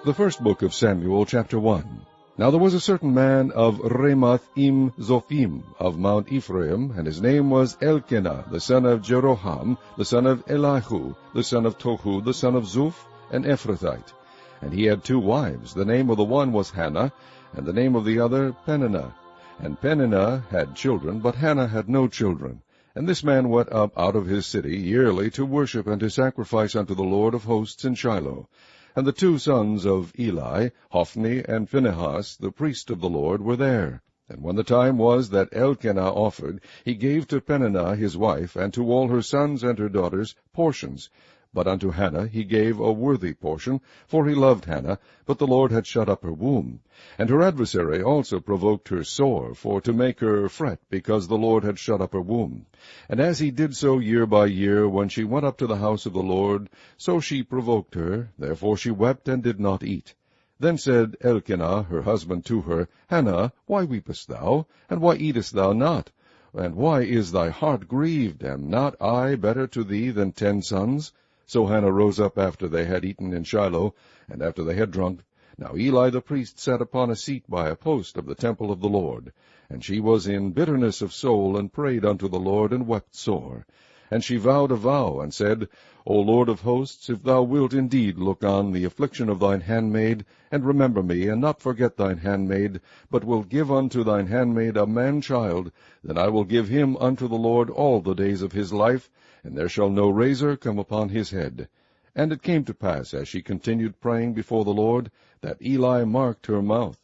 The first book of Samuel, chapter 1. Now there was a certain man of Ramath-im-Zophim of Mount Ephraim, and his name was Elkanah, the son of Jeroham, the son of Elihu, the son of Tohu, the son of Zuph, an Ephrathite. And he had 2 wives. The name of the one was Hannah, and the name of the other Peninnah. And Peninnah had children, but Hannah had no children. And this man went up out of his city yearly to worship and to sacrifice unto the Lord of hosts in Shiloh. And the 2 sons of Eli, Hophni and Phinehas, the priest of the Lord, were there. And when the time was that Elkanah offered, he gave to Peninnah his wife, and to all her sons and her daughters, portions. But unto Hannah he gave a worthy portion, for he loved Hannah, but the Lord had shut up her womb. And her adversary also provoked her sore, for to make her fret, because the Lord had shut up her womb. And as he did so year by year, when she went up to the house of the Lord, so she provoked her, therefore she wept and did not eat. Then said Elkanah her husband to her, Hannah, why weepest thou, and why eatest thou not? And why is thy heart grieved? Am not I better to thee than 10 sons? So Hannah rose up after they had eaten in Shiloh, and after they had drunk. Now Eli the priest sat upon a seat by a post of the temple of the Lord. And she was in bitterness of soul, and prayed unto the Lord, and wept sore. And she vowed a vow, and said, O Lord of hosts, if thou wilt indeed look on the affliction of thine handmaid, and remember me, and not forget thine handmaid, but will give unto thine handmaid a man-child, then I will give him unto the Lord all the days of his life, and there shall no razor come upon his head. And it came to pass, as she continued praying before the Lord, that Eli marked her mouth.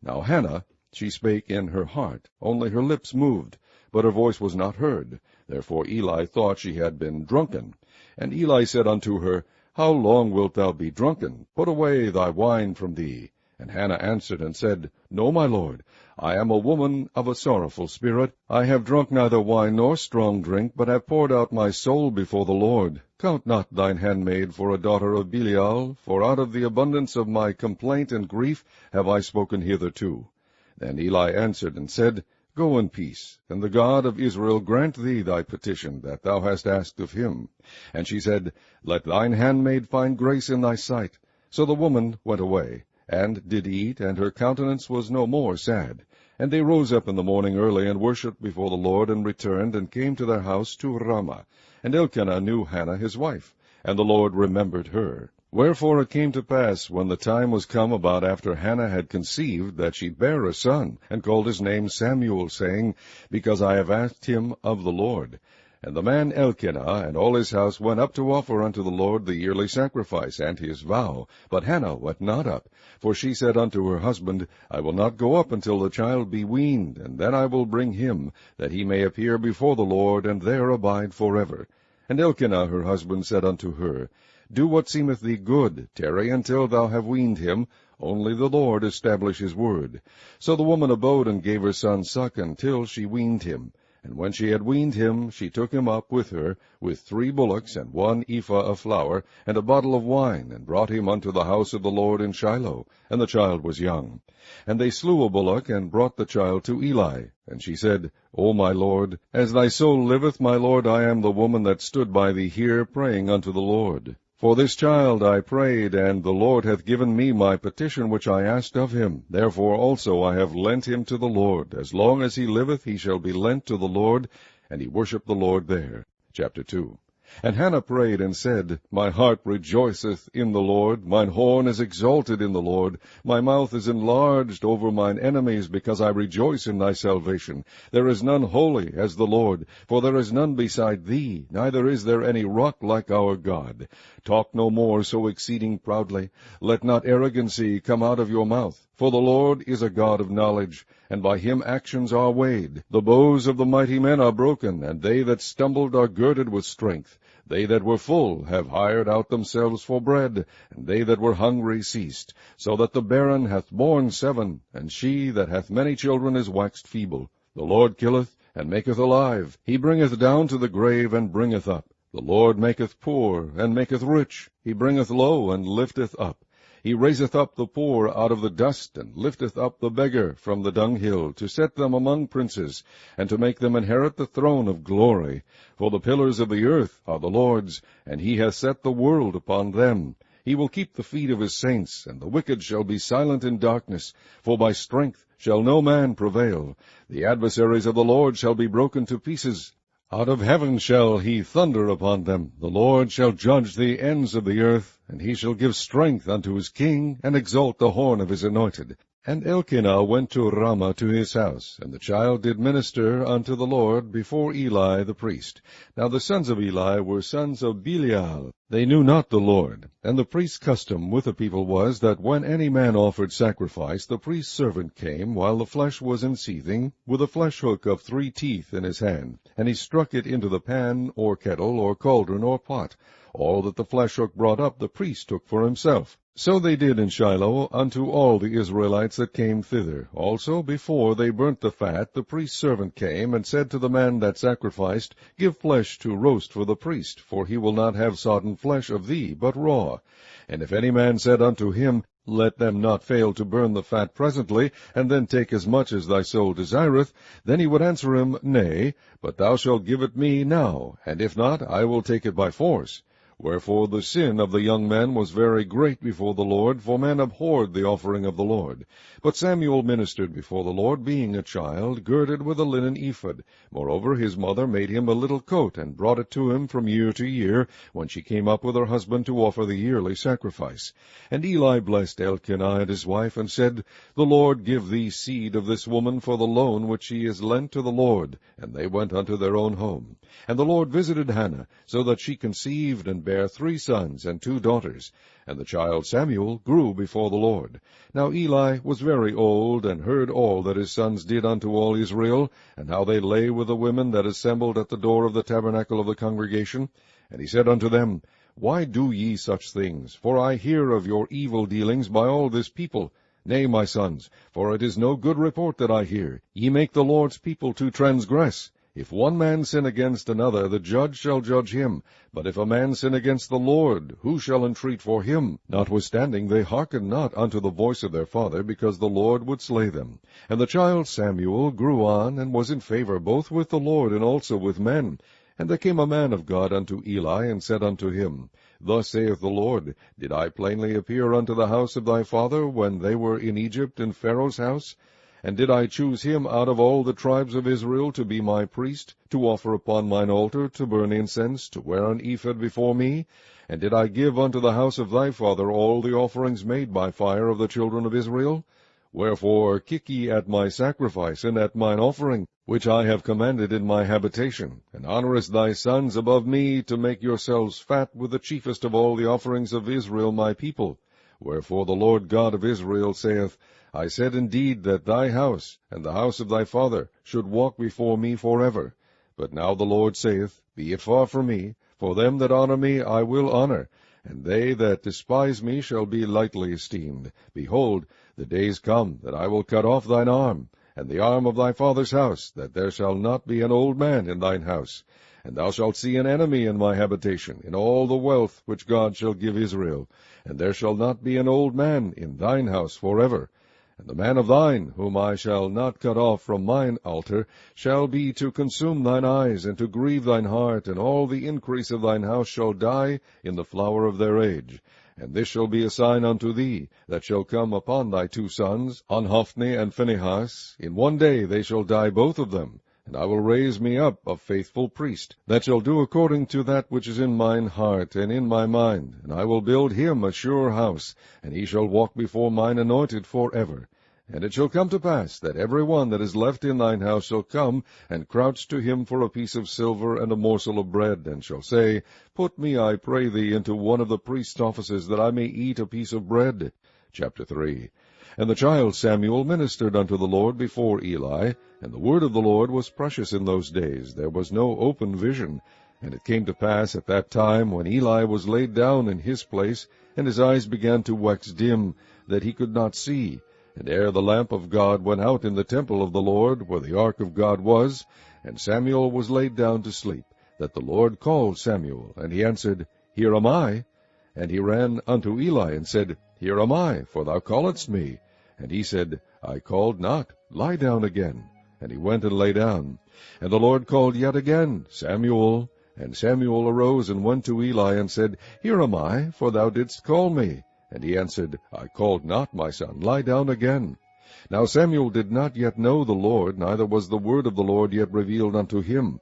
Now Hannah, she spake in her heart, only her lips moved, but her voice was not heard. Therefore Eli thought she had been drunken. And Eli said unto her, How long wilt thou be drunken? Put away thy wine from thee. And Hannah answered and said, No, my lord, I am a woman of a sorrowful spirit. I have drunk neither wine nor strong drink, but have poured out my soul before the Lord. Count not thine handmaid for a daughter of Belial, for out of the abundance of my complaint and grief have I spoken hitherto. Then Eli answered and said, Go in peace, and the God of Israel grant thee thy petition that thou hast asked of him. And she said, Let thine handmaid find grace in thy sight. So the woman went away, and did eat, and her countenance was no more sad. And they rose up in the morning early, and worshipped before the Lord, and returned, and came to their house to Ramah. And Elkanah knew Hannah his wife, and the Lord remembered her. Wherefore it came to pass, when the time was come about after Hannah had conceived, that she bare a son, and called his name Samuel, saying, Because I have asked him of the Lord. And the man Elkanah and all his house went up to offer unto the Lord the yearly sacrifice and his vow. But Hannah went not up, for she said unto her husband, I will not go up until the child be weaned, and then I will bring him, that he may appear before the Lord, and there abide forever. And Elkanah her husband said unto her, Do what seemeth thee good, tarry until thou have weaned him, only the Lord establish his word. So the woman abode and gave her son suck until she weaned him. And when she had weaned him, she took him up with her, with 3 bullocks, and 1 ephah of flour, and a bottle of wine, and brought him unto the house of the Lord in Shiloh. And the child was young. And they slew a bullock, and brought the child to Eli. And she said, O my lord, as thy soul liveth, my lord, I am the woman that stood by thee here, praying unto the Lord. For this child I prayed, and the Lord hath given me my petition which I asked of him. Therefore also I have lent him to the Lord. As long as he liveth, he shall be lent to the Lord. And he worshipped the Lord there. Chapter 2. And Hannah prayed and said, My heart rejoiceth in the Lord, mine horn is exalted in the Lord. My mouth is enlarged over mine enemies, because I rejoice in thy salvation. There is none holy as the Lord, for there is none beside thee, neither is there any rock like our God. Talk no more so exceeding proudly. Let not arrogancy come out of your mouth. For the Lord is a God of knowledge, and by him actions are weighed. The bows of the mighty men are broken, and they that stumbled are girded with strength. They that were full have hired out themselves for bread, and they that were hungry ceased. So that the barren hath borne 7, and she that hath many children is waxed feeble. The Lord killeth, and maketh alive. He bringeth down to the grave, and bringeth up. The Lord maketh poor, and maketh rich. He bringeth low, and lifteth up. He raiseth up the poor out of the dust, and lifteth up the beggar from the dunghill, to set them among princes, and to make them inherit the throne of glory. For the pillars of the earth are the Lord's, and he hath set the world upon them. He will keep the feet of his saints, and the wicked shall be silent in darkness, for by strength shall no man prevail. The adversaries of the Lord shall be broken to pieces. Out of heaven shall he thunder upon them. The Lord shall judge the ends of the earth, and he shall give strength unto his king, and exalt the horn of his anointed. And Elkanah went to Ramah to his house, and the child did minister unto the Lord before Eli the priest. Now the sons of Eli were sons of Belial. They knew not the Lord. And the priest's custom with the people was, that when any man offered sacrifice, the priest's servant came, while the flesh was in seething, with a flesh hook of 3 teeth in his hand, and he struck it into the pan, or kettle, or cauldron, or pot. All that the flesh hook brought up the priest took for himself. So they did in Shiloh unto all the Israelites that came thither. Also, before they burnt the fat, the priest's servant came, and said to the man that sacrificed, Give flesh to roast for the priest, for he will not have sodden flesh of thee, but raw. And if any man said unto him, Let them not fail to burn the fat presently, and then take as much as thy soul desireth, then he would answer him, Nay, but thou shalt give it me now, and if not, I will take it by force. Wherefore the sin of the young men was very great before the Lord, for men abhorred the offering of the Lord. But Samuel ministered before the Lord, being a child, girded with a linen ephod. Moreover his mother made him a little coat, and brought it to him from year to year, when she came up with her husband to offer the yearly sacrifice. And Eli blessed Elkanah and his wife, and said, The Lord give thee seed of this woman for the loan which she is lent to the Lord. And they went unto their own home. And the Lord visited Hannah, so that she conceived, and bare 3 sons and 2 daughters. And the child Samuel grew before the Lord. Now Eli was very old, and heard all that his sons did unto all Israel, and how they lay with the women that assembled at the door of the tabernacle of the congregation. And he said unto them, Why do ye such things? For I hear of your evil dealings by all this people. Nay, my sons, for it is no good report that I hear. Ye make the Lord's people to transgress. If one man sin against another, the judge shall judge him. But if a man sin against the Lord, who shall entreat for him? Notwithstanding they hearkened not unto the voice of their father, because the Lord would slay them. And the child Samuel grew on, and was in favor both with the Lord and also with men. And there came a man of God unto Eli, and said unto him, Thus saith the Lord, Did I plainly appear unto the house of thy father, when they were in Egypt in Pharaoh's house? And did I choose him out of all the tribes of Israel to be my priest, to offer upon mine altar, to burn incense, to wear an ephod before me? And did I give unto the house of thy father all the offerings made by fire of the children of Israel? Wherefore kick ye at my sacrifice, and at mine offering, which I have commanded in my habitation, and honourest thy sons above me, to make yourselves fat with the chiefest of all the offerings of Israel my people? Wherefore the Lord God of Israel saith, I said indeed that thy house, and the house of thy father, should walk before me forever. But now the Lord saith, Be it far from me, for them that honour me I will honour, and they that despise me shall be lightly esteemed. Behold, the days come that I will cut off thine arm, and the arm of thy father's house, that there shall not be an old man in thine house. And thou shalt see an enemy in my habitation, in all the wealth which God shall give Israel, and there shall not be an old man in thine house forever. And the man of thine, whom I shall not cut off from mine altar, shall be to consume thine eyes, and to grieve thine heart, and all the increase of thine house shall die in the flower of their age. And this shall be a sign unto thee, that shall come upon thy 2 sons, on Hophni and Phinehas. In one day they shall die both of them. And I will raise me up a faithful priest, that shall do according to that which is in mine heart and in my mind. And I will build him a sure house, and he shall walk before mine anointed forever. And it shall come to pass, that every one that is left in thine house shall come, and crouch to him for a piece of silver and a morsel of bread, and shall say, Put me, I pray thee, into one of the priest's offices, that I may eat a piece of bread. Chapter 3. And the child Samuel ministered unto the Lord before Eli, and the word of the Lord was precious in those days. There was no open vision. And it came to pass at that time, when Eli was laid down in his place, and his eyes began to wax dim, that he could not see. And ere the lamp of God went out in the temple of the Lord, where the ark of God was, and Samuel was laid down to sleep, that the Lord called Samuel. And he answered, Here am I. And he ran unto Eli, and said, Here am I, for thou calledst me. And he said, I called not, lie down again. And he went and lay down. And the Lord called yet again, Samuel. And Samuel arose and went to Eli, and said, Here am I, for thou didst call me. And he answered, I called not, my son, lie down again. Now Samuel did not yet know the Lord, neither was the word of the Lord yet revealed unto him.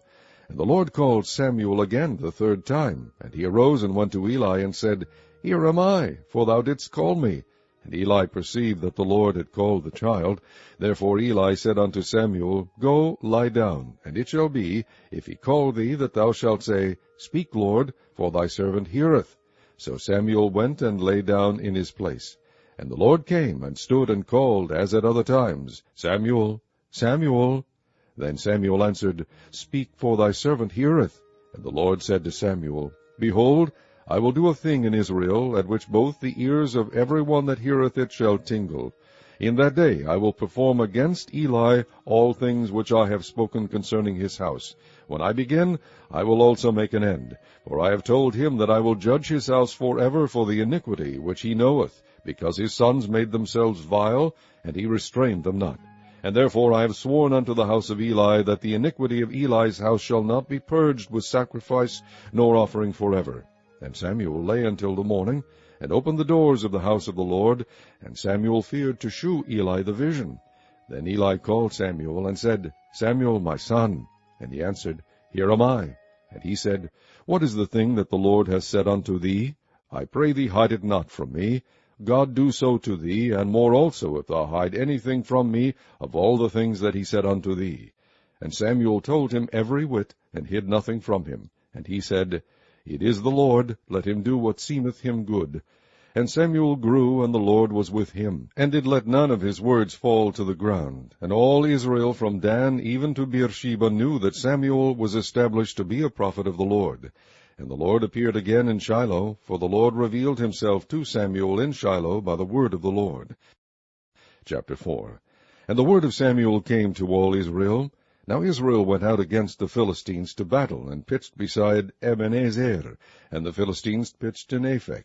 And the Lord called Samuel again the third time. And he arose and went to Eli, and said, Here am I, for thou didst call me. And Eli perceived that the Lord had called the child. Therefore Eli said unto Samuel, Go, lie down, and it shall be, if he call thee, that thou shalt say, Speak, Lord, for thy servant heareth. So Samuel went and lay down in his place. And the Lord came and stood and called, as at other times, Samuel, Samuel. Then Samuel answered, Speak, for thy servant heareth. And the Lord said to Samuel, Behold, I will do a thing in Israel, at which both the ears of every one that heareth it shall tingle. In that day I will perform against Eli all things which I have spoken concerning his house. When I begin, I will also make an end. For I have told him that I will judge his house forever for the iniquity which he knoweth, because his sons made themselves vile, and he restrained them not. And therefore I have sworn unto the house of Eli, that the iniquity of Eli's house shall not be purged with sacrifice nor offering forever. And Samuel lay until the morning, and opened the doors of the house of the Lord, and Samuel feared to shew Eli the vision. Then Eli called Samuel, and said, Samuel, my son. And he answered, Here am I. And he said, What is the thing that the Lord hath said unto thee? I pray thee, hide it not from me. God do so to thee, and more also, if thou hide anything from me of all the things that he said unto thee. And Samuel told him every whit, and hid nothing from him. And he said, It is the Lord, let him do what seemeth him good. And Samuel grew, and the Lord was with him, and did let none of his words fall to the ground. And all Israel from Dan even to Beersheba knew that Samuel was established to be a prophet of the Lord. And the Lord appeared again in Shiloh, for the Lord revealed himself to Samuel in Shiloh by the word of the Lord. Chapter 4. And the word of Samuel came to all Israel. Now Israel went out against the Philistines to battle, and pitched beside Ebenezer, and the Philistines pitched in Aphek.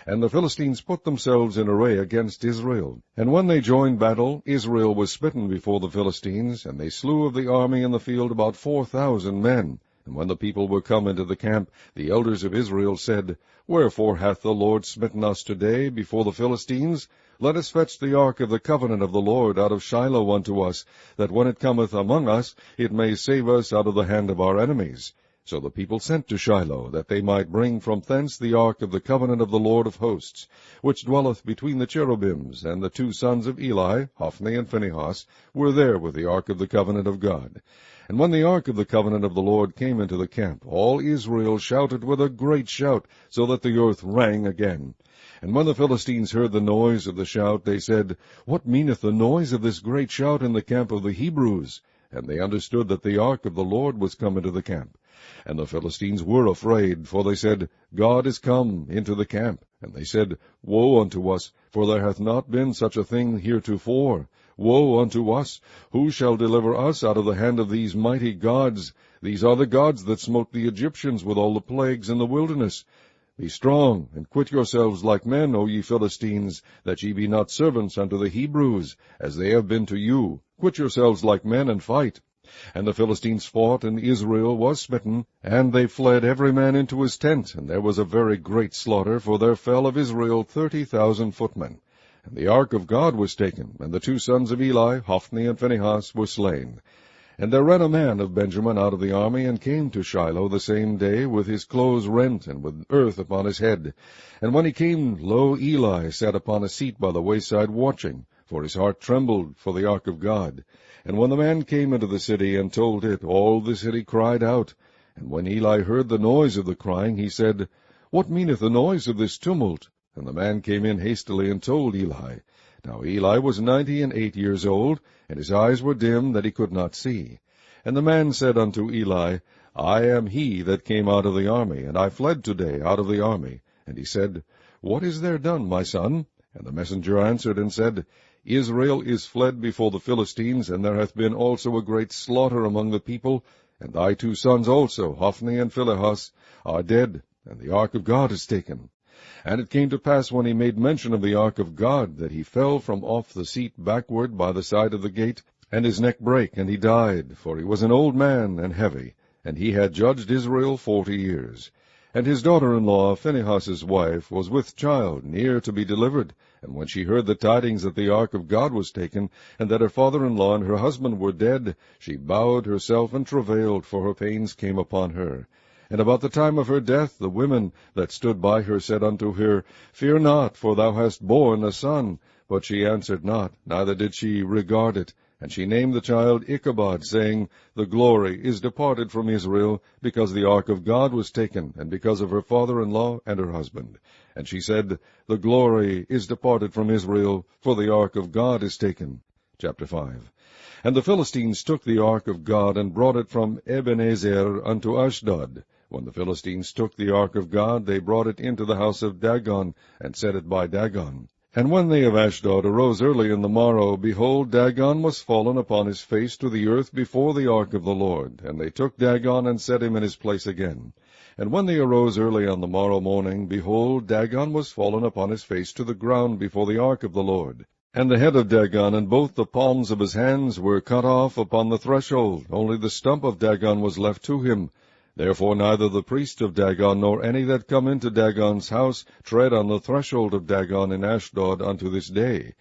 And the Philistines put themselves in array against Israel. And when they joined battle, Israel was smitten before the Philistines, and they slew of the army in the field about 4,000 men. And when the people were come into the camp, the elders of Israel said, Wherefore hath the Lord smitten us today before the Philistines? Let us fetch the ark of the covenant of the Lord out of Shiloh unto us, that when it cometh among us, it may save us out of the hand of our enemies. So the people sent to Shiloh, that they might bring from thence the ark of the covenant of the Lord of hosts, which dwelleth between the cherubims. And the two sons of Eli, Hophni and Phinehas, were there with the ark of the covenant of God. And when the ark of the covenant of the Lord came into the camp, all Israel shouted with a great shout, so that the earth rang again. And when the Philistines heard the noise of the shout, they said, What meaneth the noise of this great shout in the camp of the Hebrews? And they understood that the ark of the Lord was come into the camp. And the Philistines were afraid, for they said, God is come into the camp. And they said, Woe unto us, for there hath not been such a thing heretofore. Woe unto us! Who shall deliver us out of the hand of these mighty gods? These are the gods that smote the Egyptians with all the plagues in the wilderness. Be strong, and quit yourselves like men, O ye Philistines, that ye be not servants unto the Hebrews, as they have been to you. Quit yourselves like men, and fight. And the Philistines fought, and Israel was smitten, and they fled every man into his tent, and there was a very great slaughter, for there fell of Israel 30,000 footmen. And the ark of God was taken, and the two sons of Eli, Hophni and Phinehas, were slain. And there ran a man of Benjamin out of the army, and came to Shiloh the same day, with his clothes rent, and with earth upon his head. And when he came, lo, Eli sat upon a seat by the wayside watching, for his heart trembled for the ark of God. And when the man came into the city, and told it, all the city cried out. And when Eli heard the noise of the crying, he said, What meaneth the noise of this tumult? And the man came in hastily, and told Eli. Now Eli was 98 years old, and his eyes were dim, that he could not see. And the man said unto Eli, I am he that came out of the army, and I fled today out of the army. And he said, What is there done, my son? And the messenger answered and said, Israel is fled before the Philistines, and there hath been also a great slaughter among the people, and thy two sons also, Hophni and Phinehas, are dead, and the ark of God is taken. And it came to pass, when he made mention of the ark of God, that he fell from off the seat backward by the side of the gate, and his neck brake, and he died, for he was an old man and heavy. and he had judged Israel 40 years. And his daughter-in-law, Phinehas's wife, was with child, near to be delivered. And when she heard the tidings that the ark of God was taken, and that her father-in-law and her husband were dead, she bowed herself and travailed, for her pains came upon her. And about the time of her death, the women that stood by her said unto her, Fear not, for thou hast borne a son. But she answered not, neither did she regard it. And she named the child Ichabod, saying, The glory is departed from Israel, because the ark of God was taken, and because of her father-in-law and her husband. And she said, The glory is departed from Israel, for the ark of God is taken. Chapter 5. And the Philistines took the ark of God, and brought it from Ebenezer unto Ashdod. When the Philistines took the ark of God, they brought it into the house of Dagon, and set it by Dagon. And when they of Ashdod arose early in the morrow, behold, Dagon was fallen upon his face to the earth before the ark of the Lord. And they took Dagon, and set him in his place again. And when they arose early on the morrow morning, behold, Dagon was fallen upon his face to the ground before the ark of the Lord. And the head of Dagon and both the palms of his hands were cut off upon the threshold, only the stump of Dagon was left to him. Therefore neither the priest of Dagon, nor any that come into Dagon's house, tread on the threshold of Dagon in Ashdod unto this day.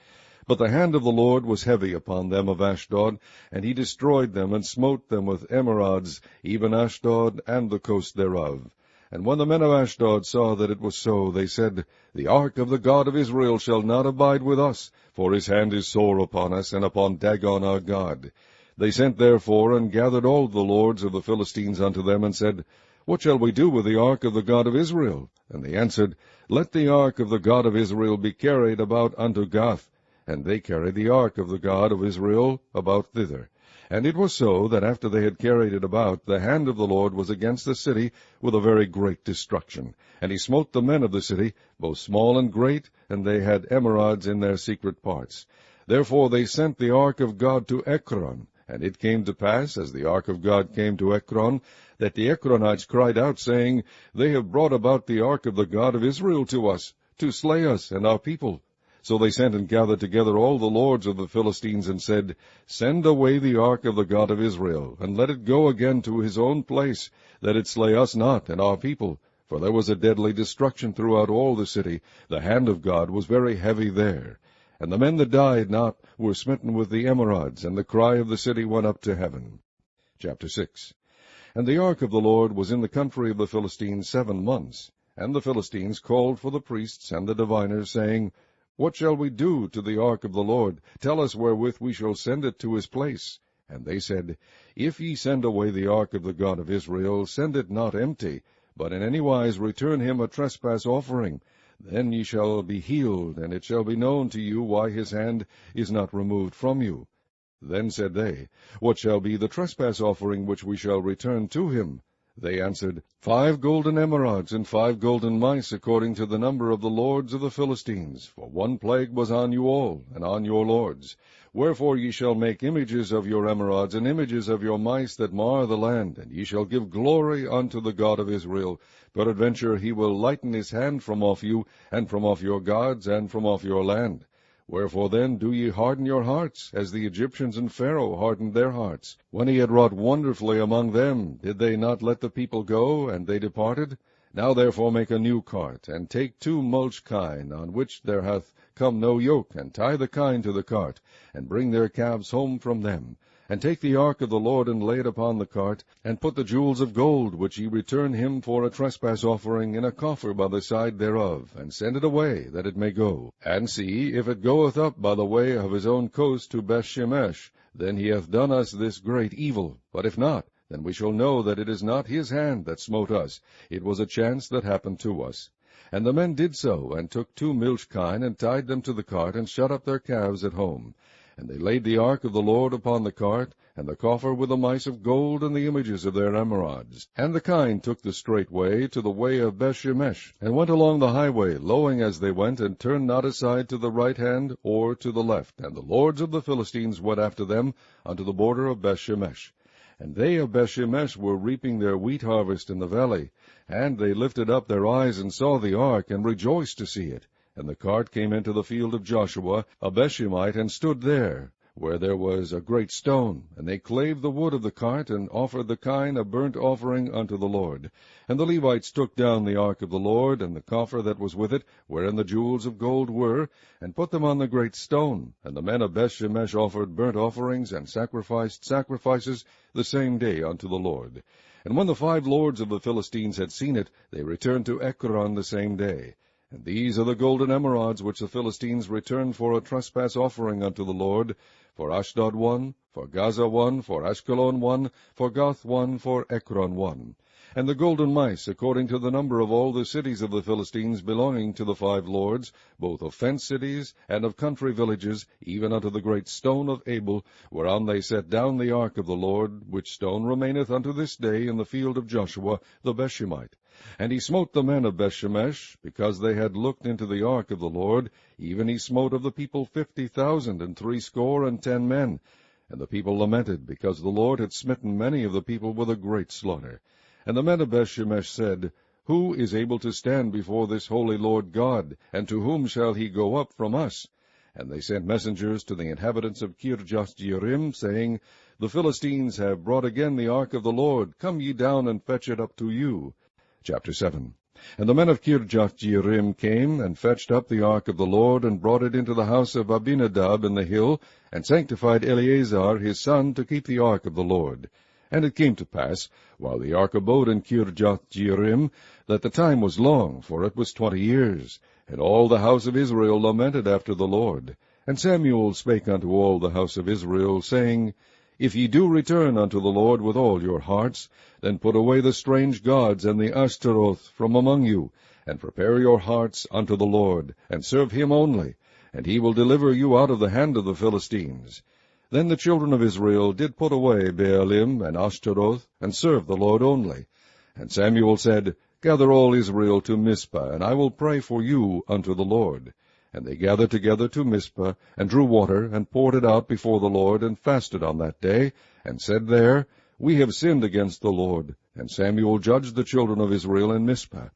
But the hand of the Lord was heavy upon them of Ashdod, and he destroyed them, and smote them with emerods, even Ashdod and the coast thereof. And when the men of Ashdod saw that it was so, they said, The ark of the God of Israel shall not abide with us, for his hand is sore upon us, and upon Dagon our God. They sent therefore, and gathered all the lords of the Philistines unto them, and said, What shall we do with the ark of the God of Israel? And they answered, Let the ark of the God of Israel be carried about unto Gath. And they carried the ark of the God of Israel about thither. And it was so, that after they had carried it about, the hand of the Lord was against the city with a very great destruction. And he smote the men of the city, both small and great, and they had emerods in their secret parts. Therefore they sent the ark of God to Ekron. And it came to pass, as the ark of God came to Ekron, that the Ekronites cried out, saying, They have brought about the ark of the God of Israel to us, to slay us and our people. So they sent and gathered together all the lords of the Philistines, and said, Send away the ark of the God of Israel, and let it go again to his own place, that it slay us not and our people. For there was a deadly destruction throughout all the city. The hand of God was very heavy there. And the men that died not were smitten with the emerods, and the cry of the city went up to heaven. Chapter 6. And the ark of the Lord was in the country of the Philistines 7 months. And the Philistines called for the priests and the diviners, saying, What shall we do to the ark of the Lord? Tell us wherewith we shall send it to his place. And they said, If ye send away the ark of the God of Israel, send it not empty, but in any wise return him a trespass offering. Then ye shall be healed, and it shall be known to you why his hand is not removed from you. Then said they, What shall be the trespass offering which we shall return to him? They answered, 5 golden emerods, and 5 golden mice, according to the number of the lords of the Philistines. For one plague was on you all, and on your lords. Wherefore ye shall make images of your emerods, and images of your mice that mar the land, and ye shall give glory unto the God of Israel. Peradventure he will lighten his hand from off you, and from off your gods, and from off your land. Wherefore then do ye harden your hearts, as the Egyptians and Pharaoh hardened their hearts? When he had wrought wonderfully among them, did they not let the people go, and they departed? Now therefore make a new cart, and take 2 mulch kine, on which there hath come no yoke, and tie the kine to the cart, and bring their calves home from them. And take the ark of the Lord, and lay it upon the cart, and put the jewels of gold, which ye return him for a trespass offering, in a coffer by the side thereof, and send it away, that it may go. And see, if it goeth up by the way of his own coast to Bethshemesh, then he hath done us this great evil. But if not, then we shall know that it is not his hand that smote us. It was a chance that happened to us. And the men did so, and took 2 milch kine, and tied them to the cart, and shut up their calves at home. And they laid the ark of the Lord upon the cart, and the coffer with the mice of gold, and the images of their emerods. And the kine took the straight way to the way of Bethshemesh, and went along the highway, lowing as they went, and turned not aside to the right hand or to the left. And the lords of the Philistines went after them unto the border of Bethshemesh. And they of Bethshemesh were reaping their wheat harvest in the valley. And they lifted up their eyes, and saw the ark, and rejoiced to see it. And the cart came into the field of Joshua, a Bethshemite, and stood there. where there was a great stone, and they clave the wood of the cart, and offered the kine a burnt offering unto the Lord. And the Levites took down the ark of the Lord, and the coffer that was with it, wherein the jewels of gold were, and put them on the great stone. And the men of Bethshemesh offered burnt offerings, and sacrificed sacrifices the same day unto the Lord. And when the 5 lords of the Philistines had seen it, they returned to Ekron the same day. And these are the golden emerods which the Philistines returned for a trespass offering unto the Lord, for Ashdod 1, for Gaza 1, for Ashkelon 1, for Gath 1, for Ekron 1. And the golden mice, according to the number of all the cities of the Philistines belonging to the 5 lords, both of fenced cities and of country villages, even unto the great stone of Abel, whereon they set down the ark of the Lord, which stone remaineth unto this day in the field of Joshua the Bethshemite. And he smote the men of Bethshemesh, because they had looked into the ark of the Lord, even he smote of the people 50,000 and 60 men. And the people lamented, because the Lord had smitten many of the people with a great slaughter. And the men of Bethshemesh said, Who is able to stand before this holy Lord God, and to whom shall he go up from us? And they sent messengers to the inhabitants of Kirjath-jearim, saying, The Philistines have brought again the ark of the Lord. Come ye down and fetch it up to you. Chapter 7. And the men of Kirjath-jearim came, and fetched up the ark of the Lord, and brought it into the house of Abinadab in the hill, and sanctified Eleazar his son to keep the ark of the Lord. And it came to pass, while the ark abode in Kirjath-jearim, that the time was long, for it was 20 years. And all the house of Israel lamented after the Lord. And Samuel spake unto all the house of Israel, saying, If ye do return unto the Lord with all your hearts, then put away the strange gods and the Ashtaroth from among you, and prepare your hearts unto the Lord, and serve him only, and he will deliver you out of the hand of the Philistines. Then the children of Israel did put away Baalim and Ashtaroth, and serve the Lord only. And Samuel said, Gather all Israel to Mizpah, and I will pray for you unto the Lord. And they gathered together to Mizpah, and drew water, and poured it out before the Lord, and fasted on that day, and said there, We have sinned against the Lord. And Samuel judged the children of Israel in Mizpah.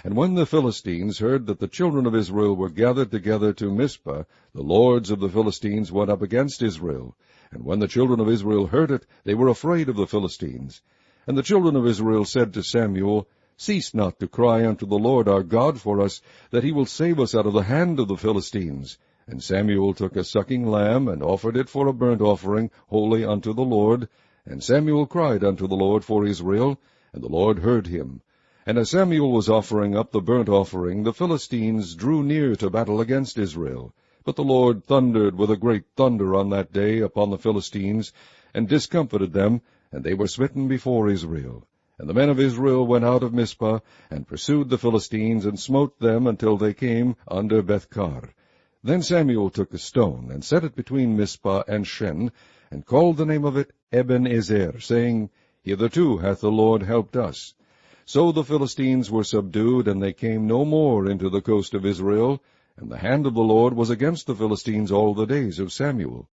And when the Philistines heard that the children of Israel were gathered together to Mizpah, the lords of the Philistines went up against Israel. And when the children of Israel heard it, they were afraid of the Philistines. And the children of Israel said to Samuel, Cease not to cry unto the Lord our God for us, that he will save us out of the hand of the Philistines. And Samuel took a sucking lamb, and offered it for a burnt offering, holy unto the Lord. And Samuel cried unto the Lord for Israel, and the Lord heard him. And as Samuel was offering up the burnt offering, the Philistines drew near to battle against Israel. But the Lord thundered with a great thunder on that day upon the Philistines, and discomfited them, and they were smitten before Israel. And the men of Israel went out of Mizpah, and pursued the Philistines, and smote them until they came under Bethkar. Then Samuel took a stone, and set it between Mizpah and Shen, and called the name of it Ebenezer, saying, Hitherto hath the Lord helped us. So the Philistines were subdued, and they came no more into the coast of Israel, and the hand of the Lord was against the Philistines all the days of Samuel.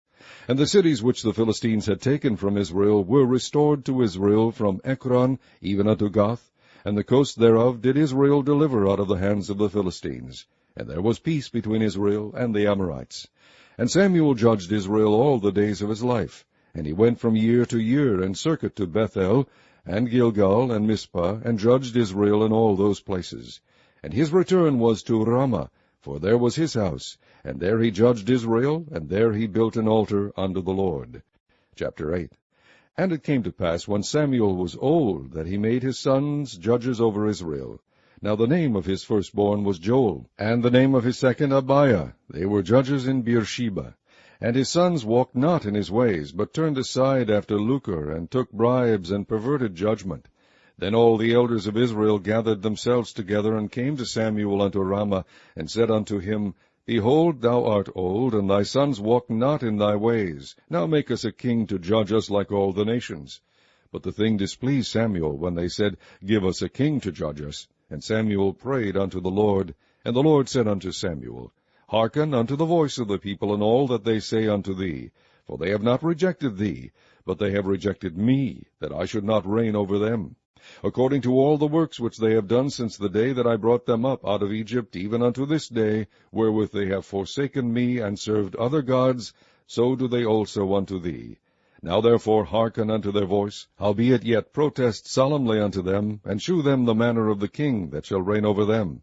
And the cities which the Philistines had taken from Israel were restored to Israel from Ekron even unto Gath, and the coast thereof did Israel deliver out of the hands of the Philistines. And there was peace between Israel and the Amorites. And Samuel judged Israel all the days of his life. And he went from year to year, and circuit to Bethel, and Gilgal, and Mizpah, and judged Israel in all those places. And his return was to Ramah, for there was his house, and there he judged Israel, and there he built an altar unto the Lord. Chapter 8. And it came to pass, when Samuel was old, that he made his sons judges over Israel. Now the name of his firstborn was Joel, and the name of his second Abiah. They were judges in Beersheba. And his sons walked not in his ways, but turned aside after lucre, and took bribes, and perverted judgment. Then all the elders of Israel gathered themselves together, and came to Samuel unto Ramah, and said unto him, Behold, thou art old, and thy sons walk not in thy ways. Now make us a king to judge us like all the nations. But the thing displeased Samuel, when they said, Give us a king to judge us. And Samuel prayed unto the Lord. And the Lord said unto Samuel, Hearken unto the voice of the people in all that they say unto thee. For they have not rejected thee, but they have rejected me, that I should not reign over them. According to all the works which they have done since the day that I brought them up out of Egypt, even unto this day, wherewith they have forsaken me, and served other gods, so do they also unto thee. Now therefore hearken unto their voice, howbeit yet protest solemnly unto them, and shew them the manner of the king that shall reign over them.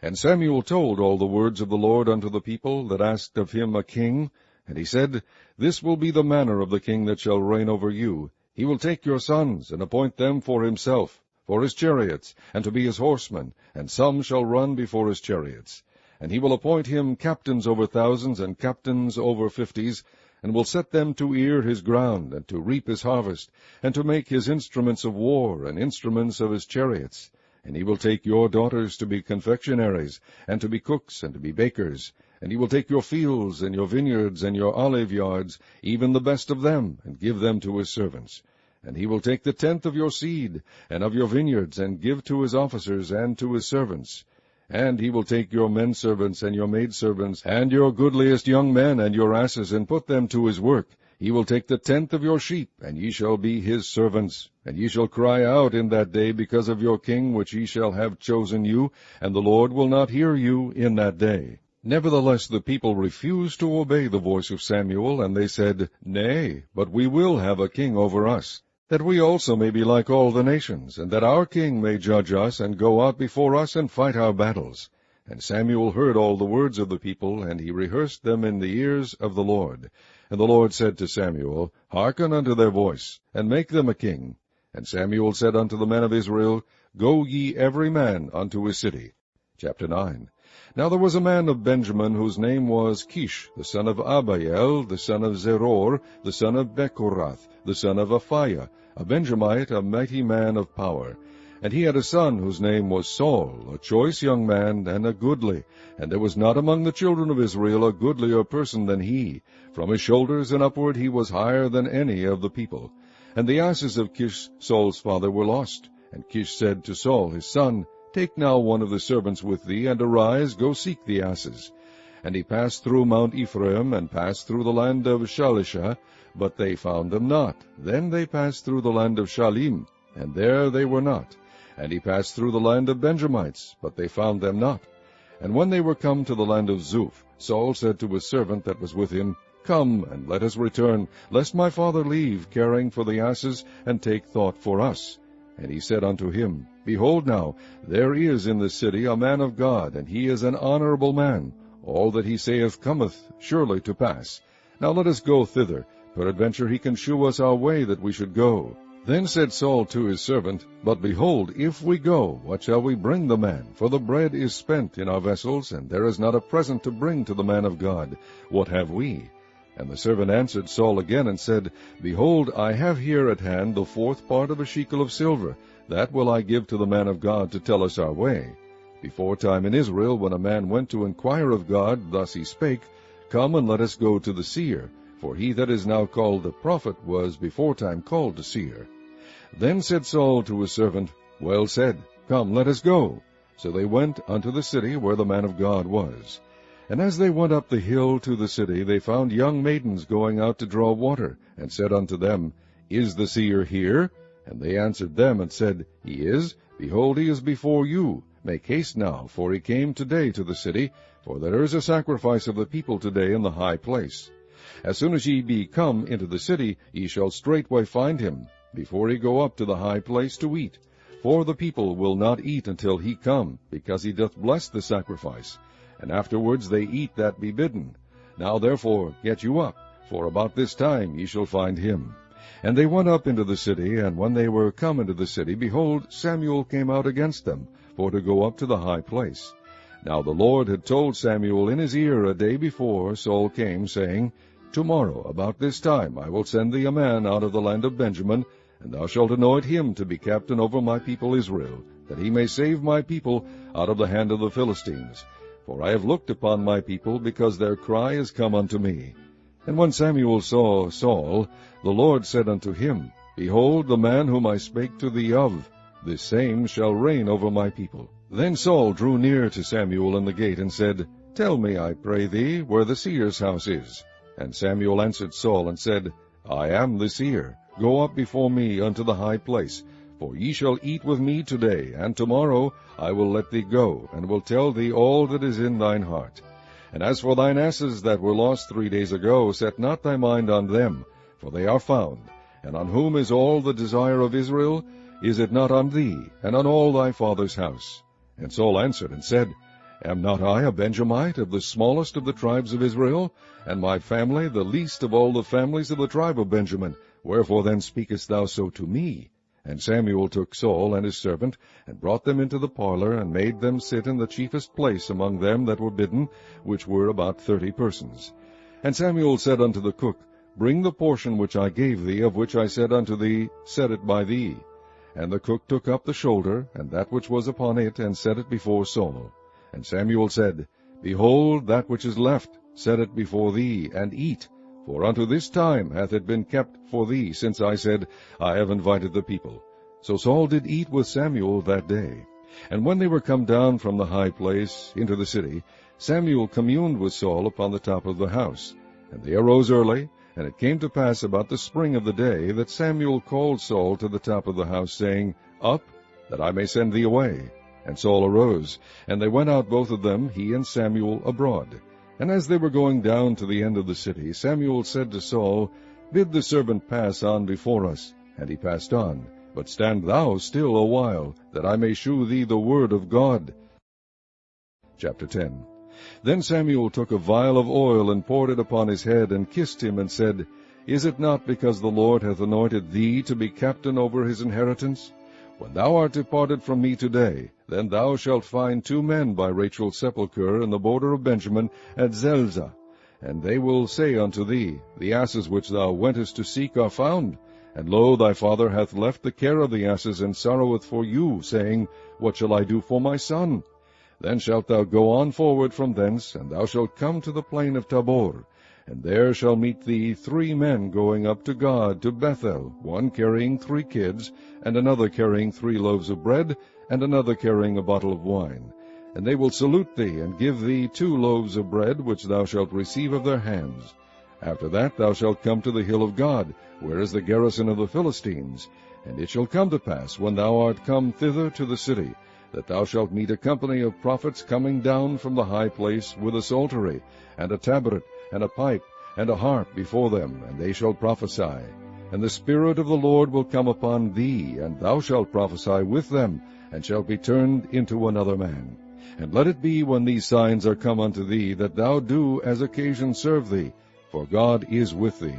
And Samuel told all the words of the Lord unto the people that asked of him a king. And he said, This will be the manner of the king that shall reign over you. He will take your sons, and appoint them for himself, for his chariots, and to be his horsemen, and some shall run before his chariots. And he will appoint him captains over thousands, and captains over 50s, and will set them to ear his ground, and to reap his harvest, and to make his instruments of war, and instruments of his chariots. And he will take your daughters to be confectionaries, and to be cooks, and to be bakers. And he will take your fields, and your vineyards, and your olive yards, even the best of them, and give them to his servants. And he will take the tenth of your seed, and of your vineyards, and give to his officers, and to his servants. And he will take your menservants, and your maidservants, and your goodliest young men, and your asses, and put them to his work. He will take the tenth of your sheep, and ye shall be his servants. And ye shall cry out in that day because of your king, which ye shall have chosen you, and the Lord will not hear you in that day. Nevertheless the people refused to obey the voice of Samuel, and they said, Nay, but we will have a king over us, that we also may be like all the nations, and that our king may judge us, and go out before us, and fight our battles. And Samuel heard all the words of the people, and he rehearsed them in the ears of the Lord. And the Lord said to Samuel, Hearken unto their voice, and make them a king. And Samuel said unto the men of Israel, Go ye every man unto his city. Chapter 9. Now there was a man of Benjamin, whose name was Kish, the son of Abiel, the son of Zeror, the son of Bechorath, the son of Aphiah, a Benjamite, a mighty man of power. And he had a son whose name was Saul, a choice young man, and a goodly. And there was not among the children of Israel a goodlier person than he. From his shoulders and upward he was higher than any of the people. And the asses of Kish, Saul's father, were lost. And Kish said to Saul his son, Take now one of the servants with thee, and arise, go seek the asses. And he passed through Mount Ephraim, and passed through the land of Shalisha, but they found them not. Then they passed through the land of Shalim, and there they were not. And he passed through the land of Benjamites, but they found them not. And when they were come to the land of Zuph, Saul said to his servant that was with him, Come, and let us return, lest my father leave, caring for the asses, and take thought for us. And he said unto him, Behold now, there is in the city a man of God, and he is an honorable man. All that he saith cometh surely to pass. Now let us go thither. Peradventure he can shew us our way that we should go. Then said Saul to his servant, But behold, if we go, what shall we bring the man? For the bread is spent in our vessels, and there is not a present to bring to the man of God. What have we? And the servant answered Saul again, and said, Behold, I have here at hand the 4th part of a shekel of silver. That will I give to the man of God to tell us our way. Before time in Israel, when a man went to inquire of God, thus he spake, Come and let us go to the seer. For he that is now called a prophet was before time called a seer. Then said Saul to his servant, Well said, come, let us go. So they went unto the city where the man of God was. And as they went up the hill to the city, they found young maidens going out to draw water, and said unto them, Is the seer here? And they answered them, and said, He is. Behold, he is before you. Make haste now, for he came today to the city, for there is a sacrifice of the people today in the high place. As soon as ye be come into the city, ye shall straightway find him, before he go up to the high place to eat. For the people will not eat until he come, because he doth bless the sacrifice. And afterwards they eat that be bidden. Now therefore get you up, for about this time ye shall find him. And they went up into the city, and when they were come into the city, behold, Samuel came out against them, for to go up to the high place. Now the Lord had told Samuel in his ear a day before Saul came, saying, Tomorrow about this time I will send thee a man out of the land of Benjamin, and thou shalt anoint him to be captain over my people Israel, that he may save my people out of the hand of the Philistines. For I have looked upon my people, because their cry is come unto me. And when Samuel saw Saul, the Lord said unto him, Behold, the man whom I spake to thee of, this same shall reign over my people. Then Saul drew near to Samuel in the gate, and said, Tell me, I pray thee, where the seer's house is. And Samuel answered Saul, and said, I am the seer. Go up before me unto the high place, for ye shall eat with me today, and tomorrow I will let thee go, and will tell thee all that is in thine heart. And as for thine asses that were lost 3 days ago, set not thy mind on them, for they are found. And on whom is all the desire of Israel? Is it not on thee, and on all thy father's house? And Saul answered and said, Am not I a Benjamite, of the smallest of the tribes of Israel, and my family the least of all the families of the tribe of Benjamin? Wherefore then speakest thou so to me? And Samuel took Saul and his servant, and brought them into the parlor, and made them sit in the chiefest place among them that were bidden, which were about 30 persons. And Samuel said unto the cook, Bring the portion which I gave thee, of which I said unto thee, Set it by thee. And the cook took up the shoulder, and that which was upon it, and set it before Saul. And Samuel said, Behold, that which is left, set it before thee, and eat. For unto this time hath it been kept for thee, since I said, I have invited the people. So Saul did eat with Samuel that day. And when they were come down from the high place into the city, Samuel communed with Saul upon the top of the house. And they arose early, and it came to pass about the spring of the day, that Samuel called Saul to the top of the house, saying, Up, that I may send thee away. And Saul arose, and they went out both of them, he and Samuel, abroad. And as they were going down to the end of the city, Samuel said to Saul, Bid the servant pass on before us. And he passed on. But stand thou still a while, that I may shew thee the word of God. Chapter 10. Then Samuel took a vial of oil, and poured it upon his head, and kissed him, and said, Is it not because the Lord hath anointed thee to be captain over his inheritance? When thou art departed from me today, then thou shalt find 2 men by Rachel's sepulchre in the border of Benjamin at Zelzah. And they will say unto thee, The asses which thou wentest to seek are found. And lo, thy father hath left the care of the asses, and sorroweth for you, saying, What shall I do for my son? Then shalt thou go on forward from thence, and thou shalt come to the plain of Tabor. And there shall meet thee 3 men going up to God, to Bethel, one carrying 3 kids, and another carrying 3 loaves of bread, and another carrying a bottle of wine. And they will salute thee, and give thee 2 loaves of bread, which thou shalt receive of their hands. After that thou shalt come to the hill of God, where is the garrison of the Philistines. And it shall come to pass, when thou art come thither to the city, that thou shalt meet a company of prophets coming down from the high place, with a psaltery, and a tabret, and a pipe, and a harp before them, and they shall prophesy. And the Spirit of the Lord will come upon thee, and thou shalt prophesy with them, and shalt be turned into another man. And let it be, when these signs are come unto thee, that thou do as occasion serve thee, for God is with thee.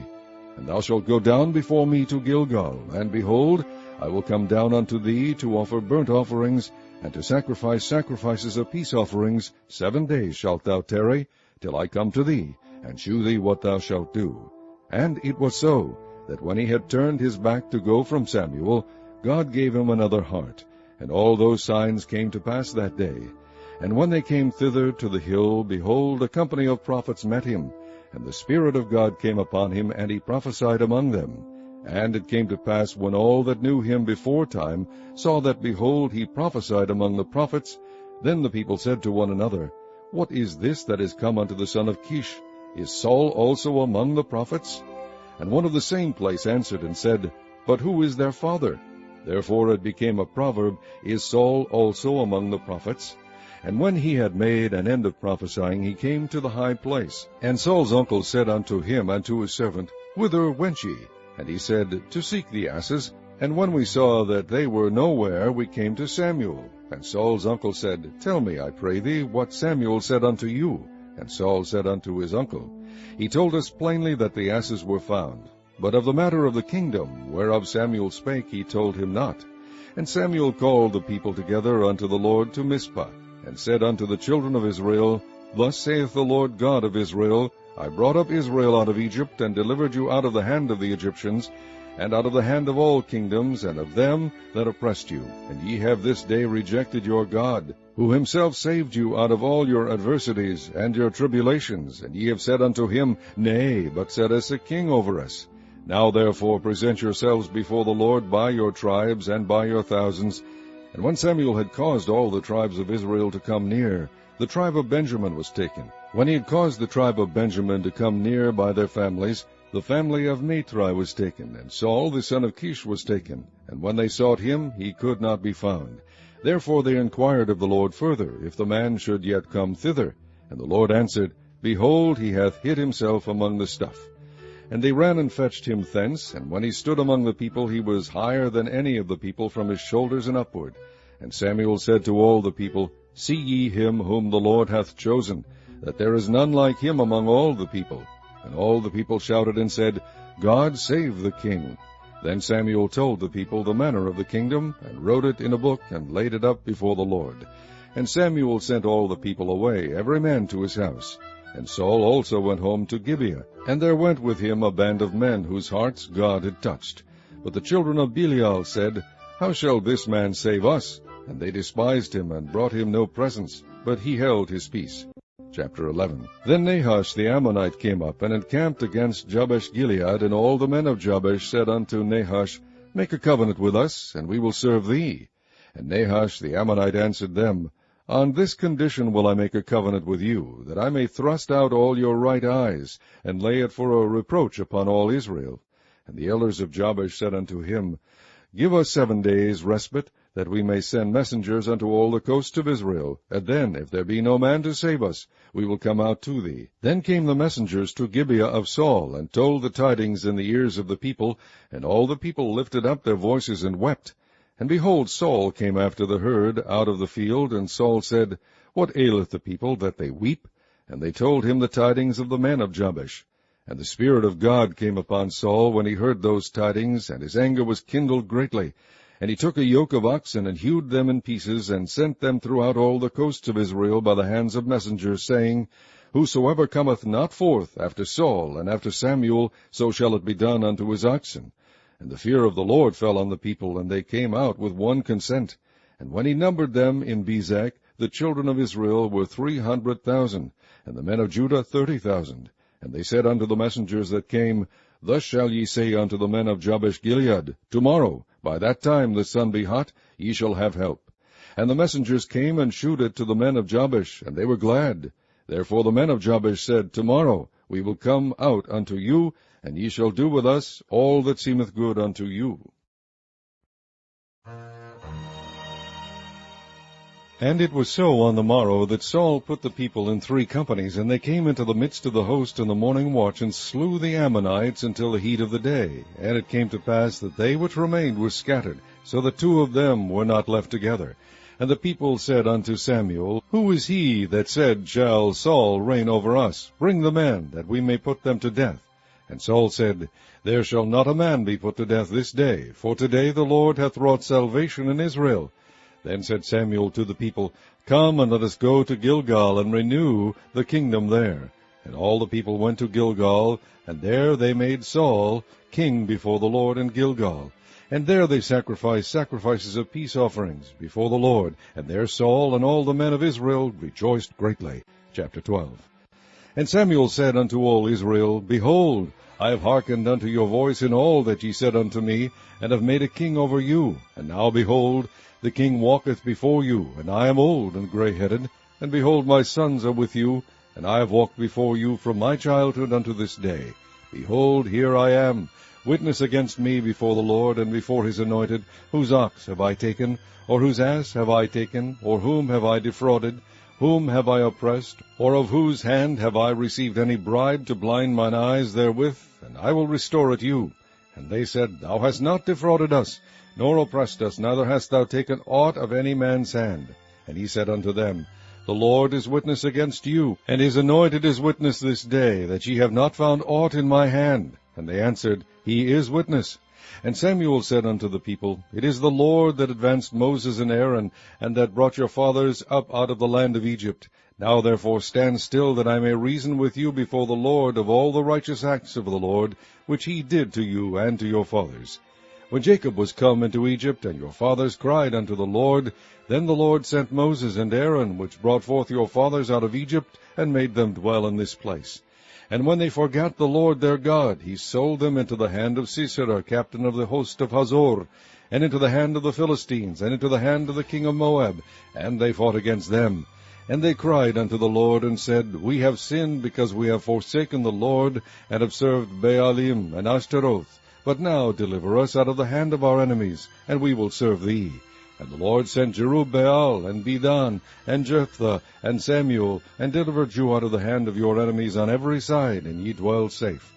And thou shalt go down before me to Gilgal, and behold, I will come down unto thee to offer burnt offerings, and to sacrifice sacrifices of peace offerings. 7 days shalt thou tarry, till I come to thee, and shew thee what thou shalt do. And it was so, that when he had turned his back to go from Samuel, God gave him another heart. And all those signs came to pass that day. And when they came thither to the hill, behold, a company of prophets met him. And the Spirit of God came upon him, and he prophesied among them. And it came to pass, when all that knew him before time saw that, behold, he prophesied among the prophets, then the people said to one another, What is this that is come unto the son of Kish? Is Saul also among the prophets? And one of the same place answered and said, But who is their father? Therefore it became a proverb, Is Saul also among the prophets? And when he had made an end of prophesying, he came to the high place. And Saul's uncle said unto him and to his servant, Whither went ye? And he said, To seek the asses. And when we saw that they were nowhere, we came to Samuel. And Saul's uncle said, Tell me, I pray thee, what Samuel said unto you. And Saul said unto his uncle, He told us plainly that the asses were found. But of the matter of the kingdom, whereof Samuel spake, he told him not. And Samuel called the people together unto the Lord to Mizpah, and said unto the children of Israel, Thus saith the Lord God of Israel, I brought up Israel out of Egypt, and delivered you out of the hand of the Egyptians, and out of the hand of all kingdoms, and of them that oppressed you. And ye have this day rejected your God, who himself saved you out of all your adversities and your tribulations. And ye have said unto him, Nay, but set us a king over us. Now therefore present yourselves before the Lord by your tribes and by your thousands. And when Samuel had caused all the tribes of Israel to come near, the tribe of Benjamin was taken. When he had caused the tribe of Benjamin to come near by their families, the family of Matri was taken, and Saul the son of Kish was taken. And when they sought him, he could not be found. Therefore they inquired of the Lord further, if the man should yet come thither. And the Lord answered, behold, he hath hid himself among the stuff. And they ran and fetched him thence, and when he stood among the people, he was higher than any of the people from his shoulders and upward. And Samuel said to all the people, See ye him whom the Lord hath chosen, that there is none like him among all the people. And all the people shouted and said, God save the king. Then Samuel told the people the manner of the kingdom, and wrote it in a book, and laid it up before the Lord. And Samuel sent all the people away, every man to his house. And Saul also went home to Gibeah, and there went with him a band of men whose hearts God had touched. But the children of Belial said, How shall this man save us? And they despised him, and brought him no presents, but he held his peace. Chapter 11. Then Nahash the Ammonite came up, and encamped against Jabesh-Gilead, and all the men of Jabesh said unto Nahash, Make a covenant with us, and we will serve thee. And Nahash the Ammonite answered them, On this condition will I make a covenant with you, that I may thrust out all your right eyes, and lay it for a reproach upon all Israel. And the elders of Jabesh said unto him, Give us 7 days' respite, that we may send messengers unto all the coasts of Israel, and then, if there be no man to save us, we will come out to thee. Then came the messengers to Gibeah of Saul, and told the tidings in the ears of the people, and all the people lifted up their voices and wept. And behold, Saul came after the herd out of the field, and Saul said, What aileth the people, that they weep? And they told him the tidings of the men of Jabesh. And the Spirit of God came upon Saul when he heard those tidings, and his anger was kindled greatly. And he took a yoke of oxen, and hewed them in pieces, and sent them throughout all the coasts of Israel by the hands of messengers, saying, Whosoever cometh not forth after Saul and after Samuel, so shall it be done unto his oxen. And the fear of the Lord fell on the people, and they came out with one consent. And when he numbered them in Bezek, the children of Israel were 300,000, and the men of Judah 30,000. And they said unto the messengers that came, Thus shall ye say unto the men of Jabesh-Gilead, Tomorrow, by that time the sun be hot, ye shall have help. And the messengers came and shewed it to the men of Jabesh, and they were glad. Therefore the men of Jabesh said, Tomorrow we will come out unto you, and ye shall do with us all that seemeth good unto you. And it was so on the morrow that Saul put the people in 3 companies, and they came into the midst of the host in the morning watch, and slew the Ammonites until the heat of the day. And it came to pass that they which remained were scattered, so that 2 of them were not left together. And the people said unto Samuel, Who is he that said, Shall Saul reign over us? Bring the men, that we may put them to death. And Saul said, There shall not a man be put to death this day, for today the Lord hath wrought salvation in Israel. Then said Samuel to the people, Come, and let us go to Gilgal, and renew the kingdom there. And all the people went to Gilgal, and there they made Saul king before the Lord in Gilgal. And there they sacrificed sacrifices of peace offerings before the Lord. And there Saul and all the men of Israel rejoiced greatly. Chapter 12. And Samuel said unto all Israel, Behold, I have hearkened unto your voice in all that ye said unto me, and have made a king over you. And now, behold, the king walketh before you, and I am old and grey-headed. And behold, my sons are with you, and I have walked before you from my childhood unto this day. Behold, here I am. Witness against me before the Lord, and before his anointed, whose ox have I taken, or whose ass have I taken, or whom have I defrauded? Whom have I oppressed, or of whose hand have I received any bribe to blind mine eyes therewith? And I will restore it you. And they said, Thou hast not defrauded us, nor oppressed us, neither hast thou taken aught of any man's hand. And he said unto them, The Lord is witness against you, and his anointed is witness this day, that ye have not found aught in my hand. And they answered, He is witness. And Samuel said unto the people, It is the Lord that advanced Moses and Aaron, and that brought your fathers up out of the land of Egypt. Now therefore stand still, that I may reason with you before the Lord of all the righteous acts of the Lord, which he did to you and to your fathers. When Jacob was come into Egypt, and your fathers cried unto the Lord, then the Lord sent Moses and Aaron, which brought forth your fathers out of Egypt, and made them dwell in this place. And when they forgat the Lord their God, he sold them into the hand of Sisera, captain of the host of Hazor, and into the hand of the Philistines, and into the hand of the king of Moab, and they fought against them. And they cried unto the Lord, and said, We have sinned, because we have forsaken the Lord, and have served Baalim and Ashtaroth. But now deliver us out of the hand of our enemies, and we will serve thee. And the Lord sent Jerubbaal, and Bedan, and Jephthah, and Samuel, and delivered you out of the hand of your enemies on every side, and ye dwell safe.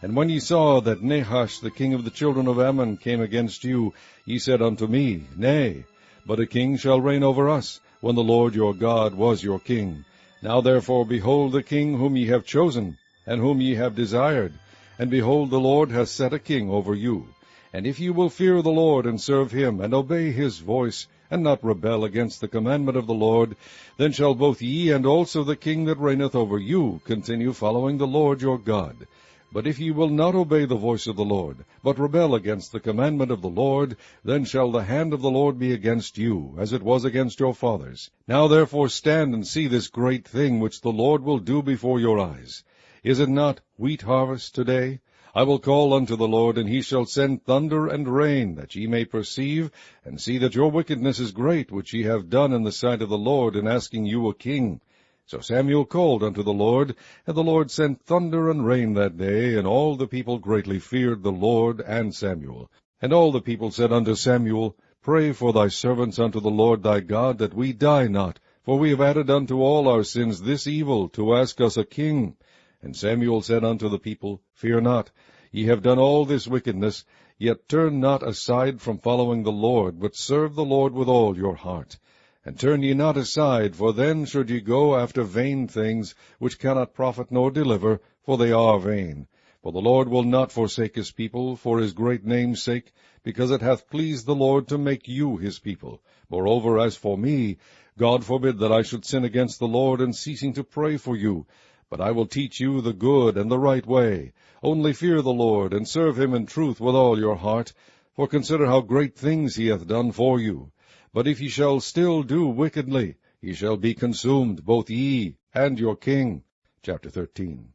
And when ye saw that Nahash the king of the children of Ammon came against you, ye said unto me, Nay, but a king shall reign over us, when the Lord your God was your king. Now therefore behold the king whom ye have chosen, and whom ye have desired. And behold, the Lord hath set a king over you. And if ye will fear the Lord, and serve him, and obey his voice, and not rebel against the commandment of the Lord, then shall both ye and also the king that reigneth over you continue following the Lord your God. But if ye will not obey the voice of the Lord, but rebel against the commandment of the Lord, then shall the hand of the Lord be against you, as it was against your fathers. Now therefore stand and see this great thing which the Lord will do before your eyes. Is it not wheat harvest today? I will call unto the Lord, and he shall send thunder and rain, that ye may perceive, and see that your wickedness is great, which ye have done in the sight of the Lord, in asking you a king. So Samuel called unto the Lord, and the Lord sent thunder and rain that day, and all the people greatly feared the Lord and Samuel. And all the people said unto Samuel, Pray for thy servants unto the Lord thy God, that we die not, for we have added unto all our sins this evil, to ask us a king. And Samuel said unto the people, Fear not, ye have done all this wickedness, yet turn not aside from following the Lord, but serve the Lord with all your heart. And turn ye not aside, for then should ye go after vain things, which cannot profit nor deliver, for they are vain. For the Lord will not forsake his people, for his great name's sake, because it hath pleased the Lord to make you his people. Moreover, as for me, God forbid that I should sin against the Lord in ceasing to pray for you. But I will teach you the good and the right way. Only fear the Lord, and serve him in truth with all your heart. For consider how great things he hath done for you. But if ye shall still do wickedly, ye shall be consumed, both ye and your king. Chapter 13.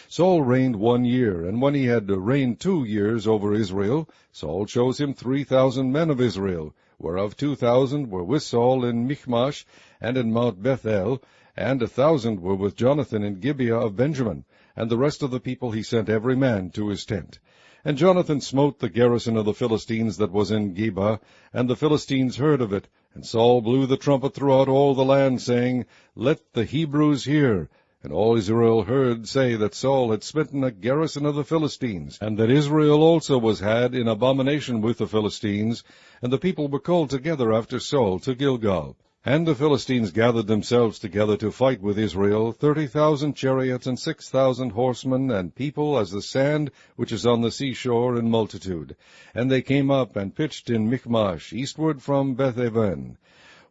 Saul reigned 1 year, and when he had reigned 2 years over Israel, Saul chose him 3,000 men of Israel, whereof 2,000 were with Saul in Michmash and in Mount Bethel, and 1,000 were with Jonathan in Gibeah of Benjamin, and the rest of the people he sent every man to his tent. And Jonathan smote the garrison of the Philistines that was in Geba, and the Philistines heard of it. And Saul blew the trumpet throughout all the land, saying, Let the Hebrews hear. And all Israel heard say that Saul had smitten a garrison of the Philistines, and that Israel also was had in abomination with the Philistines. And the people were called together after Saul to Gilgal. And the Philistines gathered themselves together to fight with Israel, 30,000 chariots, and 6,000 horsemen, and people as the sand which is on the seashore in multitude. And they came up and pitched in Michmash, eastward from Bethaven.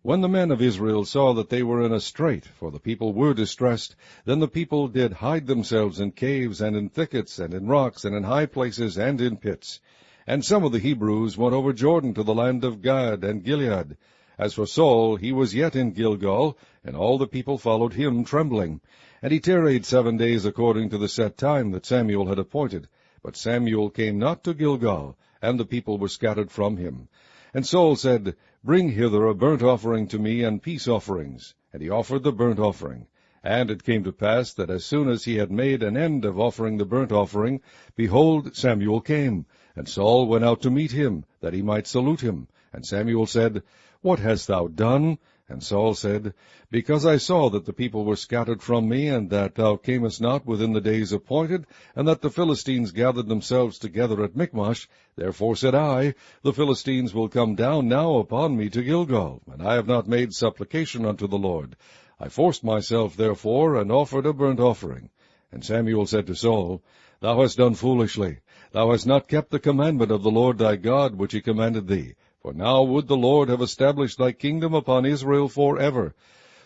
When the men of Israel saw that they were in a strait, for the people were distressed, then the people did hide themselves in caves, and in thickets, and in rocks, and in high places, and in pits. And some of the Hebrews went over Jordan to the land of Gad and Gilead. As for Saul, he was yet in Gilgal, and all the people followed him trembling. And he tarried 7 days according to the set time that Samuel had appointed. But Samuel came not to Gilgal, and the people were scattered from him. And Saul said, Bring hither a burnt offering to me, and peace offerings. And he offered the burnt offering. And it came to pass that as soon as he had made an end of offering the burnt offering, behold, Samuel came. And Saul went out to meet him, that he might salute him. And Samuel said, What hast thou done? And Saul said, Because I saw that the people were scattered from me, and that thou camest not within the days appointed, and that the Philistines gathered themselves together at Michmash, therefore said I, The Philistines will come down now upon me to Gilgal, and I have not made supplication unto the Lord. I forced myself, therefore, and offered a burnt offering. And Samuel said to Saul, Thou hast done foolishly. Thou hast not kept the commandment of the Lord thy God, which he commanded thee. For now would the Lord have established thy kingdom upon Israel forever.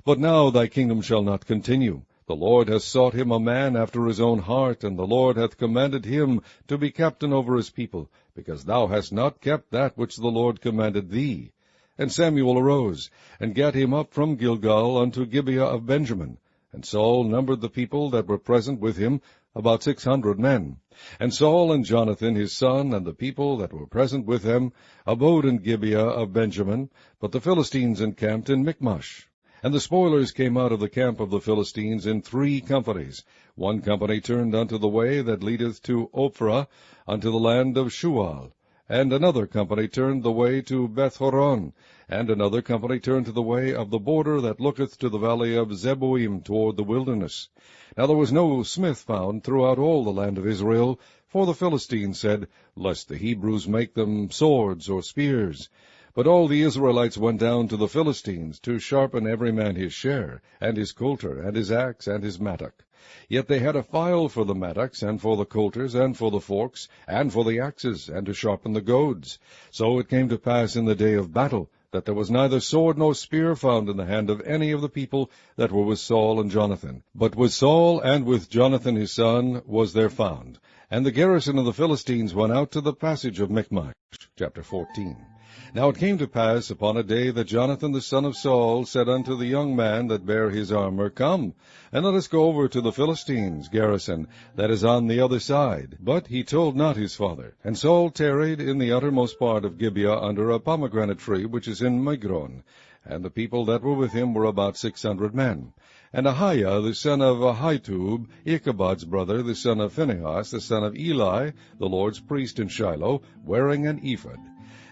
But now thy kingdom shall not continue. The Lord hath sought him a man after his own heart, and the Lord hath commanded him to be captain over his people, because thou hast not kept that which the Lord commanded thee. And Samuel arose, and gat him up from Gilgal unto Gibeah of Benjamin. And Saul numbered the people that were present with him, about 600 men. And Saul and Jonathan his son, and the people that were present with them, abode in Gibeah of Benjamin, but the Philistines encamped in Michmash. And the spoilers came out of the camp of the Philistines in 3 companies. 1 company turned unto the way that leadeth to Ophrah, unto the land of Shual. And another company turned the way to Bethhoron, And another company turned to the way of the border that looketh to the valley of Zeboim toward the wilderness. Now there was no smith found throughout all the land of Israel, for the Philistines said, Lest the Hebrews make them swords or spears. But all the Israelites went down to the Philistines, to sharpen every man his share, and his coulter, and his axe, and his mattock. Yet they had a file for the mattocks, and for the coulters, and for the forks, and for the axes, and to sharpen the goads. So it came to pass in the day of battle, that there was neither sword nor spear found in the hand of any of the people that were with Saul and Jonathan. But with Saul and with Jonathan his son was there found. And the garrison of the Philistines went out to the passage of Michmash. Chapter 14. Now it came to pass upon a day that Jonathan the son of Saul said unto the young man that bare his armor, Come, and let us go over to the Philistines' garrison that is on the other side. But he told not his father. And Saul tarried in the uttermost part of Gibeah under a pomegranate tree which is in Migron. And the people that were with him were about 600 men. And Ahiah the son of Ahitub, Ichabod's brother, the son of Phinehas, the son of Eli, the Lord's priest in Shiloh, wearing an ephod.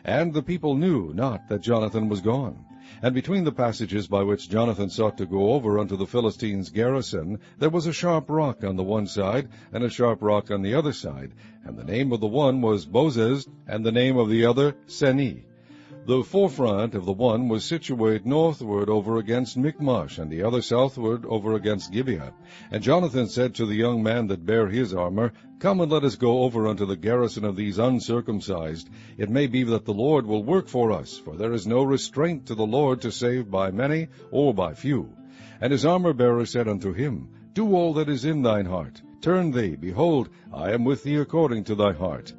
And the people knew not that Jonathan was gone. And between the passages by which Jonathan sought to go over unto the Philistines' garrison, there was a sharp rock on the one side, and a sharp rock on the other side. And the name of the one was Bozez, and the name of the other Seni. The forefront of the one was situate northward over against Michmash, and the other southward over against Gibeah. And Jonathan said to the young man that bare his armor, Come and let us go over unto the garrison of these uncircumcised. It may be that the Lord will work for us, for there is no restraint to the Lord to save by many or by few. And his armor-bearer said unto him, Do all that is in thine heart. Turn thee, behold, I am with thee according to thy heart.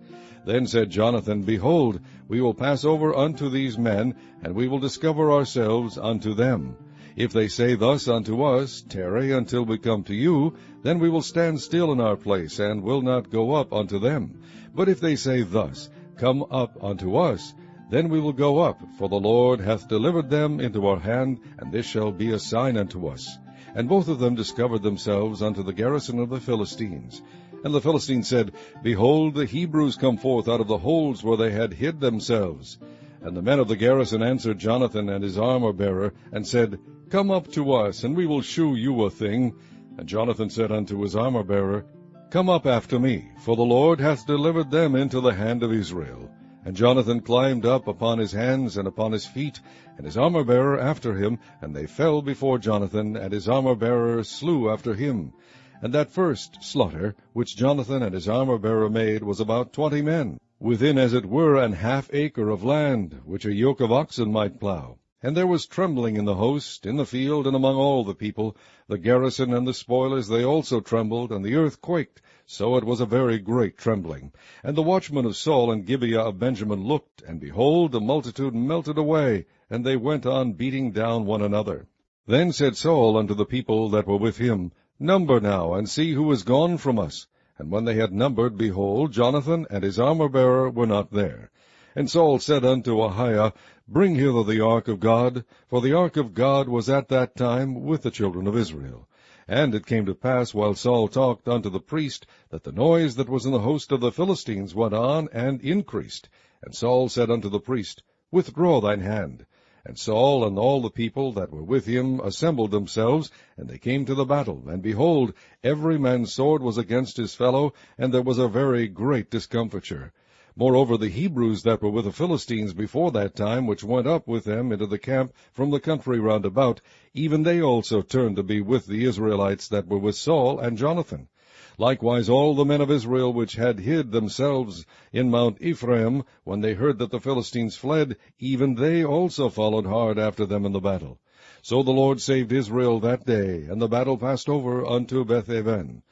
Then said Jonathan, Behold, we will pass over unto these men, and we will discover ourselves unto them. If they say thus unto us, Tarry until we come to you, then we will stand still in our place, and will not go up unto them. But if they say thus, Come up unto us, then we will go up, for the Lord hath delivered them into our hand, and this shall be a sign unto us. And both of them discovered themselves unto the garrison of the Philistines. And the Philistines said, Behold, the Hebrews come forth out of the holes where they had hid themselves. And the men of the garrison answered Jonathan and his armor-bearer, and said, Come up to us, and we will shew you a thing. And Jonathan said unto his armor-bearer, Come up after me, for the Lord hath delivered them into the hand of Israel. And Jonathan climbed up upon his hands and upon his feet, and his armor-bearer after him, and they fell before Jonathan, and his armor-bearer slew after him. And that first slaughter, which Jonathan and his armor-bearer made, was about 20 men, within as it were an half acre of land, which a yoke of oxen might plow. And there was trembling in the host, in the field, and among all the people. The garrison and the spoilers, they also trembled, and the earth quaked. So it was a very great trembling. And the watchmen of Saul and Gibeah of Benjamin looked, and behold, the multitude melted away, and they went on beating down one another. Then said Saul unto the people that were with him, Number now, and see who is gone from us. And when they had numbered, behold, Jonathan and his armor-bearer were not there. And Saul said unto Ahiah, Bring hither the ark of God, for the ark of God was at that time with the children of Israel. And it came to pass, while Saul talked unto the priest, that the noise that was in the host of the Philistines went on and increased. And Saul said unto the priest, Withdraw thine hand. And Saul and all the people that were with him assembled themselves, and they came to the battle. And behold, every man's sword was against his fellow, and there was a very great discomfiture. Moreover, the Hebrews that were with the Philistines before that time, which went up with them into the camp from the country round about, even they also turned to be with the Israelites that were with Saul and Jonathan. Likewise all the men of Israel which had hid themselves in Mount Ephraim, when they heard that the Philistines fled, even they also followed hard after them in the battle. So the Lord saved Israel that day, and the battle passed over unto Beth-aven.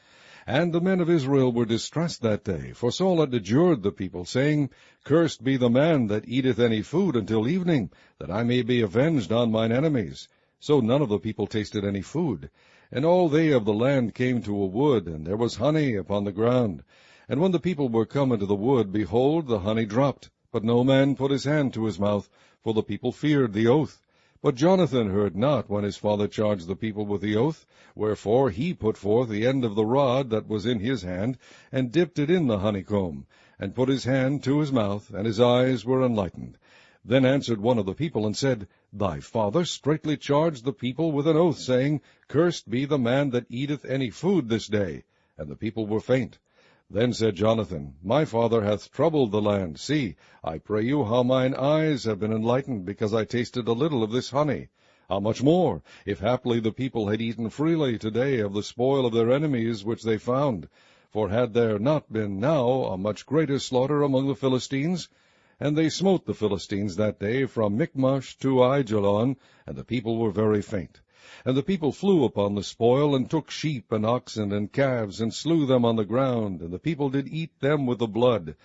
And the men of Israel were distressed that day, for Saul had adjured the people, saying, Cursed be the man that eateth any food until evening, that I may be avenged on mine enemies. So none of the people tasted any food. And all they of the land came to a wood, and there was honey upon the ground. And when the people were come into the wood, behold, the honey dropped. But no man put his hand to his mouth, for the people feared the oath. But Jonathan heard not when his father charged the people with the oath. Wherefore he put forth the end of the rod that was in his hand, and dipped it in the honeycomb, and put his hand to his mouth, and his eyes were enlightened. Then answered one of the people, and said, Thy father straitly charged the people with an oath, saying, Cursed be the man that eateth any food this day. And the people were faint. Then said Jonathan, My father hath troubled the land. See, I pray you, how mine eyes have been enlightened, because I tasted a little of this honey. How much more, if haply the people had eaten freely today of the spoil of their enemies which they found? For had there not been now a much greater slaughter among the Philistines? And they smote the Philistines that day from Michmash to Aijalon, and the people were very faint. And the people flew upon the spoil, and took sheep and oxen and calves, and slew them on the ground, and the people did eat them with the blood.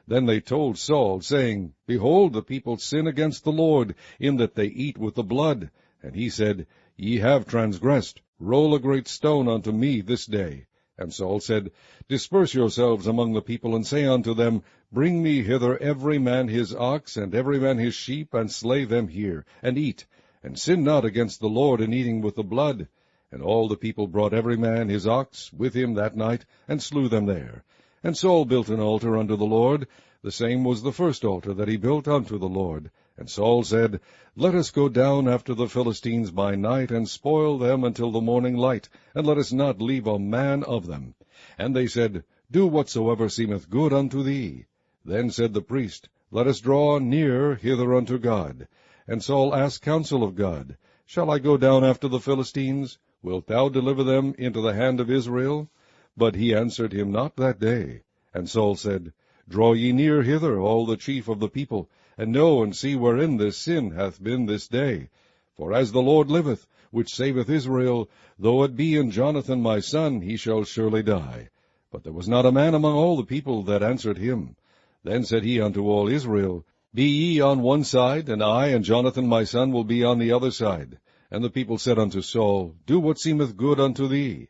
Then they told Saul, saying, Behold, the people sin against the Lord, in that they eat with the blood. And he said, Ye have transgressed. Roll a great stone unto me this day. And Saul said, Disperse yourselves among the people, and say unto them, Bring me hither every man his ox, and every man his sheep, and slay them here, and eat, and sin not against the Lord in eating with the blood. And all the people brought every man his ox with him that night, and slew them there. And Saul built an altar unto the Lord. The same was the first altar that he built unto the Lord. And Saul said, Let us go down after the Philistines by night, and spoil them until the morning light, and let us not leave a man of them. And they said, Do whatsoever seemeth good unto thee. Then said the priest, Let us draw near hither unto God. And Saul asked counsel of God, Shall I go down after the Philistines? Wilt thou deliver them into the hand of Israel? But he answered him not that day. And Saul said, Draw ye near hither, all the chief of the people, and know and see wherein this sin hath been this day. For as the Lord liveth, which saveth Israel, though it be in Jonathan my son, he shall surely die. But there was not a man among all the people that answered him. Then said he unto all Israel, Be ye on one side, and I and Jonathan my son will be on the other side. And the people said unto Saul, Do what seemeth good unto thee.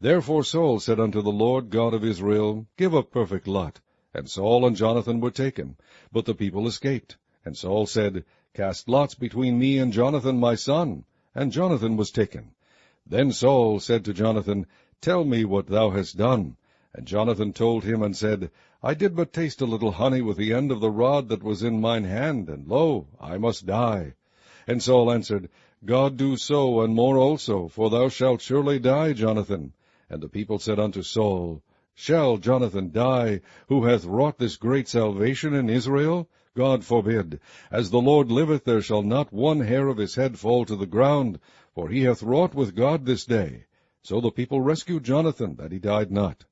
Therefore Saul said unto the Lord God of Israel, Give a perfect lot. And Saul and Jonathan were taken, but the people escaped. And Saul said, Cast lots between me and Jonathan my son. And Jonathan was taken. Then Saul said to Jonathan, Tell me what thou hast done. And Jonathan told him, and said, I did but taste a little honey with the end of the rod that was in mine hand, and lo, I must die. And Saul answered, God do so, and more also, for thou shalt surely die, Jonathan. And the people said unto Saul, Shall Jonathan die, who hath wrought this great salvation in Israel? God forbid. As the Lord liveth, there shall not one hair of his head fall to the ground, for he hath wrought with God this day. So the people rescued Jonathan, that he died not.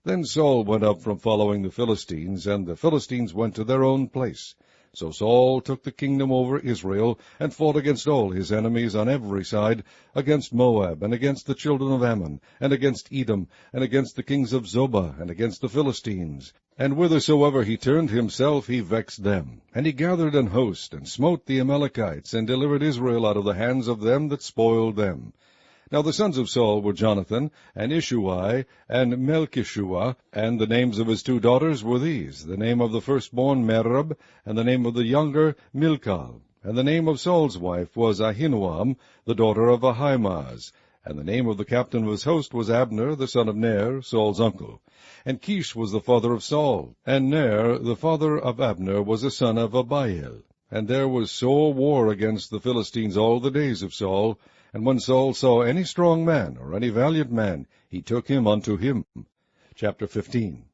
Then Saul went up from following the Philistines, and the Philistines went to their own place. So Saul took the kingdom over Israel, and fought against all his enemies on every side, against Moab, and against the children of Ammon, and against Edom, and against the kings of Zobah, and against the Philistines. And whithersoever he turned himself, he vexed them. And he gathered an host, and smote the Amalekites, and delivered Israel out of the hands of them that spoiled them. Now the sons of Saul were Jonathan, and Ishuai, and Melchishua, and the names of his two daughters were these, the name of the firstborn Merab, and the name of the younger Milcah. And the name of Saul's wife was Ahinoam, the daughter of Ahimaaz. And the name of the captain of his host was Abner, the son of Ner, Saul's uncle. And Kish was the father of Saul, and Ner, the father of Abner, was a son of Abiel. And there was sore war against the Philistines all the days of Saul. And when Saul saw any strong man, or any valiant man, he took him unto him. Chapter 15.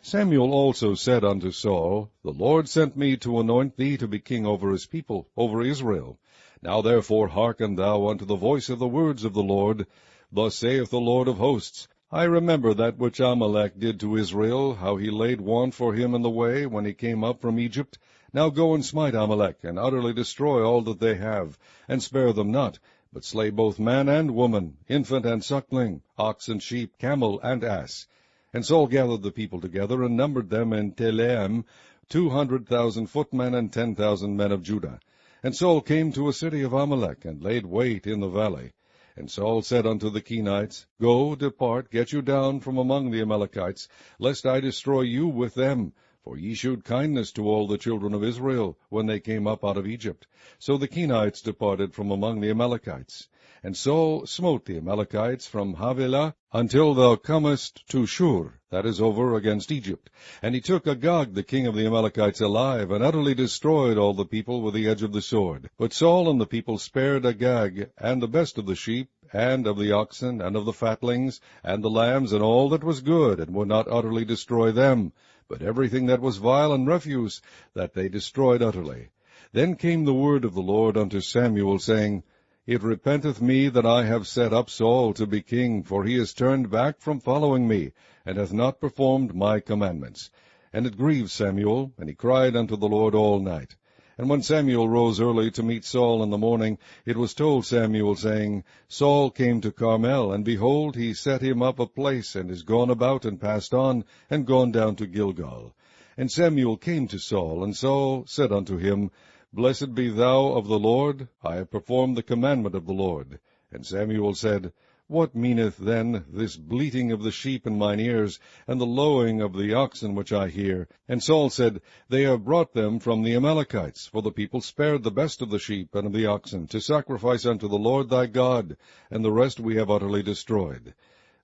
Samuel also said unto Saul, The Lord sent me to anoint thee to be king over his people, over Israel. Now therefore hearken thou unto the voice of the words of the Lord. Thus saith the Lord of hosts, I remember that which Amalek did to Israel, how he laid want for him in the way, when he came up from Egypt. Now go and smite Amalek, and utterly destroy all that they have, and spare them not, but slay both man and woman, infant and suckling, ox and sheep, camel and ass. And Saul gathered the people together, and numbered them in Telaim, 200,000 footmen, and 10,000 men of Judah. And Saul came to a city of Amalek, and laid wait in the valley. And Saul said unto the Kenites, Go, depart, get you down from among the Amalekites, lest I destroy you with them. For ye shewed kindness to all the children of Israel, when they came up out of Egypt. So the Kenites departed from among the Amalekites. And Saul smote the Amalekites from Havilah until thou comest to Shur, that is over against Egypt. And he took Agag the king of the Amalekites alive, and utterly destroyed all the people with the edge of the sword. But Saul and the people spared Agag, and the best of the sheep, and of the oxen, and of the fatlings, and the lambs, and all that was good, and would not utterly destroy them, but everything that was vile and refuse, that they destroyed utterly. Then came the word of the Lord unto Samuel, saying, It repenteth me that I have set up Saul to be king, for he is turned back from following me, and hath not performed my commandments. And it grieved Samuel, and he cried unto the Lord all night. And when Samuel rose early to meet Saul in the morning, it was told Samuel, saying, Saul came to Carmel, and behold, he set him up a place, and is gone about, and passed on, and gone down to Gilgal. And Samuel came to Saul, and Saul said unto him, Blessed be thou of the Lord, I have performed the commandment of the Lord. And Samuel said, What meaneth then this bleating of the sheep in mine ears, and the lowing of the oxen which I hear? And Saul said, They have brought them from the Amalekites, for the people spared the best of the sheep and of the oxen, to sacrifice unto the Lord thy God, and the rest we have utterly destroyed.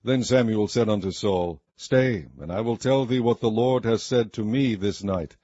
Then Samuel said unto Saul, Stay, and I will tell thee what the Lord hath said to me this night.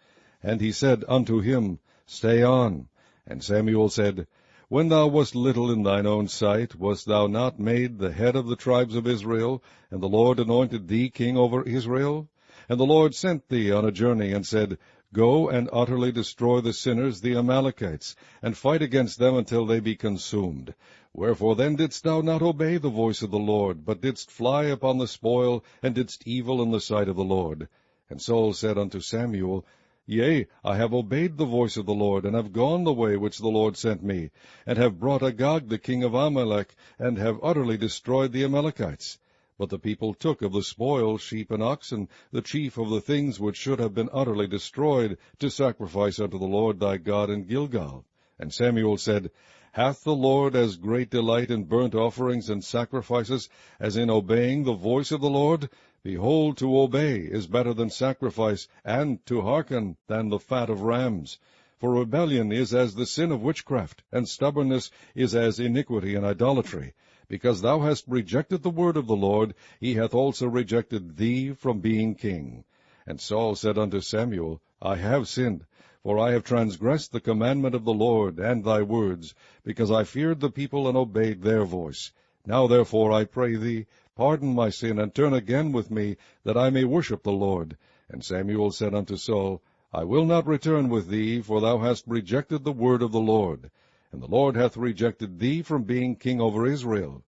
And he said unto him, Stay on. And Samuel said, When thou wast little in thine own sight, wast thou not made the head of the tribes of Israel, and the Lord anointed thee king over Israel? And the Lord sent thee on a journey, and said, Go and utterly destroy the sinners, the Amalekites, and fight against them until they be consumed. Wherefore then didst thou not obey the voice of the Lord, but didst fly upon the spoil, and didst evil in the sight of the Lord? And Saul said unto Samuel, Yea, I have obeyed the voice of the Lord, and have gone the way which the Lord sent me, and have brought Agag the king of Amalek, and have utterly destroyed the Amalekites. But the people took of the spoil sheep and oxen, the chief of the things which should have been utterly destroyed, to sacrifice unto the Lord thy God in Gilgal. And Samuel said, Hath the Lord as great delight in burnt offerings and sacrifices as in obeying the voice of the Lord? Behold, to obey is better than sacrifice, and to hearken than the fat of rams. For rebellion is as the sin of witchcraft, and stubbornness is as iniquity and idolatry. Because thou hast rejected the word of the Lord, he hath also rejected thee from being king. And Saul said unto Samuel, I have sinned, for I have transgressed the commandment of the Lord and thy words, because I feared the people and obeyed their voice. Now therefore, I pray thee, pardon my sin, and turn again with me, that I may worship the Lord. And Samuel said unto Saul, I will not return with thee, for thou hast rejected the word of the Lord. And the Lord hath rejected thee from being king over Israel.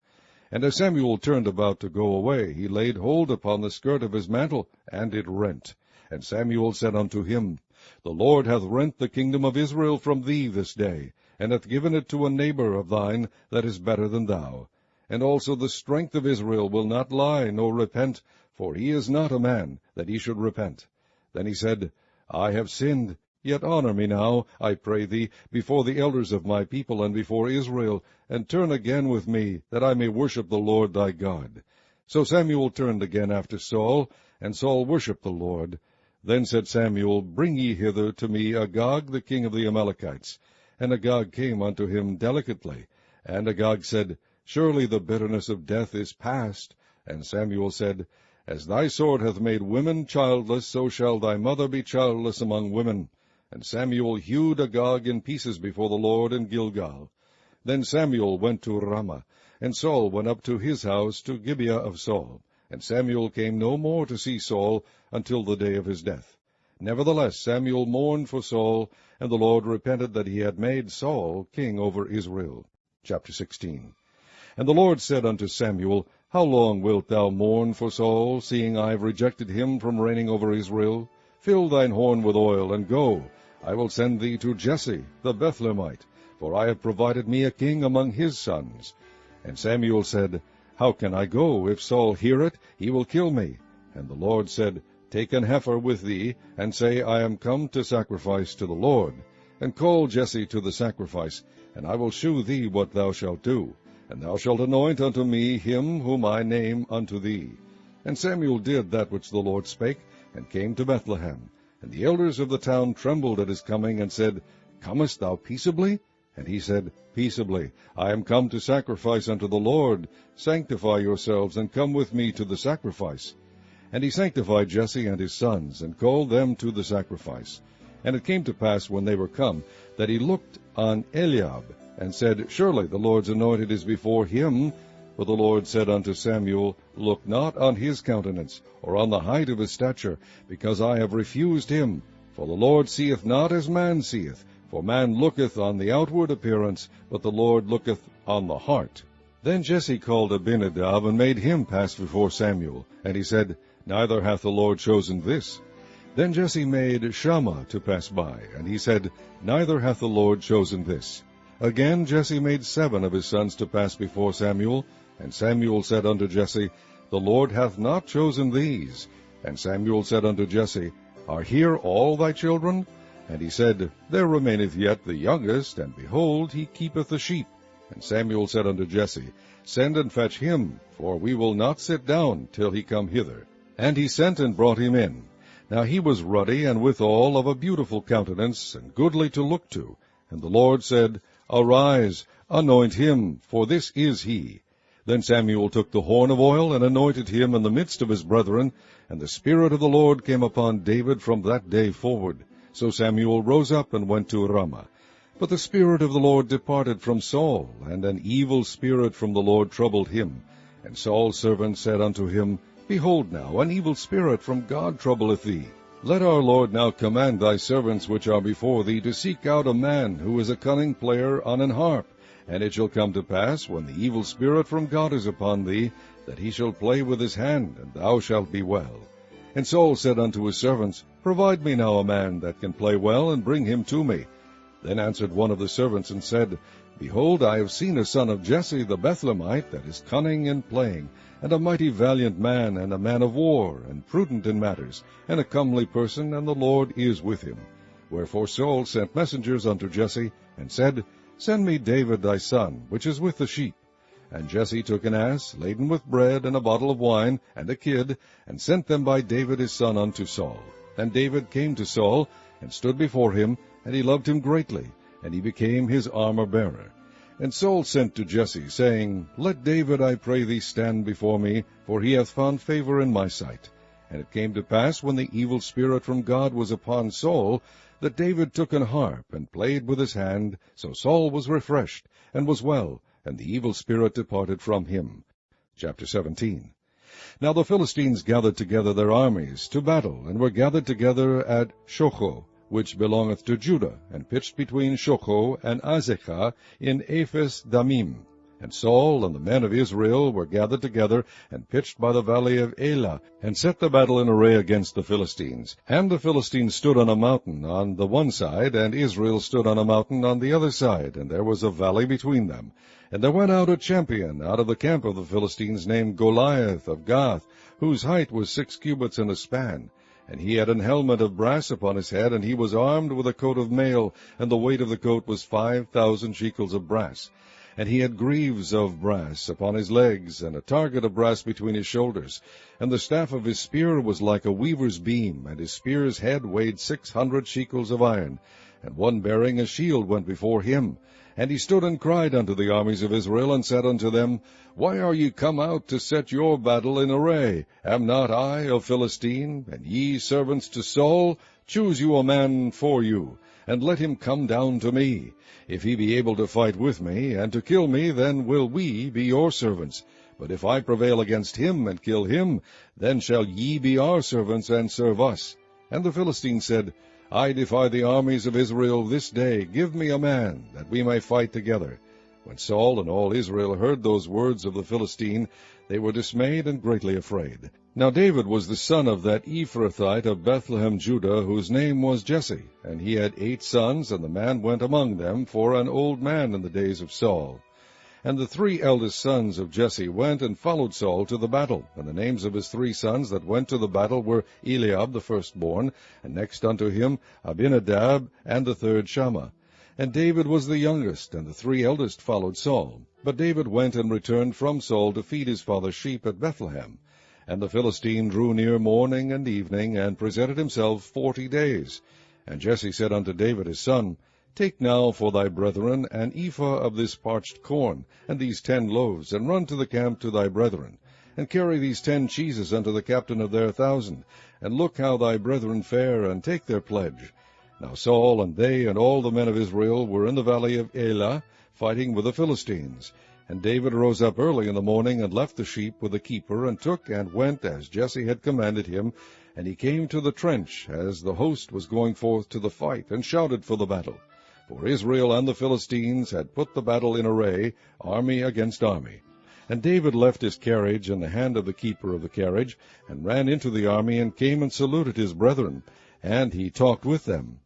And as Samuel turned about to go away, he laid hold upon the skirt of his mantle, and it rent. And Samuel said unto him, The Lord hath rent the kingdom of Israel from thee this day, and hath given it to a neighbor of thine that is better than thou. And also the strength of Israel will not lie, nor repent, for he is not a man, that he should repent. Then he said, I have sinned, yet honor me now, I pray thee, before the elders of my people and before Israel, and turn again with me, that I may worship the Lord thy God. So Samuel turned again after Saul, and Saul worshipped the Lord. Then said Samuel, Bring ye hither to me Agag the king of the Amalekites. And Agag came unto him delicately. And Agag said, Surely the bitterness of death is past. And Samuel said, As thy sword hath made women childless, so shall thy mother be childless among women. And Samuel hewed Agag in pieces before the Lord in Gilgal. Then Samuel went to Ramah, and Saul went up to his house to Gibeah of Saul. And Samuel came no more to see Saul until the day of his death. Nevertheless Samuel mourned for Saul, and the Lord repented that he had made Saul king over Israel. Chapter 16. And the Lord said unto Samuel, How long wilt thou mourn for Saul, seeing I have rejected him from reigning over Israel? Fill thine horn with oil, and go. I will send thee to Jesse the Bethlehemite, for I have provided me a king among his sons. And Samuel said, How can I go? If Saul hear it, he will kill me. And the Lord said, Take an heifer with thee, and say, I am come to sacrifice to the Lord. And call Jesse to the sacrifice, and I will shew thee what thou shalt do. And thou shalt anoint unto me him whom I name unto thee. And Samuel did that which the Lord spake, and came to Bethlehem. And the elders of the town trembled at his coming, and said, Comest thou peaceably? And he said, Peaceably, I am come to sacrifice unto the Lord. Sanctify yourselves, and come with me to the sacrifice. And he sanctified Jesse and his sons, and called them to the sacrifice. And it came to pass, when they were come, that he looked on Eliab, and said, Surely the Lord's anointed is before him. But the Lord said unto Samuel, Look not on his countenance, or on the height of his stature, because I have refused him. For the Lord seeth not as man seeth. For man looketh on the outward appearance, but the Lord looketh on the heart. Then Jesse called Abinadab, and made him pass before Samuel. And he said, Neither hath the Lord chosen this. Then Jesse made Shammah to pass by, and he said, Neither hath the Lord chosen this. Again Jesse made 7 of his sons to pass before Samuel. And Samuel said unto Jesse, The Lord hath not chosen these. And Samuel said unto Jesse, Are here all thy children? And he said, There remaineth yet the youngest, and behold, he keepeth the sheep. And Samuel said unto Jesse, Send and fetch him, for we will not sit down till he come hither. And he sent and brought him in. Now he was ruddy, and withal of a beautiful countenance, and goodly to look to. And the Lord said, Arise, anoint him, for this is he. Then Samuel took the horn of oil, and anointed him in the midst of his brethren. And the Spirit of the Lord came upon David from that day forward. So Samuel rose up and went to Ramah. But the Spirit of the Lord departed from Saul, and an evil spirit from the Lord troubled him. And Saul's servant said unto him, Behold now, an evil spirit from God troubleth thee. Let our Lord now command thy servants which are before thee to seek out a man who is a cunning player on an harp. And it shall come to pass, when the evil spirit from God is upon thee, that he shall play with his hand, and thou shalt be well. And Saul said unto his servants, Provide me now a man that can play well, and bring him to me. Then answered one of the servants, and said, Behold, I have seen a son of Jesse the Bethlehemite, that is cunning in playing, and a mighty valiant man, and a man of war, and prudent in matters, and a comely person, and the Lord is with him. Wherefore Saul sent messengers unto Jesse, and said, Send me David thy son, which is with the sheep. And Jesse took an ass, laden with bread, and a bottle of wine, and a kid, and sent them by David his son unto Saul. And David came to Saul, and stood before him, and he loved him greatly, and he became his armor-bearer. And Saul sent to Jesse, saying, Let David, I pray thee, stand before me, for he hath found favor in my sight. And it came to pass, when the evil spirit from God was upon Saul, that David took an harp, and played with his hand. So Saul was refreshed, and was well, and the evil spirit departed from him. Chapter 17. Now the Philistines gathered together their armies to battle, and were gathered together at Shocho, which belongeth to Judah, and pitched between Shocho and Azekah in Ephes Damim. And Saul and the men of Israel were gathered together, and pitched by the valley of Elah, and set the battle in array against the Philistines. And the Philistines stood on a mountain on the one side, and Israel stood on a mountain on the other side, and there was a valley between them. And there went out a champion out of the camp of the Philistines, named Goliath of Gath, whose height was 6 cubits and a span. And he had an helmet of brass upon his head, and he was armed with a coat of mail, and the weight of the coat was 5,000 shekels of brass. And he had greaves of brass upon his legs, and a target of brass between his shoulders. And the staff of his spear was like a weaver's beam, and his spear's head weighed 600 shekels of iron. And one bearing a shield went before him. And he stood and cried unto the armies of Israel, and said unto them, Why are ye come out to set your battle in array? Am not I a Philistine, and ye servants to Saul? Choose you a man for you, and let him come down to me. If he be able to fight with me, and to kill me, then will we be your servants. But if I prevail against him, and kill him, then shall ye be our servants, and serve us. And the Philistines said, I defy the armies of Israel this day. Give me a man, that we may fight together. When Saul and all Israel heard those words of the Philistine, they were dismayed and greatly afraid. Now David was the son of that Ephrathite of Bethlehem, Judah, whose name was Jesse. And he had 8 sons, and the man went among them for an old man in the days of Saul. And the 3 eldest sons of Jesse went and followed Saul to the battle. And the names of his 3 sons that went to the battle were Eliab the firstborn, and next unto him Abinadab, and the third Shammah. And David was the youngest, and the 3 eldest followed Saul. But David went and returned from Saul to feed his father's sheep at Bethlehem. And the Philistine drew near morning and evening, and presented himself 40 days. And Jesse said unto David his son, Take now for thy brethren an ephah of this parched corn, and these 10 loaves, and run to the camp to thy brethren. And carry these 10 cheeses unto the captain of their 1,000, and look how thy brethren fare, and take their pledge. Now Saul and they and all the men of Israel were in the valley of Elah, fighting with the Philistines. And David rose up early in the morning, and left the sheep with the keeper, and took and went as Jesse had commanded him. And he came to the trench, as the host was going forth to the fight, and shouted for the battle. For Israel and the Philistines had put the battle in array, army against army. And David left his carriage in the hand of the keeper of the carriage, and ran into the army, and came and saluted his brethren, and he talked with them.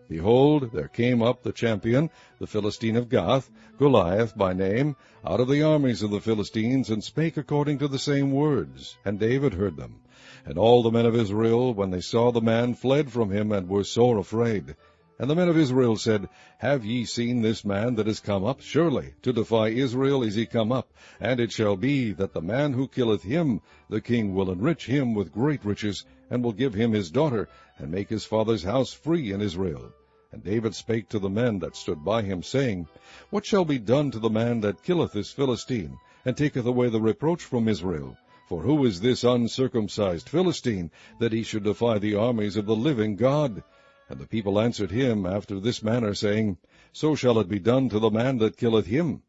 Behold, there came up the champion, the Philistine of Gath, Goliath by name, out of the armies of the Philistines, and spake according to the same words. And David heard them. And all the men of Israel, when they saw the man, fled from him, and were sore afraid. And the men of Israel said, Have ye seen this man that is come up? Surely to defy Israel is he come up. And it shall be that the man who killeth him, the king will enrich him with great riches, and will give him his daughter, and make his father's house free in Israel. And David spake to the men that stood by him, saying, What shall be done to the man that killeth this Philistine, and taketh away the reproach from Israel? For who is this uncircumcised Philistine, that he should defy the armies of the living God? And the people answered him after this manner, saying, So shall it be done to the man that killeth him.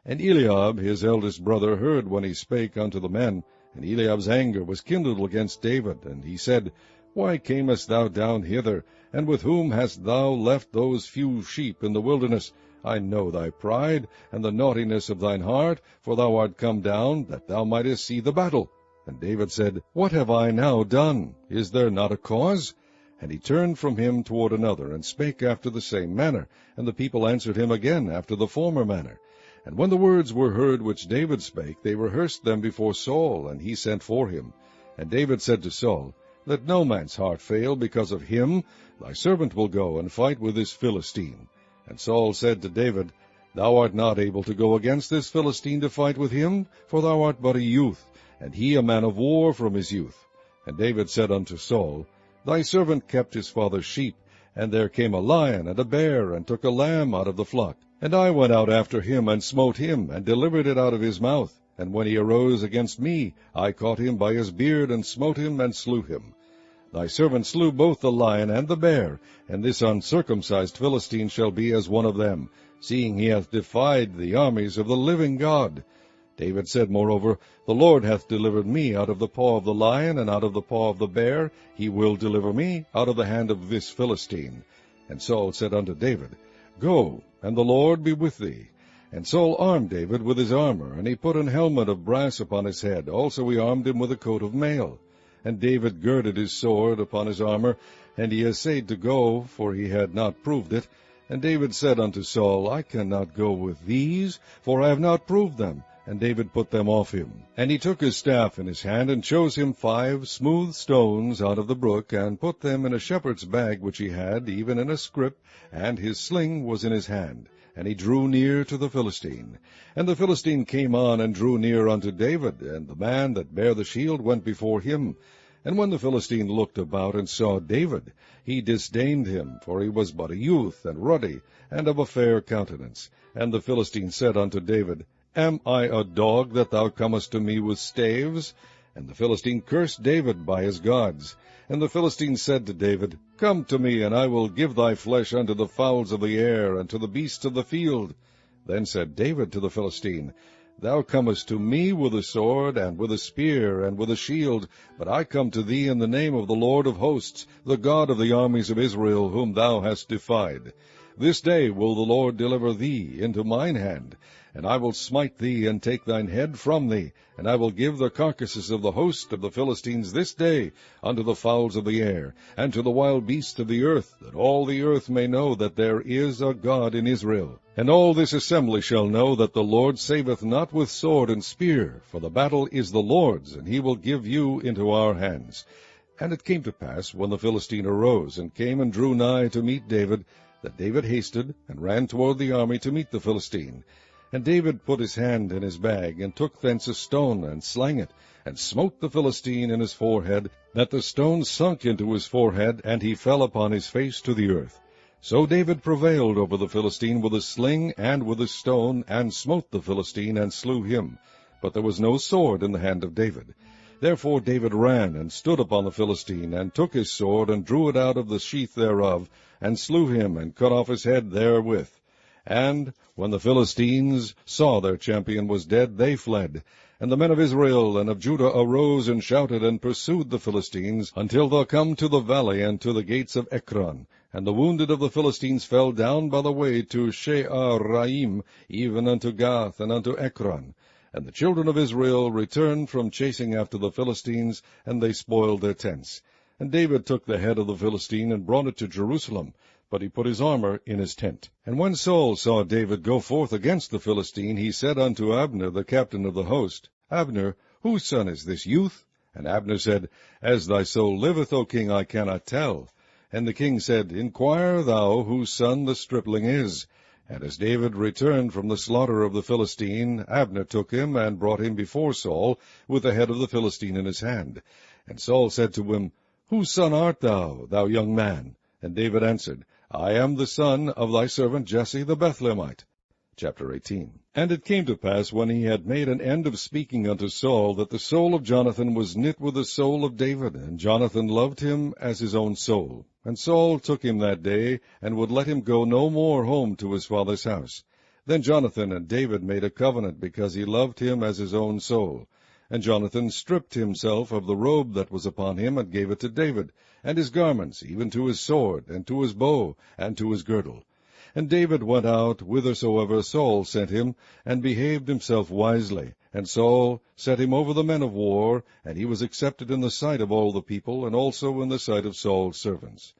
And Eliab his eldest brother heard when he spake unto the men. And Eliab's anger was kindled against David. And he said, Why camest thou down hither? And with whom hast thou left those few sheep in the wilderness? I know thy pride, and the naughtiness of thine heart, for thou art come down, that thou mightest see the battle. And David said, What have I now done? Is there not a cause? And he turned from him toward another, and spake after the same manner. And the people answered him again after the former manner. And when the words were heard which David spake, they rehearsed them before Saul, and he sent for him. And David said to Saul, Let no man's heart fail because of him. Thy servant will go and fight with this Philistine. And Saul said to David, Thou art not able to go against this Philistine to fight with him, for thou art but a youth, and he a man of war from his youth. And David said unto Saul, Thy servant kept his father's sheep, and there came a lion and a bear, and took a lamb out of the flock. And I went out after him, and smote him, and delivered it out of his mouth. And when he arose against me, I caught him by his beard, and smote him, and slew him. Thy servant slew both the lion and the bear, and this uncircumcised Philistine shall be as one of them, seeing he hath defied the armies of the living God. David said, moreover, The Lord hath delivered me out of the paw of the lion, and out of the paw of the bear. He will deliver me out of the hand of this Philistine. And Saul said unto David, Go, and the Lord be with thee. And Saul armed David with his armor, and he put an helmet of brass upon his head. Also he armed him with a coat of mail. And David girded his sword upon his armor, and he essayed to go, for he had not proved it. And David said unto Saul, I cannot go with these, for I have not proved them. And David put them off him. And he took his staff in his hand, and chose him 5 smooth stones out of the brook, and put them in a shepherd's bag which he had, even in a scrip, and his sling was in his hand. And he drew near to the Philistine. And the Philistine came on, and drew near unto David, and the man that bare the shield went before him. And when the Philistine looked about and saw David, he disdained him, for he was but a youth, and ruddy, and of a fair countenance. And the Philistine said unto David, Am I a dog, that thou comest to me with staves? And the Philistine cursed David by his gods. And the Philistine said to David, Come to me, and I will give thy flesh unto the fowls of the air, and to the beasts of the field. Then said David to the Philistine, Thou comest to me with a sword, and with a spear, and with a shield, but I come to thee in the name of the Lord of hosts, the God of the armies of Israel, whom thou hast defied. This day will the Lord deliver thee into mine hand, and I will smite thee, and take thine head from thee, and I will give the carcasses of the host of the Philistines this day unto the fowls of the air, and to the wild beasts of the earth, that all the earth may know that there is a God in Israel. And all this assembly shall know that the Lord saveth not with sword and spear, for the battle is the Lord's, and he will give you into our hands. And it came to pass, when the Philistine arose, and came and drew nigh to meet David, that David hasted, and ran toward the army to meet the Philistine. And David put his hand in his bag, and took thence a stone, and slang it, and smote the Philistine in his forehead, that the stone sunk into his forehead, and he fell upon his face to the earth. So David prevailed over the Philistine with a sling and with a stone, and smote the Philistine, and slew him. But there was no sword in the hand of David. Therefore David ran, and stood upon the Philistine, and took his sword, and drew it out of the sheath thereof, and slew him, and cut off his head therewith. And when the Philistines saw their champion was dead, they fled. And the men of Israel and of Judah arose and shouted, and pursued the Philistines, until they come to the valley, and to the gates of Ekron. And the wounded of the Philistines fell down by the way to She'araim, even unto Gath, and unto Ekron. And the children of Israel returned from chasing after the Philistines, and they spoiled their tents. And David took the head of the Philistine, and brought it to Jerusalem, but he put his armor in his tent. And when Saul saw David go forth against the Philistine, he said unto Abner, the captain of the host, Abner, whose son is this youth? And Abner said, As thy soul liveth, O king, I cannot tell. And the king said, Inquire thou whose son the stripling is. And as David returned from the slaughter of the Philistine, Abner took him, and brought him before Saul, with the head of the Philistine in his hand. And Saul said to him, Whose son art thou, thou young man? And David answered, I am the son of thy servant Jesse the Bethlehemite. Chapter 18. And it came to pass, when he had made an end of speaking unto Saul, that the soul of Jonathan was knit with the soul of David, and Jonathan loved him as his own soul. And Saul took him that day, and would let him go no more home to his father's house. Then Jonathan and David made a covenant, because he loved him as his own soul. And Jonathan stripped himself of the robe that was upon him, and gave it to David, and his garments, even to his sword, and to his bow, and to his girdle. And David went out whithersoever Saul sent him, and behaved himself wisely. And Saul set him over the men of war, and he was accepted in the sight of all the people, and also in the sight of Saul's servants.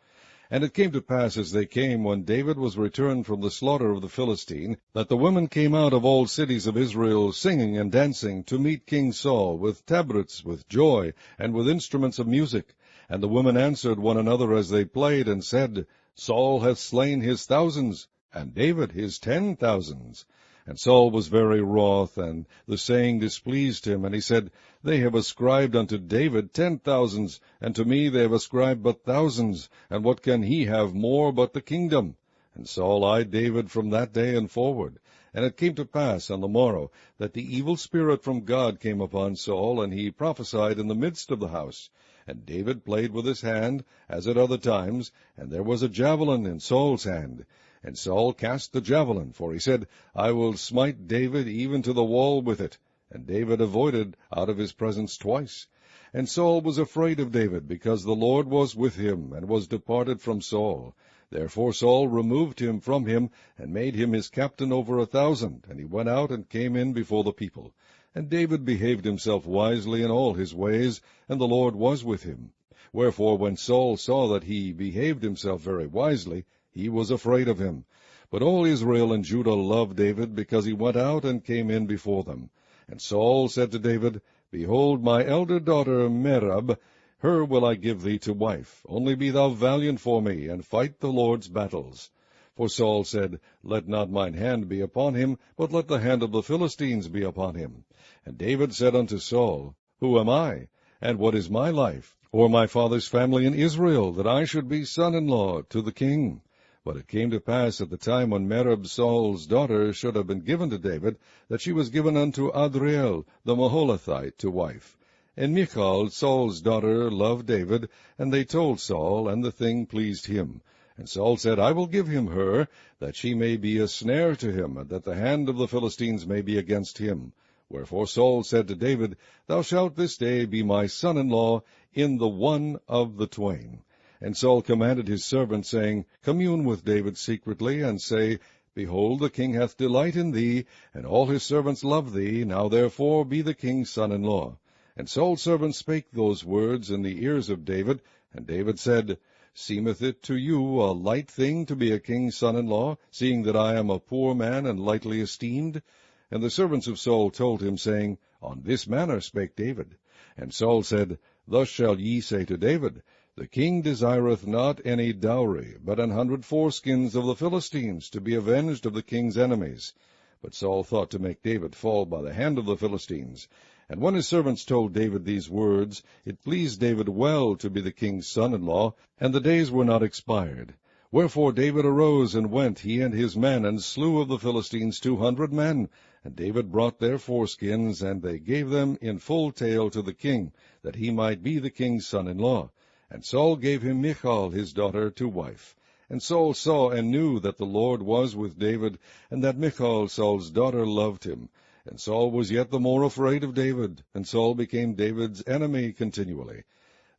And it came to pass, as they came, when David was returned from the slaughter of the Philistine, that the women came out of all cities of Israel, singing and dancing, to meet King Saul, with tabrets, with joy, and with instruments of music. And the women answered one another as they played, and said, Saul hath slain his thousands, and David his 10,000s. And Saul was very wroth, and the saying displeased him. And he said, They have ascribed unto David 10,000s, and to me they have ascribed but thousands. And what can he have more but the kingdom? And Saul eyed David from that day and forward. And it came to pass on the morrow, that the evil spirit from God came upon Saul, and he prophesied in the midst of the house. And David played with his hand, as at other times, and there was a javelin in Saul's hand. And Saul cast the javelin, for he said, I will smite David even to the wall with it. And David avoided out of his presence twice. And Saul was afraid of David, because the Lord was with him, and was departed from Saul. Therefore Saul removed him from him, and made him his captain over 1,000. And he went out and came in before the people. And David behaved himself wisely in all his ways, and the Lord was with him. Wherefore when Saul saw that he behaved himself very wisely, he was afraid of him. But all Israel and Judah loved David, because he went out and came in before them. And Saul said to David, Behold, my elder daughter Merab, her will I give thee to wife. Only be thou valiant for me, and fight the Lord's battles. For Saul said, Let not mine hand be upon him, but let the hand of the Philistines be upon him. And David said unto Saul, Who am I, and what is my life, or my father's family in Israel, that I should be son-in-law to the king? But it came to pass at the time when Merab Saul's daughter should have been given to David, that she was given unto Adriel the Maholathite to wife. And Michal, Saul's daughter, loved David, and they told Saul, and the thing pleased him. And Saul said, I will give him her, that she may be a snare to him, and that the hand of the Philistines may be against him. Wherefore Saul said to David, Thou shalt this day be my son-in-law in the one of the twain. And Saul commanded his servants, saying, Commune with David secretly, and say, Behold, the king hath delight in thee, and all his servants love thee. Now therefore be the king's son-in-law. And Saul's servants spake those words in the ears of David. And David said, Seemeth it to you a light thing to be a king's son-in-law, seeing that I am a poor man and lightly esteemed? And the servants of Saul told him, saying, On this manner spake David. And Saul said, Thus shall ye say to David, The king desireth not any dowry, but 100 foreskins of the Philistines, to be avenged of the king's enemies. But Saul thought to make David fall by the hand of the Philistines. And when his servants told David these words, it pleased David well to be the king's son-in-law, and the days were not expired. Wherefore David arose and went, he and his men, and slew of the Philistines 200 men. And David brought their foreskins, and they gave them in full tale to the king, that he might be the king's son-in-law. And Saul gave him Michal his daughter to wife. And Saul saw and knew that the Lord was with David, and that Michal Saul's daughter loved him. And Saul was yet the more afraid of David, and Saul became David's enemy continually.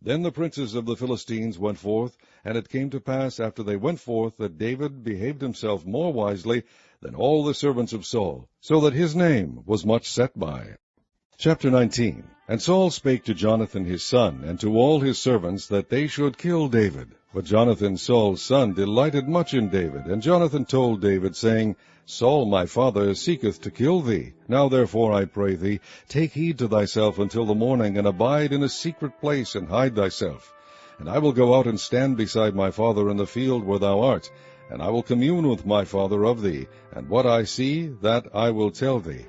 Then the princes of the Philistines went forth, and it came to pass after they went forth that David behaved himself more wisely than all the servants of Saul, so that his name was much set by. Chapter 19. And Saul spake to Jonathan his son, and to all his servants, that they should kill David. But Jonathan Saul's son delighted much in David. And Jonathan told David, saying, Saul my father seeketh to kill thee. Now therefore, I pray thee, take heed to thyself until the morning, and abide in a secret place, and hide thyself. And I will go out and stand beside my father in the field where thou art, and I will commune with my father of thee, and what I see, that I will tell thee.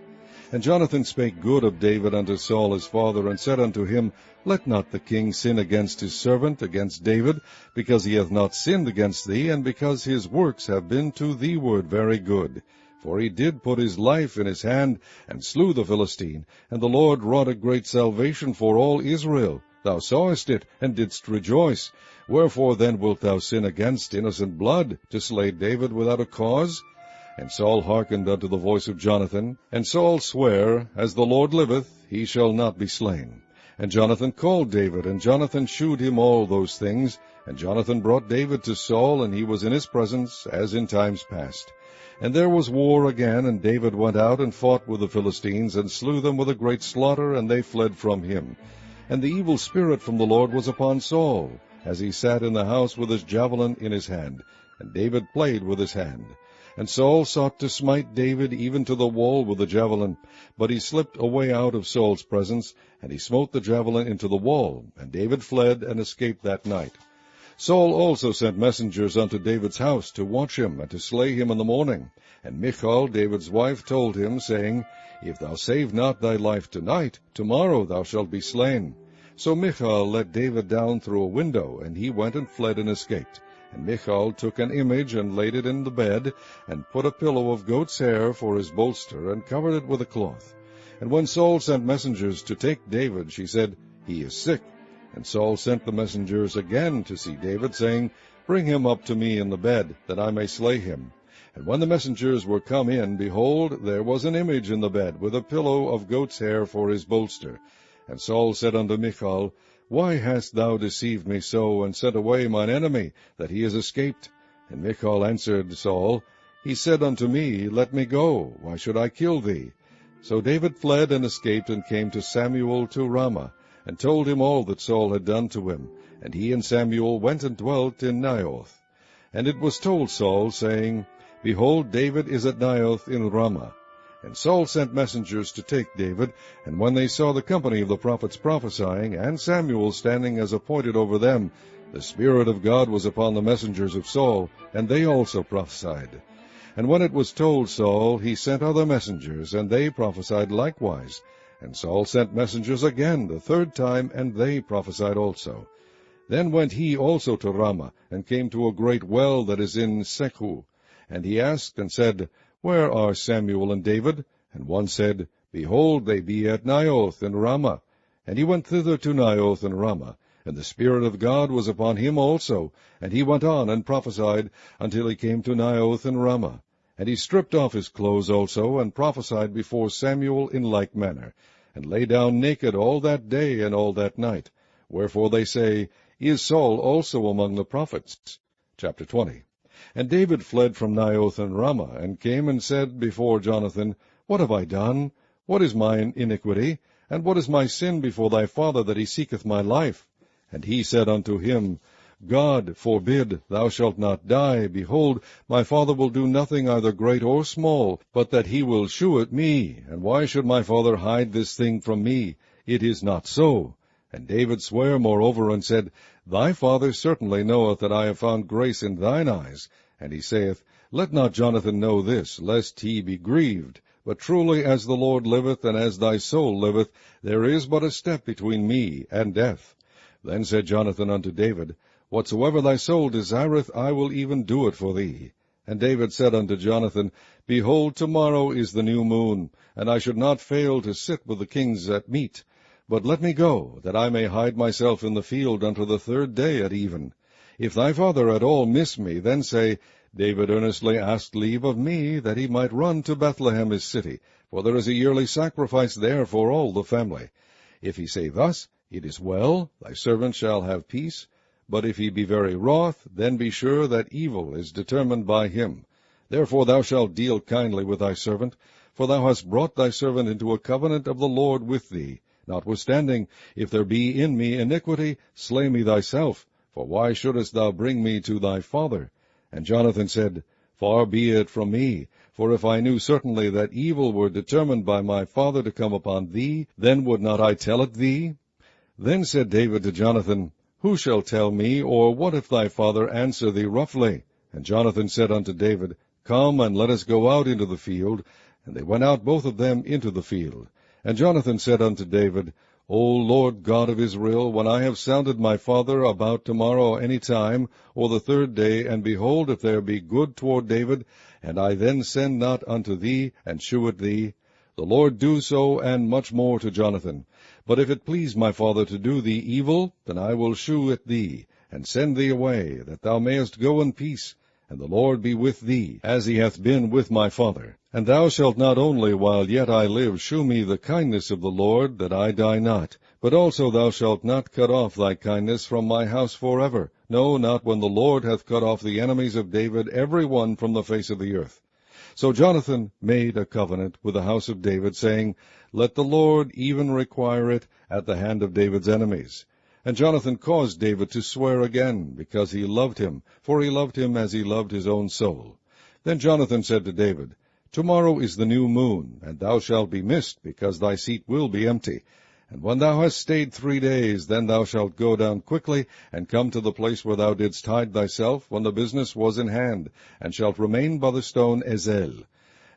And Jonathan spake good of David unto Saul his father, and said unto him, Let not the king sin against his servant, against David, because he hath not sinned against thee, and because his works have been to thee ward very good. For he did put his life in his hand, and slew the Philistine, and the Lord wrought a great salvation for all Israel. Thou sawest it, and didst rejoice. Wherefore then wilt thou sin against innocent blood, to slay David without a cause? And Saul hearkened unto the voice of Jonathan, and Saul sware, As the Lord liveth, he shall not be slain. And Jonathan called David, and Jonathan shewed him all those things. And Jonathan brought David to Saul, and he was in his presence, as in times past. And there was war again, and David went out and fought with the Philistines, and slew them with a great slaughter, and they fled from him. And the evil spirit from the Lord was upon Saul, as he sat in the house with his javelin in his hand. And David played with his hand. And Saul sought to smite David even to the wall with the javelin. But he slipped away out of Saul's presence, and he smote the javelin into the wall. And David fled and escaped that night. Saul also sent messengers unto David's house to watch him, and to slay him in the morning. And Michal, David's wife, told him, saying, If thou save not thy life tonight, tomorrow thou shalt be slain. So Michal let David down through a window, and he went and fled and escaped. And Michal took an image, and laid it in the bed, and put a pillow of goat's hair for his bolster, and covered it with a cloth. And when Saul sent messengers to take David, she said, He is sick. And Saul sent the messengers again to see David, saying, Bring him up to me in the bed, that I may slay him. And when the messengers were come in, behold, there was an image in the bed, with a pillow of goat's hair for his bolster. And Saul said unto Michal, Why hast thou deceived me so, and sent away mine enemy, that he is escaped? And Michal answered Saul, He said unto me, Let me go, why should I kill thee? So David fled and escaped, and came to Samuel to Ramah, and told him all that Saul had done to him. And he and Samuel went and dwelt in Naioth. And it was told Saul, saying, Behold, David is at Naioth in Ramah. And Saul sent messengers to take David, and when they saw the company of the prophets prophesying, and Samuel standing as appointed over them, the Spirit of God was upon the messengers of Saul, and they also prophesied. And when it was told Saul, he sent other messengers, and they prophesied likewise. And Saul sent messengers again the third time, and they prophesied also. Then went he also to Ramah, and came to a great well that is in Sechu. And he asked and said, Where are Samuel and David? And one said, Behold, they be at Naioth in Ramah. And he went thither to Naioth in Ramah. And the Spirit of God was upon him also. And he went on and prophesied until he came to Naioth in Ramah. And he stripped off his clothes also, and prophesied before Samuel in like manner, and lay down naked all that day and all that night. Wherefore they say, Is Saul also among the prophets? Chapter 20. And David fled from Naioth and Ramah, and came and said before Jonathan, What have I done? What is mine iniquity? And what is my sin before thy father, that he seeketh my life? And he said unto him, God forbid, thou shalt not die. Behold, my father will do nothing either great or small, but that he will shew it me. And why should my father hide this thing from me? It is not so. And David sware moreover, and said, Thy father certainly knoweth that I have found grace in thine eyes. And he saith, Let not Jonathan know this, lest he be grieved. But truly as the Lord liveth, and as thy soul liveth, there is but a step between me and death. Then said Jonathan unto David, Whatsoever thy soul desireth, I will even do it for thee. And David said unto Jonathan, Behold, tomorrow is the new moon, and I should not fail to sit with the kings at meat. But let me go, that I may hide myself in the field unto the third day at even. If thy father at all miss me, then say, David earnestly asked leave of me, that he might run to Bethlehem his city, for there is a yearly sacrifice there for all the family. If he say thus, It is well, thy servant shall have peace. But if he be very wroth, then be sure that evil is determined by him. Therefore thou shalt deal kindly with thy servant, for thou hast brought thy servant into a covenant of the Lord with thee. Notwithstanding, if there be in me iniquity, slay me thyself, for why shouldest thou bring me to thy father? And Jonathan said, Far be it from me, for if I knew certainly that evil were determined by my father to come upon thee, then would not I tell it thee? Then said David to Jonathan, Who shall tell me, or what if thy father answer thee roughly? And Jonathan said unto David, Come, and let us go out into the field. And they went out both of them into the field. And Jonathan said unto David, O Lord God of Israel, when I have sounded my father about tomorrow any time, or the third day, and behold, if there be good toward David, and I then send not unto thee, and shew it thee, the Lord do so, and much more to Jonathan. But if it please my father to do thee evil, then I will shew it thee, and send thee away, that thou mayest go in peace, and the Lord be with thee, as he hath been with my father. And thou shalt not only while yet I live shew me the kindness of the Lord, that I die not, but also thou shalt not cut off thy kindness from my house forever, no, not when the Lord hath cut off the enemies of David every one from the face of the earth. So Jonathan made a covenant with the house of David, saying, Let the Lord even require it at the hand of David's enemies. And Jonathan caused David to swear again, because he loved him, for he loved him as he loved his own soul. Then Jonathan said to David, Tomorrow is the new moon, and thou shalt be missed, because thy seat will be empty. And when thou hast stayed 3 days, then thou shalt go down quickly, and come to the place where thou didst hide thyself, when the business was in hand, and shalt remain by the stone Ezel.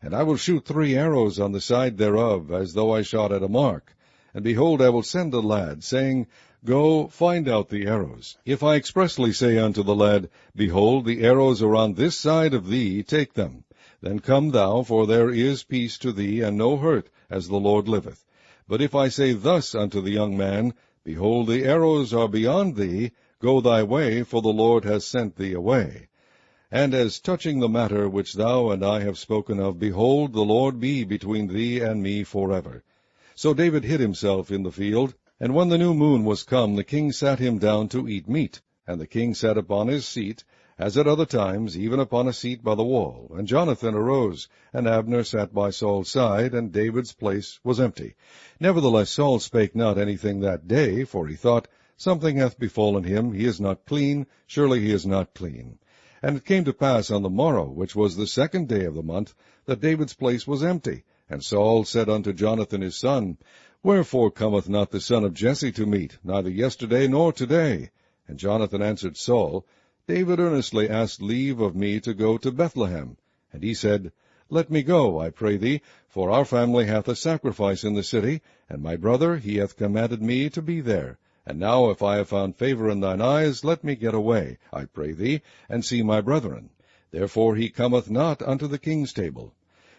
And I will shoot 3 arrows on the side thereof, as though I shot at a mark. And behold, I will send a lad, saying, Go, find out the arrows. If I expressly say unto the lad, Behold, the arrows are on this side of thee, take them. Then come thou, for there is peace to thee, and no hurt, as the Lord liveth. But if I say thus unto the young man, Behold, the arrows are beyond thee, go thy way, for the Lord has sent thee away. And as touching the matter which thou and I have spoken of, behold, the Lord be between thee and me forever. So David hid himself in the field, and when the new moon was come, the king sat him down to eat meat. And the king sat upon his seat, as at other times, even upon a seat by the wall. And Jonathan arose, and Abner sat by Saul's side, and David's place was empty. Nevertheless Saul spake not anything that day, for he thought, Something hath befallen him, he is not clean, surely he is not clean. And it came to pass on the morrow, which was the 2nd day of the month, that David's place was empty. And Saul said unto Jonathan his son, Wherefore cometh not the son of Jesse to meat, neither yesterday nor today? And Jonathan answered Saul, David earnestly asked leave of me to go to Bethlehem. And he said, Let me go, I pray thee, for our family hath a sacrifice in the city, and my brother, he hath commanded me to be there. And now if I have found favor in thine eyes, let me get away, I pray thee, and see my brethren. Therefore he cometh not unto the king's table.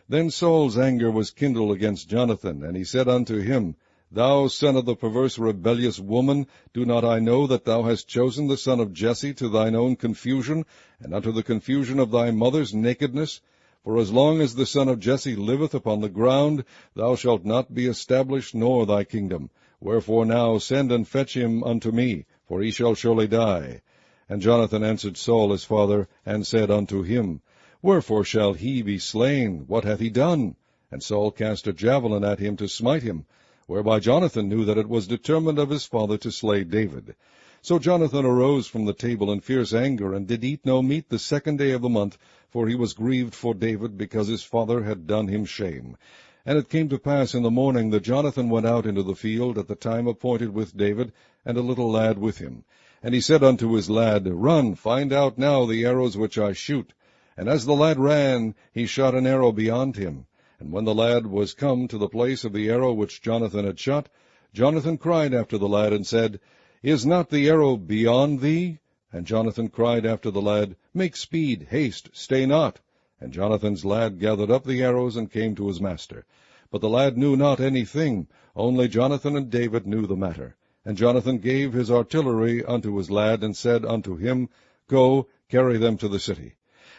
Then Saul's anger was kindled against Jonathan, and he said unto him, Thou son of the perverse rebellious woman, do not I know that thou hast chosen the son of Jesse to thine own confusion, and unto the confusion of thy mother's nakedness? For as long as the son of Jesse liveth upon the ground, thou shalt not be established, nor thy kingdom. Wherefore now send and fetch him unto me, for he shall surely die. And Jonathan answered Saul his father, and said unto him, Wherefore shall he be slain? What hath he done? And Saul cast a javelin at him to smite him, whereby Jonathan knew that it was determined of his father to slay David. So Jonathan arose from the table in fierce anger, and did eat no meat the 2nd day of the month, for he was grieved for David, because his father had done him shame. And it came to pass in the morning that Jonathan went out into the field at the time appointed with David, and a little lad with him. And he said unto his lad, Run, find out now the arrows which I shoot. And as the lad ran, he shot an arrow beyond him. And when the lad was come to the place of the arrow which Jonathan had shot, Jonathan cried after the lad, and said, Is not the arrow beyond thee? And Jonathan cried after the lad, Make speed, haste, stay not. And Jonathan's lad gathered up the arrows, and came to his master. But the lad knew not anything, only Jonathan and David knew the matter. And Jonathan gave his artillery unto his lad, and said unto him, Go, carry them to the city.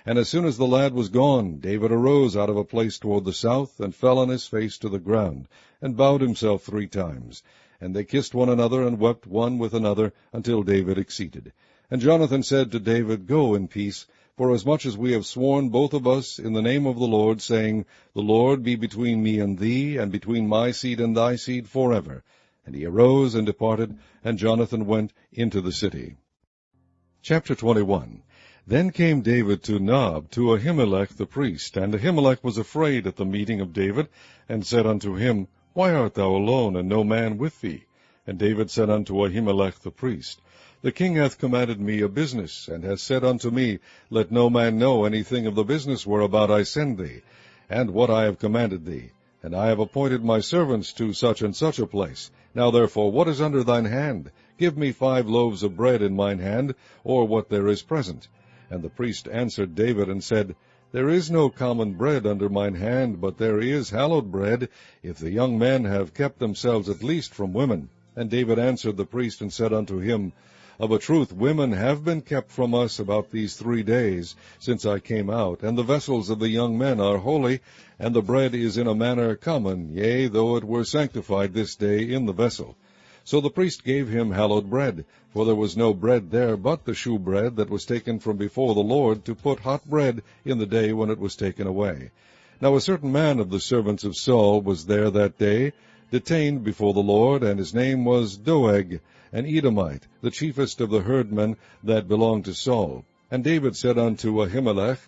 And as soon as the lad was gone, David arose out of a place toward the south, and fell on his face to the ground, and bowed himself 3 times. And they kissed one another, and wept one with another, until David exceeded. And Jonathan said to David, Go in peace, forasmuch as we have sworn both of us in the name of the Lord, saying, The Lord be between me and thee, and between my seed and thy seed forever. And he arose and departed, and Jonathan went into the city. Chapter 21. Then came David to Nob, to Ahimelech the priest. And Ahimelech was afraid at the meeting of David, and said unto him, Why art thou alone, and no man with thee? And David said unto Ahimelech the priest, The king hath commanded me a business, and hath said unto me, Let no man know anything of the business whereabout I send thee, and what I have commanded thee. And I have appointed my servants to such and such a place. Now therefore, what is under thine hand? Give me 5 loaves of bread in mine hand, or what there is present. And the priest answered David, and said, There is no common bread under mine hand, but there is hallowed bread, if the young men have kept themselves at least from women. And David answered the priest, and said unto him, Of a truth women have been kept from us about these 3 days, since I came out, and the vessels of the young men are holy, and the bread is in a manner common, yea, though it were sanctified this day in the vessel. So the priest gave him hallowed bread, for there was no bread there but the shewbread that was taken from before the Lord, to put hot bread in the day when it was taken away. Now a certain man of the servants of Saul was there that day, detained before the Lord, and his name was Doeg, an Edomite, the chiefest of the herdmen that belonged to Saul. And David said unto Ahimelech,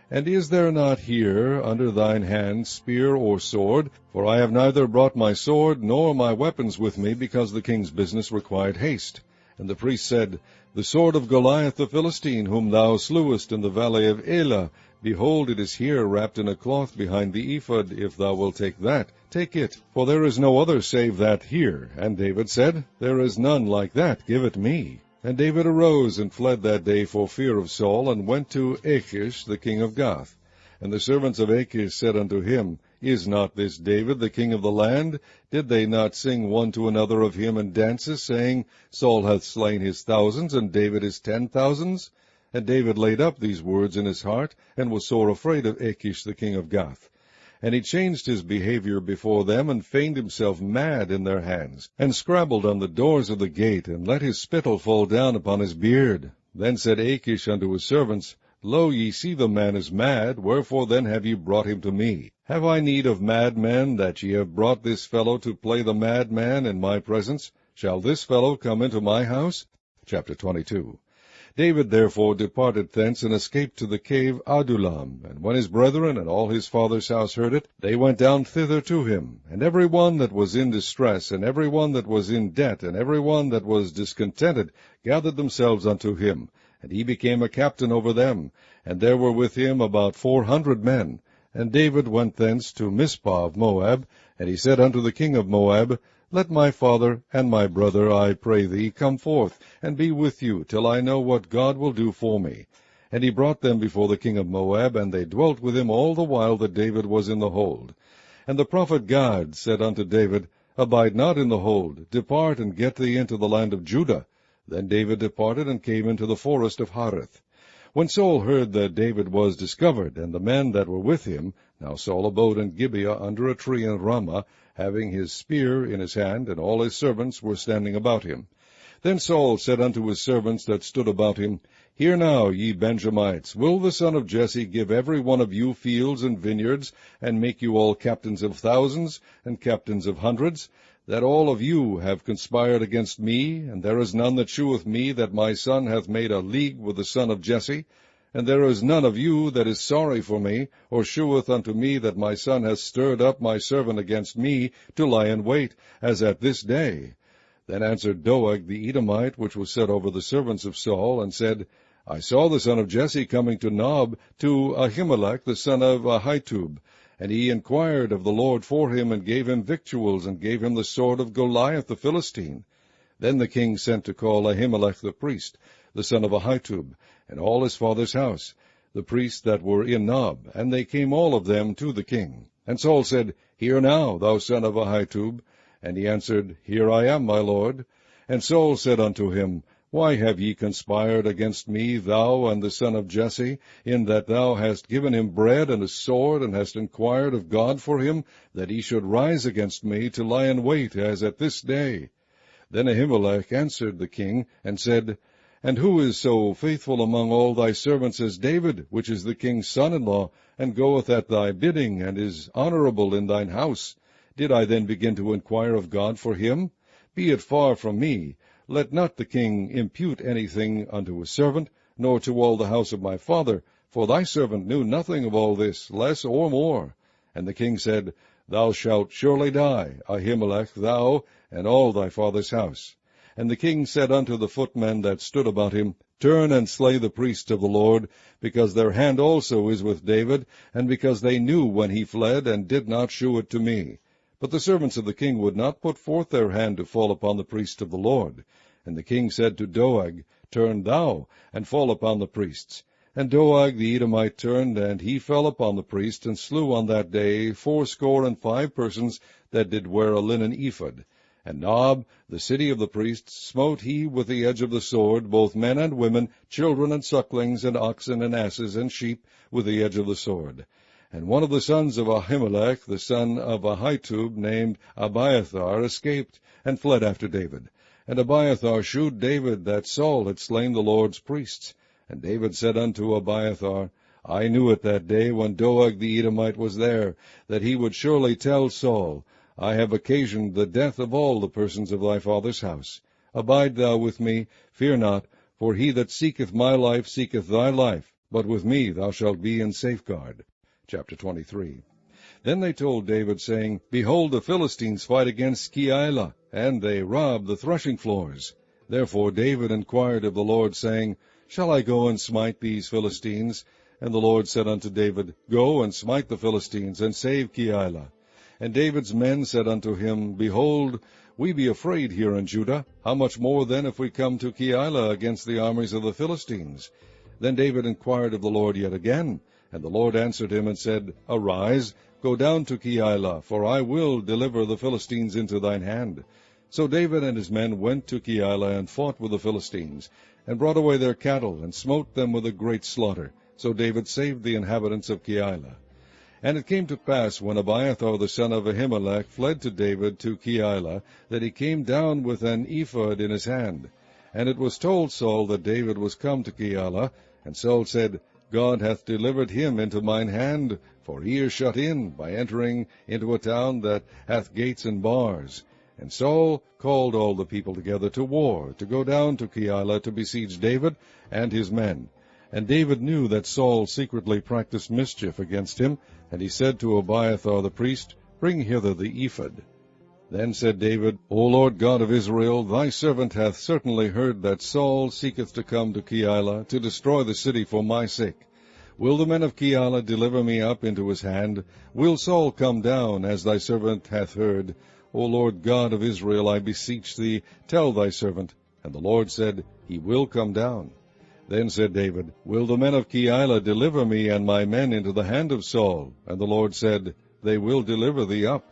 And is there not here under thine hand spear or sword? For I have neither brought my sword nor my weapons with me, because the king's business required haste. And the priest said, The sword of Goliath the Philistine, whom thou slewest in the valley of Elah, behold, it is here wrapped in a cloth behind the ephod. If thou wilt take that, take it, for there is no other save that here. And David said, There is none like that, give it me. And David arose and fled that day for fear of Saul, and went to Achish the king of Gath. And the servants of Achish said unto him, Is not this David the king of the land? Did they not sing one to another of him in dances, saying, Saul hath slain his thousands, and David his 10,000s? And David laid up these words in his heart, and was sore afraid of Achish the king of Gath. And he changed his behavior before them, and feigned himself mad in their hands, and scrabbled on the doors of the gate, and let his spittle fall down upon his beard. Then said Achish unto his servants, Lo, ye see the man is mad, wherefore then have ye brought him to me? Have I need of madmen, that ye have brought this fellow to play the madman in my presence? Shall this fellow come into my house? Chapter 22. David therefore departed thence, and escaped to the cave Adullam. And when his brethren and all his father's house heard it, they went down thither to him. And every one that was in distress, and every one that was in debt, and every one that was discontented, gathered themselves unto him. And he became a captain over them. And there were with him about 400 men. And David went thence to Mizpah of Moab. And he said unto the king of Moab, Let my father and my brother, I pray thee, come forth, and be with you, till I know what God will do for me. And he brought them before the king of Moab, and they dwelt with him all the while that David was in the hold. And the prophet Gad said unto David, Abide not in the hold, depart and get thee into the land of Judah. Then David departed, and came into the forest of Hareth. When Saul heard that David was discovered, and the men that were with him, now Saul abode in Gibeah under a tree in Ramah, having his spear in his hand, and all his servants were standing about him. Then Saul said unto his servants that stood about him, Hear now, ye Benjamites, will the son of Jesse give every one of you fields and vineyards, and make you all captains of thousands, and captains of hundreds, that all of you have conspired against me, and there is none that sheweth me that my son hath made a league with the son of Jesse? And there is none of you that is sorry for me, or sheweth unto me that my son hath stirred up my servant against me, to lie in wait, as at this day. Then answered Doeg the Edomite, which was set over the servants of Saul, and said, I saw the son of Jesse coming to Nob, to Ahimelech the son of Ahitub. And he inquired of the Lord for him, and gave him victuals, and gave him the sword of Goliath the Philistine. Then the king sent to call Ahimelech the priest. the son of Ahitub, and all his father's house, the priests that were in Nob, and they came all of them to the king. And Saul said, Hear now, thou son of Ahitub. And he answered, Here I am, my lord. And Saul said unto him, Why have ye conspired against me, thou and the son of Jesse, in that thou hast given him bread and a sword, and hast inquired of God for him, that he should rise against me to lie in wait, as at this day? Then Ahimelech answered the king, and said, And who is so faithful among all thy servants as David, which is the king's son-in-law, and goeth at thy bidding, and is honorable in thine house? Did I then begin to inquire of God for him? Be it far from me. Let not the king impute anything unto his servant, nor to all the house of my father, for thy servant knew nothing of all this, less or more. And the king said, Thou shalt surely die, Ahimelech, thou, and all thy father's house. And the king said unto the footmen that stood about him, Turn and slay the priests of the Lord, because their hand also is with David, and because they knew when he fled, and did not shew it to me. But the servants of the king would not put forth their hand to fall upon the priests of the Lord. And the king said to Doeg, Turn thou, and fall upon the priests. And Doeg the Edomite turned, and he fell upon the priests, and slew on that day 75 persons that did wear a linen ephod. And Nob, the city of the priests, smote he with the edge of the sword, both men and women, children and sucklings, and oxen and asses and sheep, with the edge of the sword. And one of the sons of Ahimelech, the son of Ahitub, named Abiathar, escaped, and fled after David. And Abiathar shewed David that Saul had slain the Lord's priests. And David said unto Abiathar, I knew it that day when Doeg the Edomite was there, that he would surely tell Saul, I have occasioned the death of all the persons of thy father's house. Abide thou with me, fear not, for he that seeketh my life seeketh thy life, but with me thou shalt be in safeguard. Chapter 23. Then they told David, saying, Behold, the Philistines fight against Keilah, and they rob the threshing floors. Therefore David inquired of the Lord, saying, Shall I go and smite these Philistines? And the Lord said unto David, Go and smite the Philistines, and save Keilah. And David's men said unto him, Behold, we be afraid here in Judah. How much more then if we come to Keilah against the armies of the Philistines? Then David inquired of the Lord yet again. And the Lord answered him and said, Arise, go down to Keilah, for I will deliver the Philistines into thine hand. So David and his men went to Keilah, and fought with the Philistines, and brought away their cattle, and smote them with a great slaughter. So David saved the inhabitants of Keilah. And it came to pass, when Abiathar the son of Ahimelech fled to David to Keilah, that he came down with an ephod in his hand. And it was told Saul that David was come to Keilah. And Saul said, God hath delivered him into mine hand, for he is shut in, by entering into a town that hath gates and bars. And Saul called all the people together to war, to go down to Keilah to besiege David and his men. And David knew that Saul secretly practiced mischief against him, and he said to Abiathar the priest, Bring hither the ephod. Then said David, O Lord God of Israel, thy servant hath certainly heard that Saul seeketh to come to Keilah, to destroy the city for my sake. Will the men of Keilah deliver me up into his hand? Will Saul come down, as thy servant hath heard? O Lord God of Israel, I beseech thee, tell thy servant. And the Lord said, He will come down. Then said David, Will the men of Keilah deliver me and my men into the hand of Saul? And the Lord said, They will deliver thee up.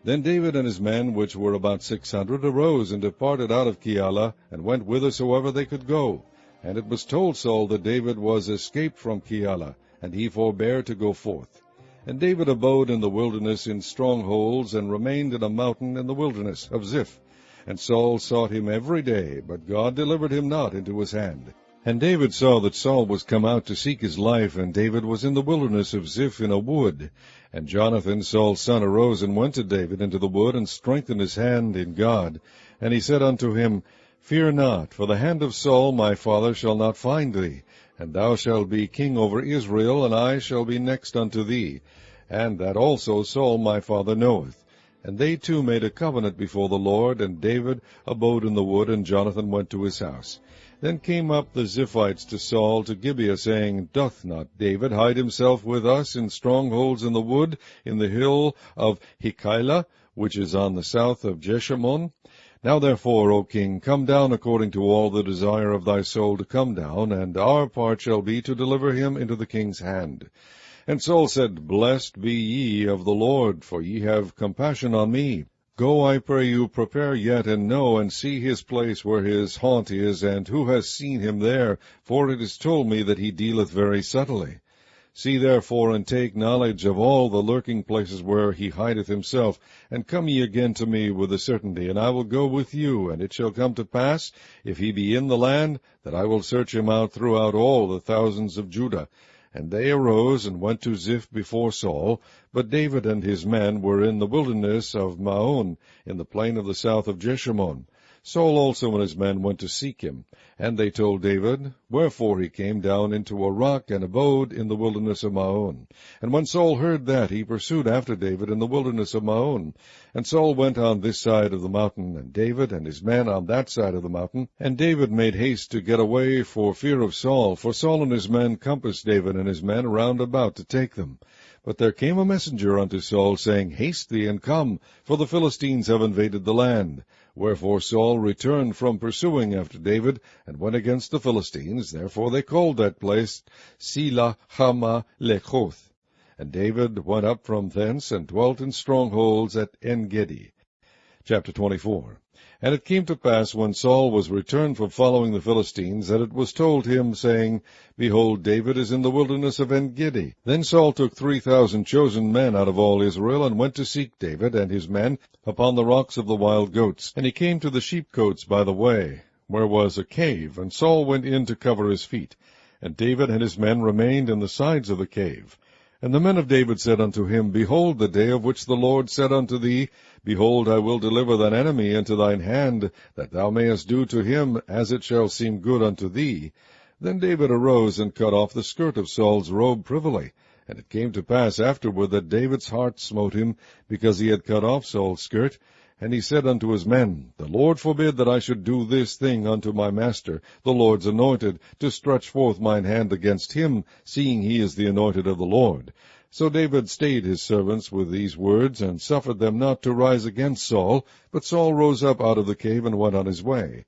Then David and his men, which were about 600, arose and departed out of Keilah, and went whithersoever they could go. And it was told Saul that David was escaped from Keilah, and he forbare to go forth. And David abode in the wilderness in strongholds, and remained in a mountain in the wilderness of Ziph. And Saul sought him every day, but God delivered him not into his hand. And David saw that Saul was come out to seek his life, and David was in the wilderness of Ziph in a wood. And Jonathan, Saul's son, arose and went to David into the wood, and strengthened his hand in God. And he said unto him, Fear not, for the hand of Saul my father shall not find thee, and thou shalt be king over Israel, and I shall be next unto thee. And that also Saul my father knoweth. And they two made a covenant before the Lord, and David abode in the wood, and Jonathan went to his house. Then came up the Ziphites to Saul to Gibeah, saying, Doth not David hide himself with us in strongholds in the wood, in the hill of Hekeilah, which is on the south of Jeshimon? Now therefore, O king, come down according to all the desire of thy soul to come down, and our part shall be to deliver him into the king's hand. And Saul said, Blessed be ye of the Lord, for ye have compassion on me. Go, I pray you, prepare yet, and know, and see his place where his haunt is, and who has seen him there, for it is told me that he dealeth very subtly. See therefore, and take knowledge of all the lurking places where he hideth himself, and come ye again to me with a certainty, and I will go with you. And it shall come to pass, if he be in the land, that I will search him out throughout all the thousands of Judah. And they arose and went to Ziph before Saul, but David and his men were in the wilderness of Maon, in the plain of the south of Jeshimon. Saul also and his men went to seek him. And they told David, wherefore he came down into a rock and abode in the wilderness of Maon. And when Saul heard that, he pursued after David in the wilderness of Maon. And Saul went on this side of the mountain, and David and his men on that side of the mountain. And David made haste to get away for fear of Saul, for Saul and his men compassed David and his men round about to take them. But there came a messenger unto Saul, saying, Haste thee, and come, for the Philistines have invaded the land. Wherefore Saul returned from pursuing after David, and went against the Philistines. Therefore they called that place Selah Hama Lechoth. And David went up from thence, and dwelt in strongholds at En-gedi. Chapter 24. And it came to pass, when Saul was returned from following the Philistines, that it was told him, saying, Behold, David is in the wilderness of En-gedi. Then Saul took 3,000 chosen men out of all Israel, and went to seek David and his men upon the rocks of the wild goats. And he came to the sheepcotes by the way, where was a cave, and Saul went in to cover his feet. And David and his men remained in the sides of the cave. And the men of David said unto him, Behold, the day of which the Lord said unto thee, Behold, I will deliver thine enemy into thine hand, that thou mayest do to him as it shall seem good unto thee. Then David arose and cut off the skirt of Saul's robe privily. And it came to pass afterward that David's heart smote him, because he had cut off Saul's skirt. And he said unto his men, The Lord forbid that I should do this thing unto my master, the Lord's anointed, to stretch forth mine hand against him, seeing he is the anointed of the Lord. So David stayed his servants with these words, and suffered them not to rise against Saul. But Saul rose up out of the cave, and went on his way.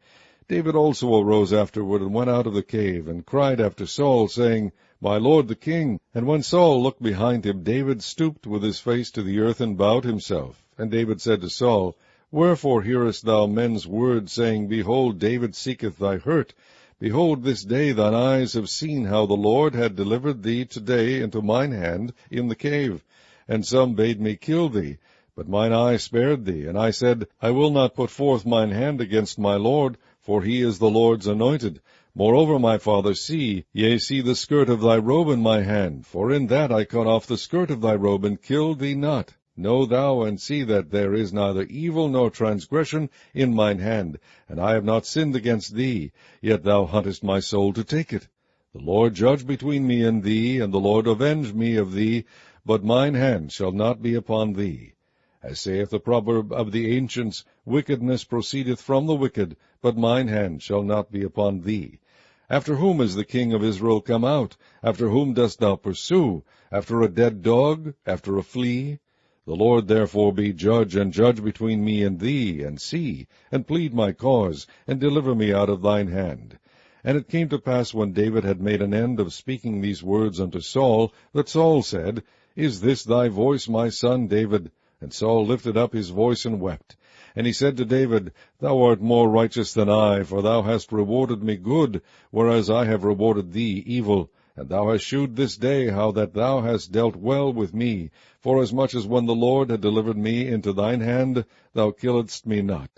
David also arose afterward, and went out of the cave, and cried after Saul, saying, My lord the king. And when Saul looked behind him, David stooped with his face to the earth, and bowed himself. And David said to Saul, Wherefore hearest thou men's words, saying, Behold, David seeketh thy hurt? Behold, this day thine eyes have seen how the Lord had delivered thee today into mine hand in the cave. And some bade me kill thee, but mine eye spared thee. And I said, I will not put forth mine hand against my Lord, for he is the Lord's anointed. Moreover, my father, see the skirt of thy robe in my hand, for in that I cut off the skirt of thy robe, and killed thee not. Know thou and see that there is neither evil nor transgression in mine hand, and I have not sinned against thee, yet thou huntest my soul to take it. The Lord judge between me and thee, and the Lord avenge me of thee, but mine hand shall not be upon thee. As saith the proverb of the ancients, Wickedness proceedeth from the wicked, but mine hand shall not be upon thee. After whom is the king of Israel come out? After whom dost thou pursue? After a dead dog? After a flea? The Lord therefore be judge, and judge between me and thee, and see, and plead my cause, and deliver me out of thine hand. And it came to pass, when David had made an end of speaking these words unto Saul, that Saul said, Is this thy voice, my son David? And Saul lifted up his voice and wept. And he said to David, Thou art more righteous than I, for thou hast rewarded me good, whereas I have rewarded thee evil. And thou hast shewed this day how that thou hast dealt well with me, forasmuch as when the Lord had delivered me into thine hand, thou killedst me not.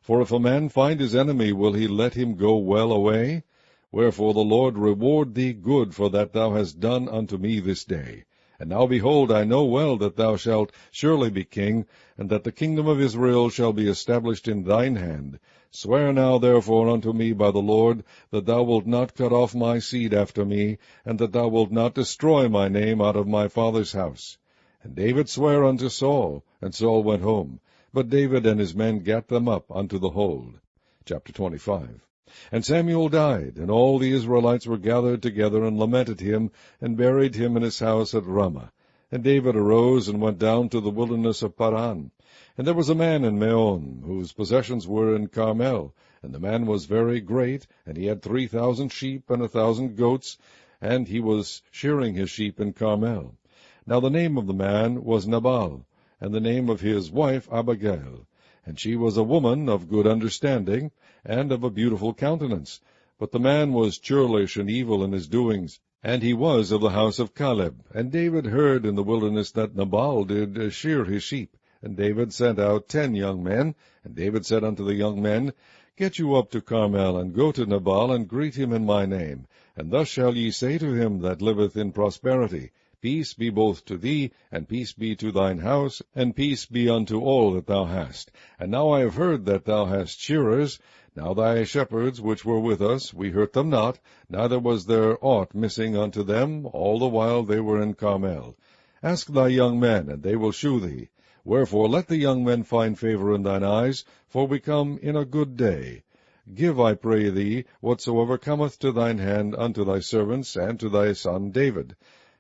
For if a man find his enemy, will he let him go well away? Wherefore the Lord reward thee good for that thou hast done unto me this day. And now behold, I know well that thou shalt surely be king, and that the kingdom of Israel shall be established in thine hand. Swear now therefore unto me by the Lord, that thou wilt not cut off my seed after me, and that thou wilt not destroy my name out of my father's house. And David sware unto Saul, and Saul went home. But David and his men gat them up unto the hold. Chapter 25. And Samuel died, and all the Israelites were gathered together, and lamented him, and buried him in his house at Ramah. And David arose and went down to the wilderness of Paran. And there was a man in Meon, whose possessions were in Carmel, and the man was very great, and he had 3,000 sheep and 1,000 goats, and he was shearing his sheep in Carmel. Now the name of the man was Nabal, and the name of his wife Abigail. And she was a woman of good understanding, and of a beautiful countenance. But the man was churlish and evil in his doings, and he was of the house of Caleb. And David heard in the wilderness that Nabal did shear his sheep. And David sent out 10 young men. And David said unto the young men, Get you up to Carmel, and go to Nabal, and greet him in my name. And thus shall ye say to him that liveth in prosperity, Peace be both to thee, and peace be to thine house, and peace be unto all that thou hast. And now I have heard that thou hast shearers. Now thy shepherds which were with us, we hurt them not, neither was there aught missing unto them, all the while they were in Carmel. Ask thy young men, and they will shew thee. Wherefore let the young men find favor in thine eyes, for we come in a good day. Give, I pray thee, whatsoever cometh to thine hand unto thy servants, and to thy son David.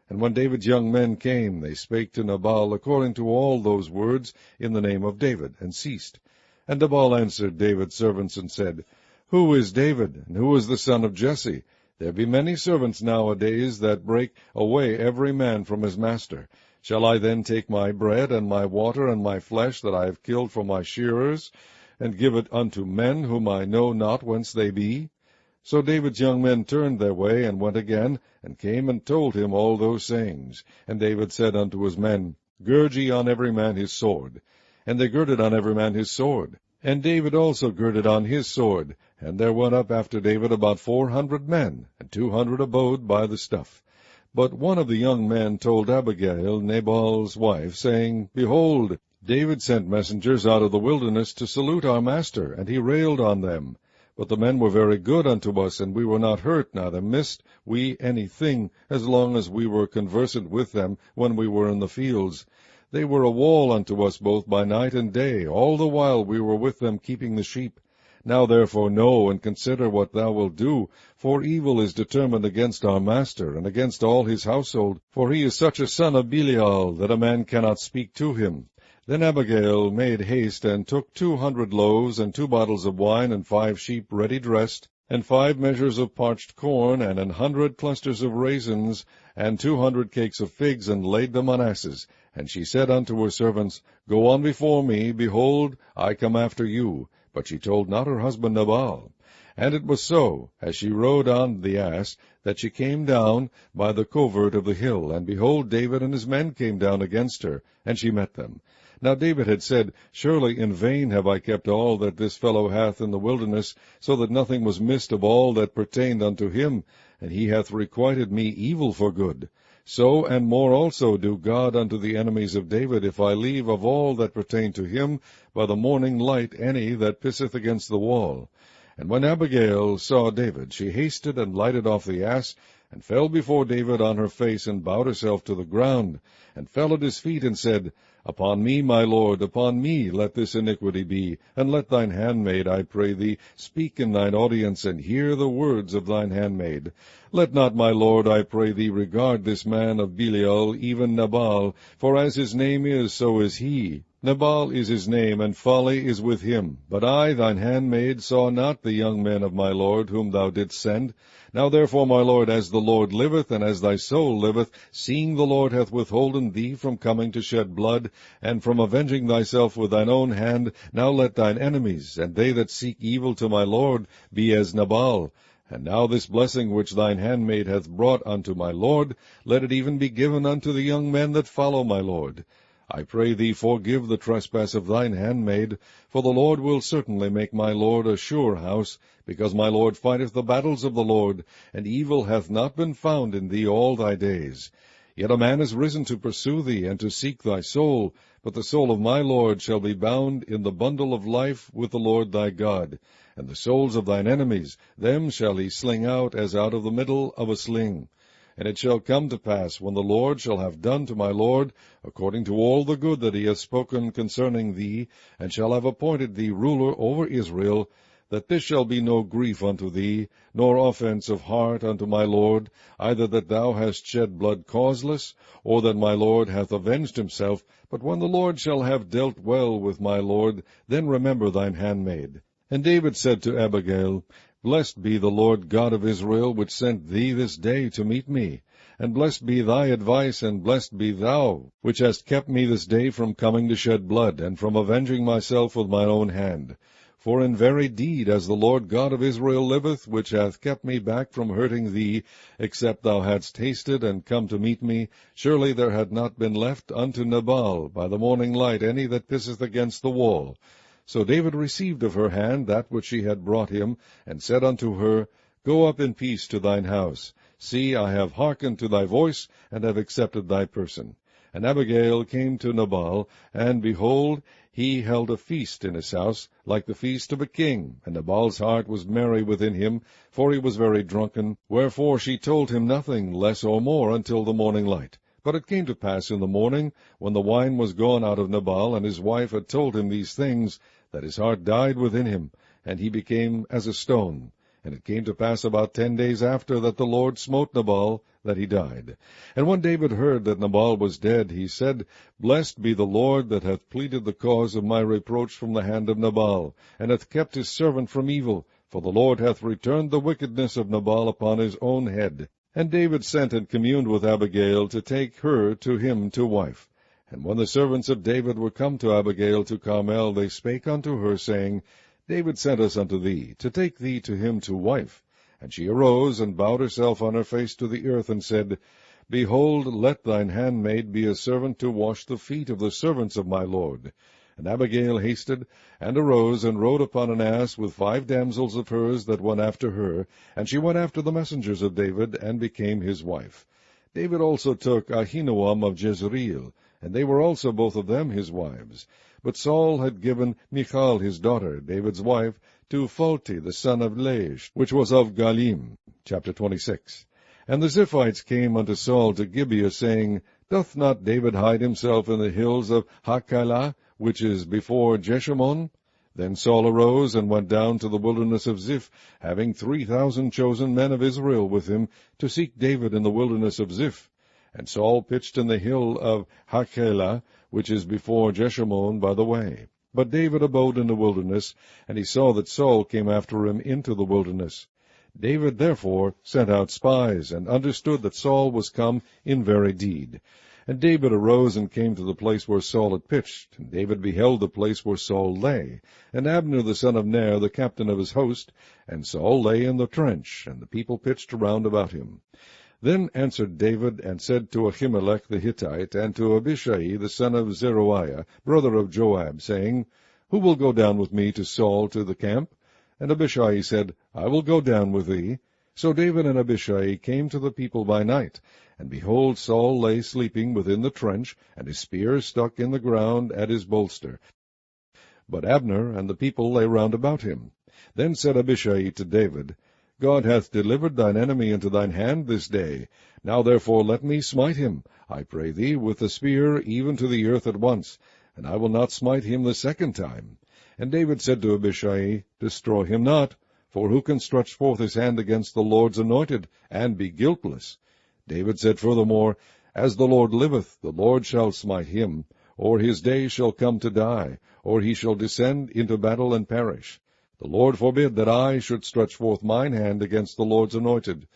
And when David's young men came, they spake to Nabal according to all those words in the name of David, and ceased. And Nabal answered David's servants, and said, Who is David, and who is the son of Jesse? There be many servants nowadays that break away every man from his master. Shall I then take my bread, and my water, and my flesh that I have killed for my shearers, and give it unto men whom I know not whence they be? So David's young men turned their way, and went again, and came and told him all those sayings. And David said unto his men, Gird ye on every man his sword. And they girded on every man his sword. And David also girded on his sword. And there went up after David about 400 men, and 200 abode by the stuff. But one of the young men told Abigail, Nabal's wife, saying, Behold, David sent messengers out of the wilderness to salute our master, and he railed on them. But the men were very good unto us, and we were not hurt, neither missed we any thing, as long as we were conversant with them when we were in the fields. They were a wall unto us both by night and day, all the while we were with them keeping the sheep. Now therefore know and consider what thou wilt do, for evil is determined against our master, and against all his household, for he is such a son of Belial, that a man cannot speak to him. Then Abigail made haste, and took 200 loaves, and 2 bottles of wine, and 5 sheep ready dressed, and 5 measures of parched corn, and 100 clusters of raisins, and 200 cakes of figs, and laid them on asses. And she said unto her servants, Go on before me, behold, I come after you. But she told not her husband Nabal. And it was so, as she rode on the ass, that she came down by the covert of the hill, and behold, David and his men came down against her, and she met them. Now David had said, Surely in vain have I kept all that this fellow hath in the wilderness, so that nothing was missed of all that pertained unto him, and he hath requited me evil for good. So and more also do God unto the enemies of David, if I leave of all that pertain to him by the morning light any that pisseth against the wall. And when Abigail saw David, she hasted and lighted off the ass, and fell before David on her face, and bowed herself to the ground, and fell at his feet, and said, Upon me, my lord, upon me let this iniquity be, and let thine handmaid, I pray thee, speak in thine audience, and hear the words of thine handmaid. Let not my lord, I pray thee, regard this man of Belial, even Nabal, for as his name is, so is he. Nabal is his name, and folly is with him. But I, thine handmaid, saw not the young men of my lord, whom thou didst send. Now therefore, my lord, as the Lord liveth, and as thy soul liveth, seeing the Lord hath withholden thee from coming to shed blood, and from avenging thyself with thine own hand, now let thine enemies, and they that seek evil to my lord, be as Nabal. And now this blessing which thine handmaid hath brought unto my lord, let it even be given unto the young men that follow my lord. I pray thee, forgive the trespass of thine handmaid, for the Lord will certainly make my lord a sure house, because my lord fighteth the battles of the Lord, and evil hath not been found in thee all thy days. Yet a man is risen to pursue thee, and to seek thy soul, but the soul of my lord shall be bound in the bundle of life with the Lord thy God. And the souls of thine enemies, them shall he sling out as out of the middle of a sling. And it shall come to pass, when the Lord shall have done to my lord, according to all the good that he hath spoken concerning thee, and shall have appointed thee ruler over Israel, that this shall be no grief unto thee, nor offence of heart unto my lord, either that thou hast shed blood causeless, or that my lord hath avenged himself. But when the Lord shall have dealt well with my lord, then remember thine handmaid. And David said to Abigail, Blessed be the Lord God of Israel, which sent thee this day to meet me. And blessed be thy advice, and blessed be thou, which hast kept me this day from coming to shed blood, and from avenging myself with mine own hand. For in very deed, as the Lord God of Israel liveth, which hath kept me back from hurting thee, except thou hadst hasted and come to meet me, surely there had not been left unto Nabal by the morning light any that pisseth against the wall. So David received of her hand that which she had brought him, and said unto her, Go up in peace to thine house. See, I have hearkened to thy voice, and have accepted thy person. And Abigail came to Nabal, and behold, he held a feast in his house, like the feast of a king. And Nabal's heart was merry within him, for he was very drunken. Wherefore she told him nothing less or more until the morning light. But it came to pass in the morning, when the wine was gone out of Nabal, and his wife had told him these things, that his heart died within him, and he became as a stone. And it came to pass about 10 days after that the Lord smote Nabal, that he died. And when David heard that Nabal was dead, he said, Blessed be the Lord, that hath pleaded the cause of my reproach from the hand of Nabal, and hath kept his servant from evil, for the Lord hath returned the wickedness of Nabal upon his own head. And David sent and communed with Abigail to take her to him to wife. And when the servants of David were come to Abigail to Carmel, they spake unto her, saying, David sent us unto thee, to take thee to him to wife. And she arose, and bowed herself on her face to the earth, and said, Behold, let thine handmaid be a servant to wash the feet of the servants of my lord. And Abigail hasted, and arose, and rode upon an ass with 5 damsels of hers that went after her, and she went after the messengers of David, and became his wife. David also took Ahinoam of Jezreel, and they were also both of them his wives. But Saul had given Michal his daughter, David's wife, to Phalti the son of Laish, which was of Galim. Chapter 26. And the Ziphites came unto Saul to Gibeah, saying, Doth not David hide himself in the hills of Hachilah, which is before Jeshimon? Then Saul arose and went down to the wilderness of Ziph, having 3,000 chosen men of Israel with him, to seek David in the wilderness of Ziph. And Saul pitched in the hill of Hachilah, which is before Jeshimon by the way. But David abode in the wilderness, and he saw that Saul came after him into the wilderness. David therefore sent out spies, and understood that Saul was come in very deed. And David arose and came to the place where Saul had pitched. And David beheld the place where Saul lay, and Abner the son of Ner, the captain of his host. And Saul lay in the trench, and the people pitched around about him. Then answered David, and said to Ahimelech the Hittite, and to Abishai the son of Zeruiah, brother of Joab, saying, Who will go down with me to Saul to the camp? And Abishai said, I will go down with thee. So David and Abishai came to the people by night. And behold, Saul lay sleeping within the trench, and his spear stuck in the ground at his bolster. But Abner and the people lay round about him. Then said Abishai to David, God hath delivered thine enemy into thine hand this day. Now therefore let me smite him, I pray thee, with the spear, even to the earth at once, and I will not smite him the second time. And David said to Abishai, Destroy him not, for who can stretch forth his hand against the Lord's anointed, and be guiltless? David said furthermore, As the Lord liveth, the Lord shall smite him, or his day shall come to die, or he shall descend into battle and perish. The Lord forbid that I should stretch forth mine hand against the Lord's anointed.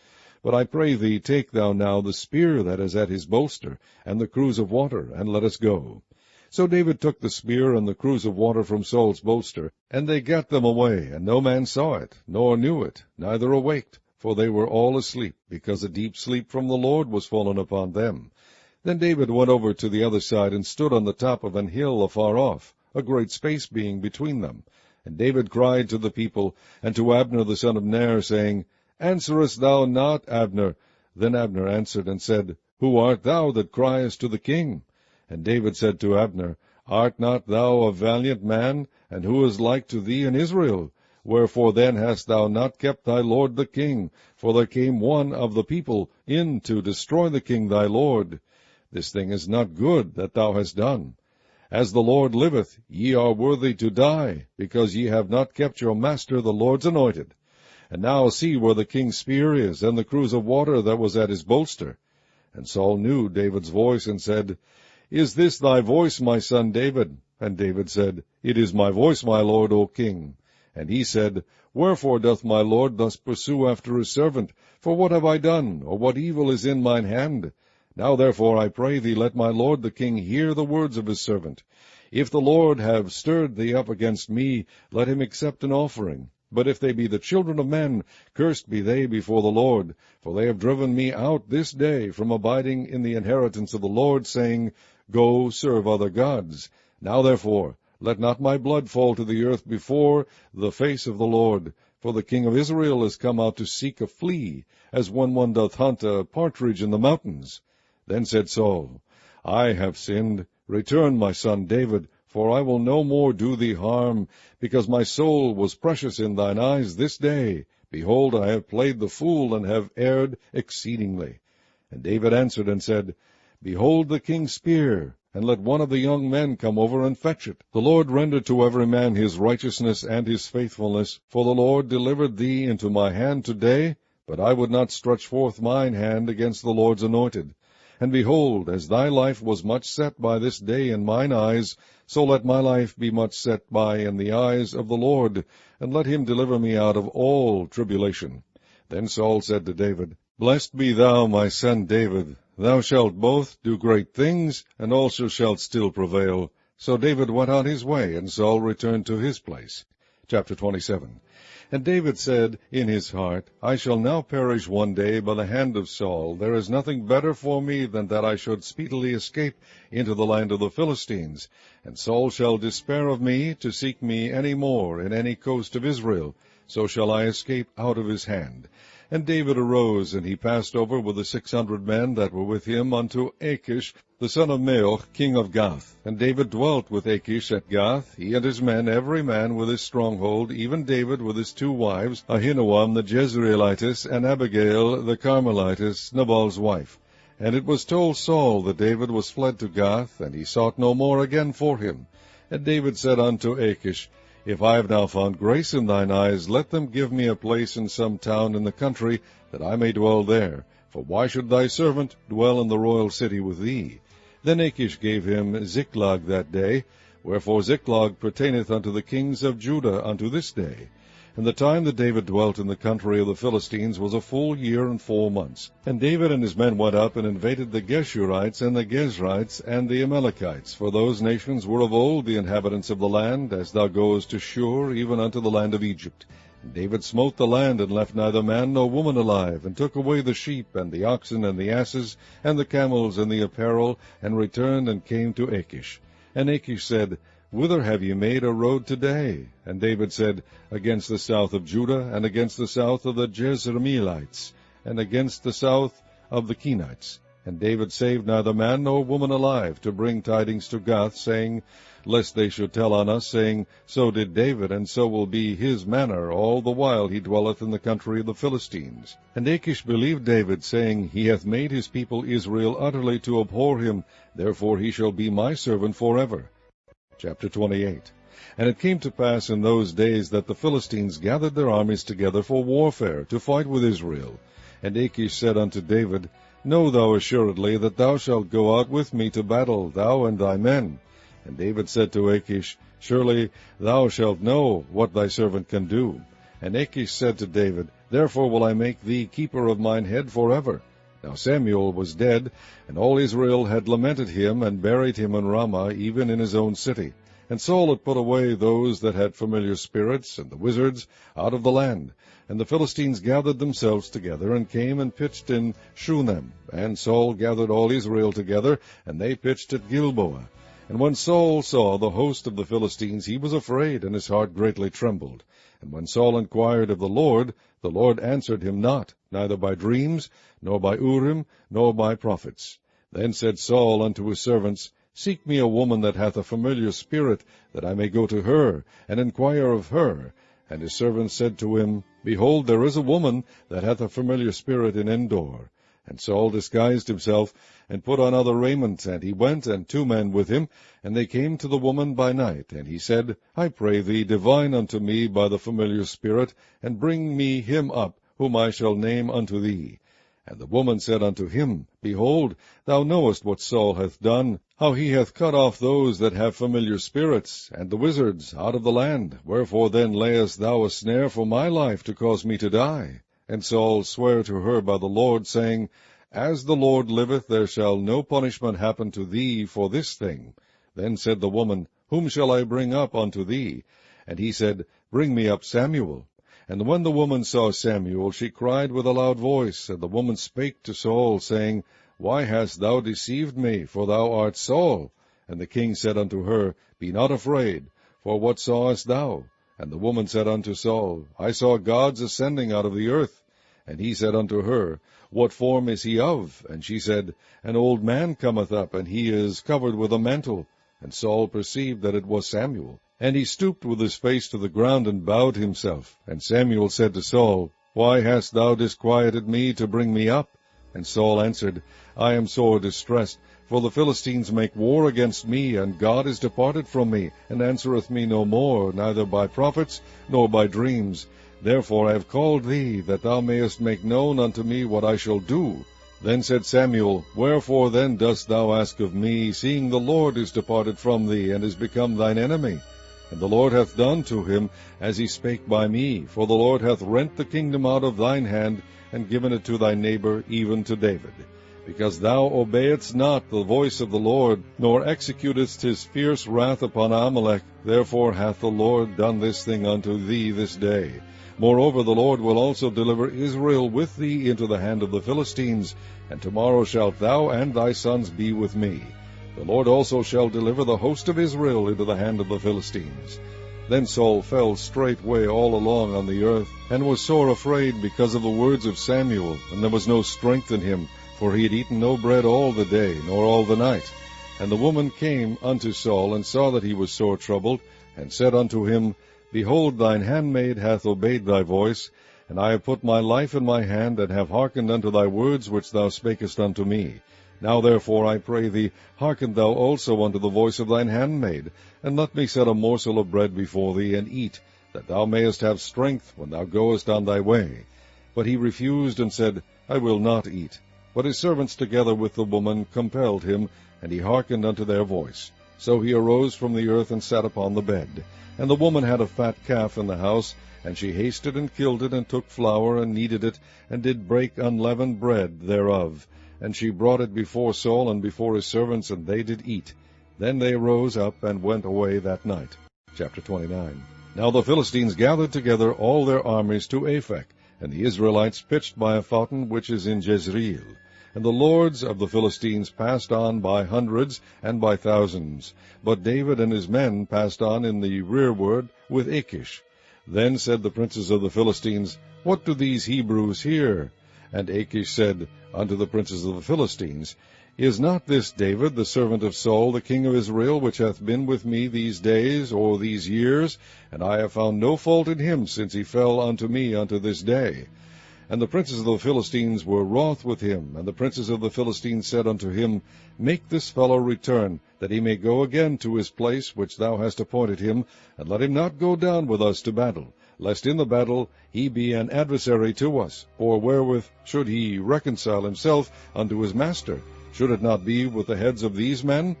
But I pray thee, take thou now the spear that is at his bolster, and the cruse of water, and let us go. So David took the spear and the cruse of water from Saul's bolster, and they gat them away, and no man saw it, nor knew it, neither awaked, for they were all asleep, because a deep sleep from the Lord was fallen upon them. Then David went over to the other side, and stood on the top of an hill afar off, a great space being between them. And David cried to the people, and to Abner the son of Ner, saying, Answerest thou not, Abner? Then Abner answered and said, Who art thou that criest to the king? And David said to Abner, Art not thou a valiant man? And who is like to thee in Israel? Wherefore then hast thou not kept thy lord the king? For there came one of the people in to destroy the king thy lord. This thing is not good that thou hast done. As the Lord liveth, ye are worthy to die, because ye have not kept your master the Lord's anointed. And now see where the king's spear is, and the cruse of water that was at his bolster. And Saul knew David's voice, and said, Is this thy voice, my son David? And David said, It is my voice, my lord, O king. And he said, Wherefore doth my lord thus pursue after his servant? For what have I done, or what evil is in mine hand? Now therefore, I pray thee, let my lord the king hear the words of his servant. If the Lord have stirred thee up against me, let him accept an offering. But if they be the children of men, cursed be they before the Lord. For they have driven me out this day from abiding in the inheritance of the Lord, saying, Go, serve other gods. Now therefore, let not my blood fall to the earth before the face of the Lord. For the king of Israel is come out to seek a flea, as when one doth hunt a partridge in the mountains. Then said Saul, I have sinned. Return, my son David, for I will no more do thee harm, because my soul was precious in thine eyes this day. Behold, I have played the fool, and have erred exceedingly. And David answered and said, Behold the king's spear, and let one of the young men come over and fetch it. The Lord render to every man his righteousness and his faithfulness, for the Lord delivered thee into my hand today, but I would not stretch forth mine hand against the Lord's anointed. And behold, as thy life was much set by this day in mine eyes, so let my life be much set by in the eyes of the Lord, and let him deliver me out of all tribulation. Then Saul said to David, Blessed be thou, my son David. Thou shalt both do great things, and also shalt still prevail. So David went on his way, and Saul returned to his place. Chapter 27. And David said in his heart, I shall now perish one day by the hand of Saul. There is nothing better for me than that I should speedily escape into the land of the Philistines. And Saul shall despair of me to seek me any more in any coast of Israel. So shall I escape out of his hand. And David arose, and he passed over with the 600 men that were with him unto Achish, the son of Maoch, king of Gath. And David dwelt with Achish at Gath, he and his men, every man with his stronghold, even David with his 2 wives, Ahinoam the Jezreelitess, and Abigail the Carmelitess, Nabal's wife. And it was told Saul that David was fled to Gath, and he sought no more again for him. And David said unto Achish, If I have now found grace in thine eyes, let them give me a place in some town in the country, that I may dwell there. For why should thy servant dwell in the royal city with thee? Then Achish gave him Ziklag that day, wherefore Ziklag pertaineth unto the kings of Judah unto this day. And the time that David dwelt in the country of the Philistines was a full year and 4 months. And David and his men went up and invaded the Geshurites and the Gezrites and the Amalekites, for those nations were of old the inhabitants of the land, as thou goest to Shur, even unto the land of Egypt. And David smote the land, and left neither man nor woman alive, and took away the sheep, and the oxen, and the asses, and the camels, and the apparel, and returned and came to Achish. And Achish said, Whither have ye made a road today? And David said, Against the south of Judah, and against the south of the Jezreelites, and against the south of the Kenites. And David saved neither man nor woman alive, to bring tidings to Gath, saying, Lest they should tell on us, saying, So did David, and so will be his manner all the while he dwelleth in the country of the Philistines. And Achish believed David, saying, He hath made his people Israel utterly to abhor him, therefore he shall be my servant forever. Chapter 28. And it came to pass in those days that the Philistines gathered their armies together for warfare, to fight with Israel. And Achish said unto David, Know thou assuredly that thou shalt go out with me to battle, thou and thy men. And David said to Achish, Surely thou shalt know what thy servant can do. And Achish said to David, Therefore will I make thee keeper of mine head forever. Now Samuel was dead, and all Israel had lamented him, and buried him in Ramah, even in his own city. And Saul had put away those that had familiar spirits, and the wizards, out of the land. And the Philistines gathered themselves together, and came and pitched in Shunem. And Saul gathered all Israel together, and they pitched at Gilboa. And when Saul saw the host of the Philistines, he was afraid, and his heart greatly trembled. And when Saul inquired of the Lord answered him not, neither by dreams, nor by Urim, nor by prophets. Then said Saul unto his servants, Seek me a woman that hath a familiar spirit, that I may go to her, and inquire of her. And his servants said to him, Behold, there is a woman that hath a familiar spirit in Endor. And Saul disguised himself, and put on other raiment, and he went, and 2 men with him, and they came to the woman by night. And he said, I pray thee, divine unto me by the familiar spirit, and bring me him up, whom I shall name unto thee. And the woman said unto him, Behold, thou knowest what Saul hath done, how he hath cut off those that have familiar spirits, and the wizards, out of the land. Wherefore then layest thou a snare for my life, to cause me to die? And Saul sware to her by the Lord, saying, As the Lord liveth, there shall no punishment happen to thee for this thing. Then said the woman, Whom shall I bring up unto thee? And he said, Bring me up Samuel. And when the woman saw Samuel, she cried with a loud voice. And the woman spake to Saul, saying, Why hast thou deceived me? For thou art Saul. And the king said unto her, Be not afraid, for what sawest thou? And the woman said unto Saul, I saw gods ascending out of the earth. And he said unto her, What form is he of? And she said, An old man cometh up, and he is covered with a mantle. And Saul perceived that it was Samuel. And he stooped with his face to the ground, and bowed himself. And Samuel said to Saul, Why hast thou disquieted me to bring me up? And Saul answered, I am sore distressed, for the Philistines make war against me, and God is departed from me, and answereth me no more, neither by prophets, nor by dreams. Therefore I have called thee, that thou mayest make known unto me what I shall do. Then said Samuel, Wherefore then dost thou ask of me, seeing the Lord is departed from thee, and is become thine enemy? And the Lord hath done to him as he spake by me, for the Lord hath rent the kingdom out of thine hand, and given it to thy neighbor, even to David. Because thou obeyedst not the voice of the Lord, nor executedst his fierce wrath upon Amalek, therefore hath the Lord done this thing unto thee this day. Moreover, the Lord will also deliver Israel with thee into the hand of the Philistines, and tomorrow shalt thou and thy sons be with me. The Lord also shall deliver the host of Israel into the hand of the Philistines. Then Saul fell straightway all along on the earth, and was sore afraid because of the words of Samuel, and there was no strength in him, for he had eaten no bread all the day, nor all the night. And the woman came unto Saul, and saw that he was sore troubled, and said unto him, Behold, thine handmaid hath obeyed thy voice, and I have put my life in my hand, and have hearkened unto thy words which thou spakest unto me. Now therefore, I pray thee, hearken thou also unto the voice of thine handmaid, and let me set a morsel of bread before thee, and eat, that thou mayest have strength when thou goest on thy way. But he refused, and said, I will not eat. But his servants together with the woman compelled him, and he hearkened unto their voice. So he arose from the earth, and sat upon the bed. And the woman had a fat calf in the house, and she hasted and killed it, and took flour, and kneaded it, and did break unleavened bread thereof. And she brought it before Saul and before his servants, and they did eat. Then they rose up, and went away that night. Chapter 29. Now the Philistines gathered together all their armies to Aphek, and the Israelites pitched by a fountain which is in Jezreel. And the lords of the Philistines passed on by hundreds and by thousands. But David and his men passed on in the rearward with Achish. Then said the princes of the Philistines, What do these Hebrews here? And Achish said unto the princes of the Philistines, Is not this David, the servant of Saul, the king of Israel, which hath been with me these days, or these years? And I have found no fault in him, since he fell unto me unto this day. And the princes of the Philistines were wroth with him. And the princes of the Philistines said unto him, Make this fellow return, that he may go again to his place which thou hast appointed him, and let him not go down with us to battle, lest in the battle he be an adversary to us. For wherewith should he reconcile himself unto his master? Should it not be with the heads of these men?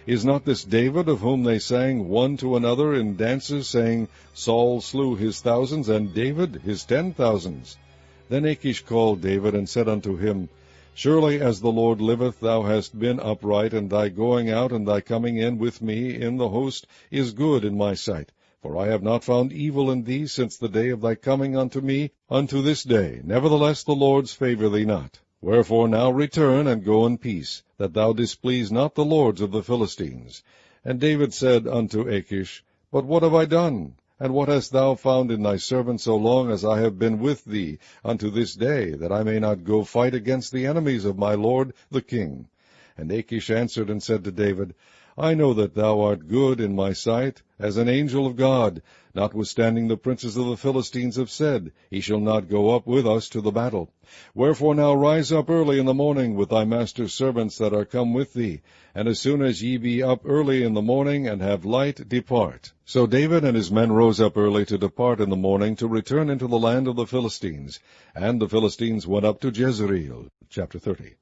Is not this David, of whom they sang one to another in dances, saying, Saul slew his thousands, and David his 10,000s? Then Achish called David, and said unto him, Surely as the Lord liveth, thou hast been upright, and thy going out and thy coming in with me in the host is good in my sight. For I have not found evil in thee since the day of thy coming unto me unto this day. Nevertheless the lords favor thee not. Wherefore now return, and go in peace, that thou displease not the lords of the Philistines. And David said unto Achish, But what have I done? And what hast thou found in thy servant so long as I have been with thee unto this day, that I may not go fight against the enemies of my lord the king? And Achish answered and said to David, I know that thou art good in my sight, as an angel of God. Notwithstanding the princes of the Philistines have said, He shall not go up with us to the battle. Wherefore now rise up early in the morning with thy master's servants that are come with thee, and as soon as ye be up early in the morning, and have light, depart. So David and his men rose up early to depart in the morning, to return into the land of the Philistines. And the Philistines went up to Jezreel. Chapter 30.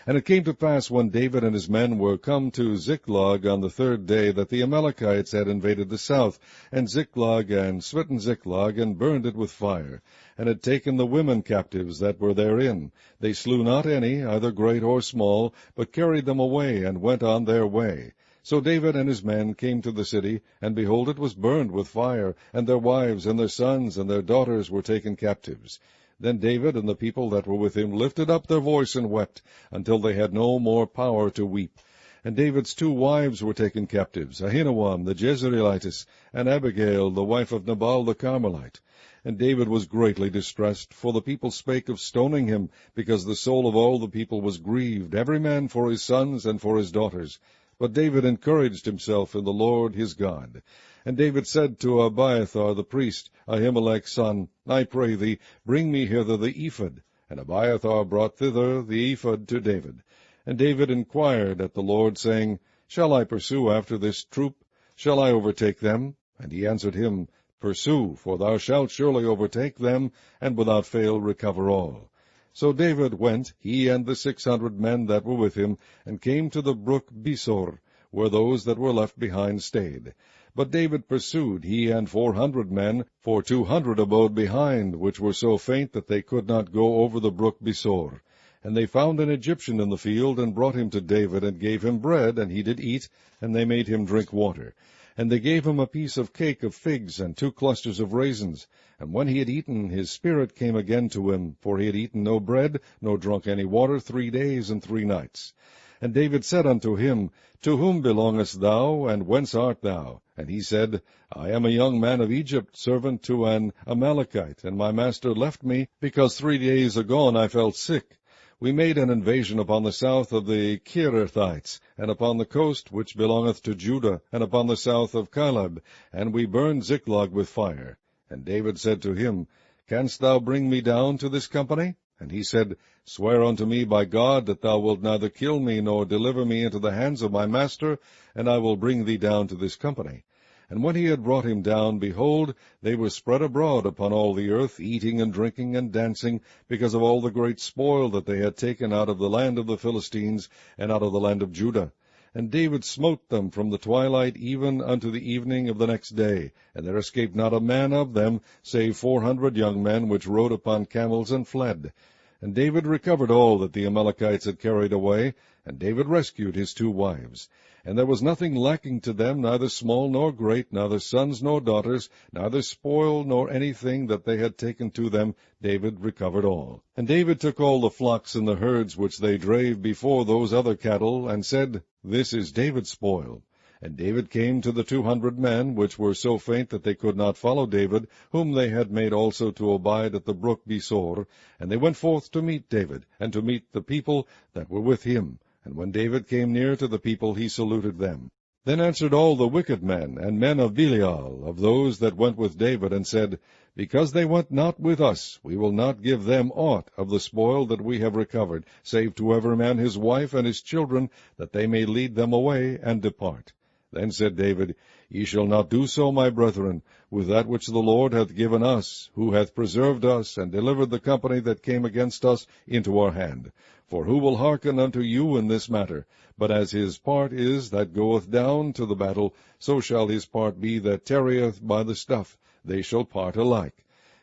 And it came to pass, when David and his men were come to Ziklag on the third day, that the Amalekites had invaded the south, and Ziklag, and smitten Ziklag, and burned it with fire, and had taken the women captives that were therein. They slew not any, either great or small, but carried them away, and went on their way. So David and his men came to the city, and behold, it was burned with fire, and their wives, and their sons, and their daughters were taken captives. Then David and the people that were with him lifted up their voice and wept, until they had no more power to weep. And David's 2 wives were taken captives, Ahinoam the Jezreelitess, and Abigail the wife of Nabal the Carmelite. And David was greatly distressed, for the people spake of stoning him, because the soul of all the people was grieved, every man for his sons and for his daughters. But David encouraged himself in the Lord his God. And David said to Abiathar the priest, Ahimelech's son, I pray thee, bring me hither the ephod. And Abiathar brought thither the ephod to David. And David inquired at the Lord, saying, Shall I pursue after this troop? Shall I overtake them? And he answered him, Pursue, for thou shalt surely overtake them, and without fail recover all. So David went, he and the 600 men that were with him, and came to the brook Besor, where those that were left behind stayed. But David pursued, he and 400 men, for 200 abode behind, which were so faint that they could not go over the brook Besor. And they found an Egyptian in the field, and brought him to David, and gave him bread, and he did eat, and they made him drink water. And they gave him a piece of cake of figs, and 2 clusters of raisins. And when he had eaten, his spirit came again to him, for he had eaten no bread, nor drunk any water 3 days and 3 nights. And David said unto him, To whom belongest thou, and whence art thou? And he said, I am a young man of Egypt, servant to an Amalekite, and my master left me, because 3 days agone I felt sick. We made an invasion upon the south of the Cherethites, and upon the coast which belongeth to Judah, and upon the south of Caleb, and we burned Ziklag with fire. And David said to him, Canst thou bring me down to this company? And he said, Swear unto me by God that thou wilt neither kill me, nor deliver me into the hands of my master, and I will bring thee down to this company. And when he had brought him down, behold, they were spread abroad upon all the earth, eating and drinking and dancing, because of all the great spoil that they had taken out of the land of the Philistines, and out of the land of Judah. And David smote them from the twilight even unto the evening of the next day, and there escaped not a man of them, save 400 young men, which rode upon camels and fled. And David recovered all that the Amalekites had carried away, and David rescued his 2 wives. And there was nothing lacking to them, neither small nor great, neither sons nor daughters, neither spoil nor anything that they had taken to them. David recovered all. And David took all the flocks and the herds which they drave before those other cattle, and said, This is David's spoil. And David came to the 200 men, which were so faint that they could not follow David, whom they had made also to abide at the brook Besor. And they went forth to meet David, and to meet the people that were with him. And when David came near to the people, he saluted them. Then answered all the wicked men, and men of Belial, of those that went with David, and said, Because they went not with us, we will not give them aught of the spoil that we have recovered, save to every man his wife and his children, that they may lead them away and depart. Then said David, Ye shall not do so, my brethren, with that which the Lord hath given us, who hath preserved us, and delivered the company that came against us into our hand. For who will hearken unto you in this matter? But as his part is that goeth down to the battle, so shall his part be that tarrieth by the stuff. They shall part alike.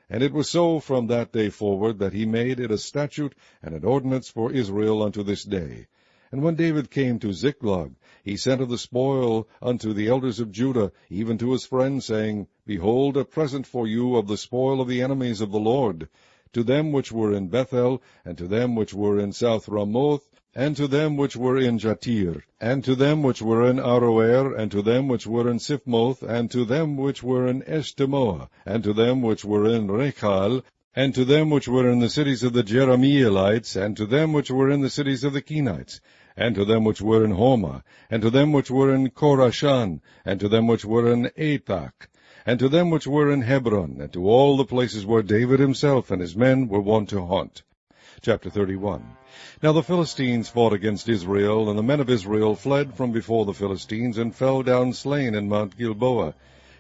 And it was so from that day forward, that he made it a statute and an ordinance for Israel unto this day. And when David came to Ziklag, he sent of the spoil unto the elders of Judah, even to his friends, saying, Behold, a present for you of the spoil of the enemies of the Lord. To them which were in Bethel, and to them which were in South Ramoth, and to them which were in Jatir, and to them which were in Aroer, and to them which were in Siphmoth, and to them which were in Eshtemoa, and to them which were in Rechal, and to them which were in the cities of the Jerahmeelites, and to them which were in the cities of the Kenites, and to them which were in Hormah, and to them which were in Korashan, and to them which were in Athak, and to them which were in Hebron, and to all the places where David himself and his men were wont to haunt. Chapter 31. Now the Philistines fought against Israel, and the men of Israel fled from before the Philistines, and fell down slain in Mount Gilboa.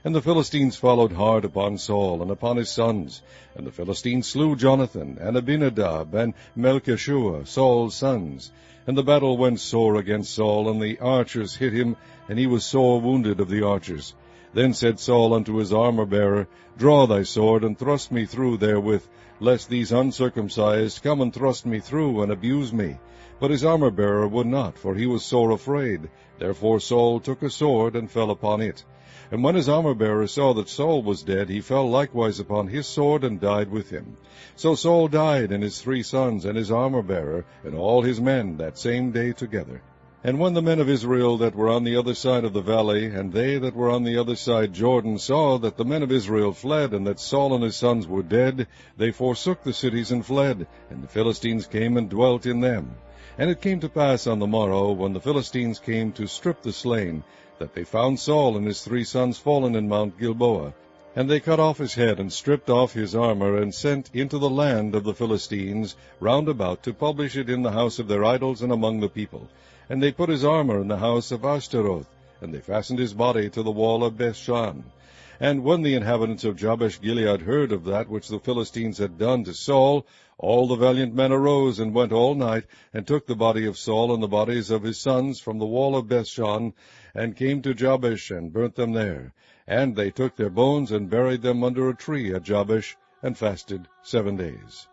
And the Philistines followed hard upon Saul and upon his sons. And the Philistines slew Jonathan, and Abinadab, and Melchishua, Saul's sons. And the battle went sore against Saul, and the archers hit him, and he was sore wounded of the archers. Then said Saul unto his armor-bearer, Draw thy sword, and thrust me through therewith, lest these uncircumcised come and thrust me through, and abuse me. But his armor-bearer would not, for he was sore afraid. Therefore Saul took a sword, and fell upon it. And when his armor-bearer saw that Saul was dead, he fell likewise upon his sword, and died with him. So Saul died, and his 3 sons, and his armor-bearer, and all his men, that same day together. And when the men of Israel that were on the other side of the valley, and they that were on the other side Jordan, saw that the men of Israel fled, and that Saul and his sons were dead, they forsook the cities and fled, and the Philistines came and dwelt in them. And it came to pass on the morrow, when the Philistines came to strip the slain, that they found Saul and his 3 sons fallen in Mount Gilboa. And they cut off his head, and stripped off his armor, and sent into the land of the Philistines round about to publish it in the house of their idols and among the people. And they put his armor in the house of Ashtaroth, and they fastened his body to the wall of Bethshan. And when the inhabitants of Jabesh-Gilead heard of that which the Philistines had done to Saul, all the valiant men arose, and went all night, and took the body of Saul and the bodies of his sons from the wall of Bethshan, and came to Jabesh, and burnt them there. And they took their bones, and buried them under a tree at Jabesh, and fasted 7 days.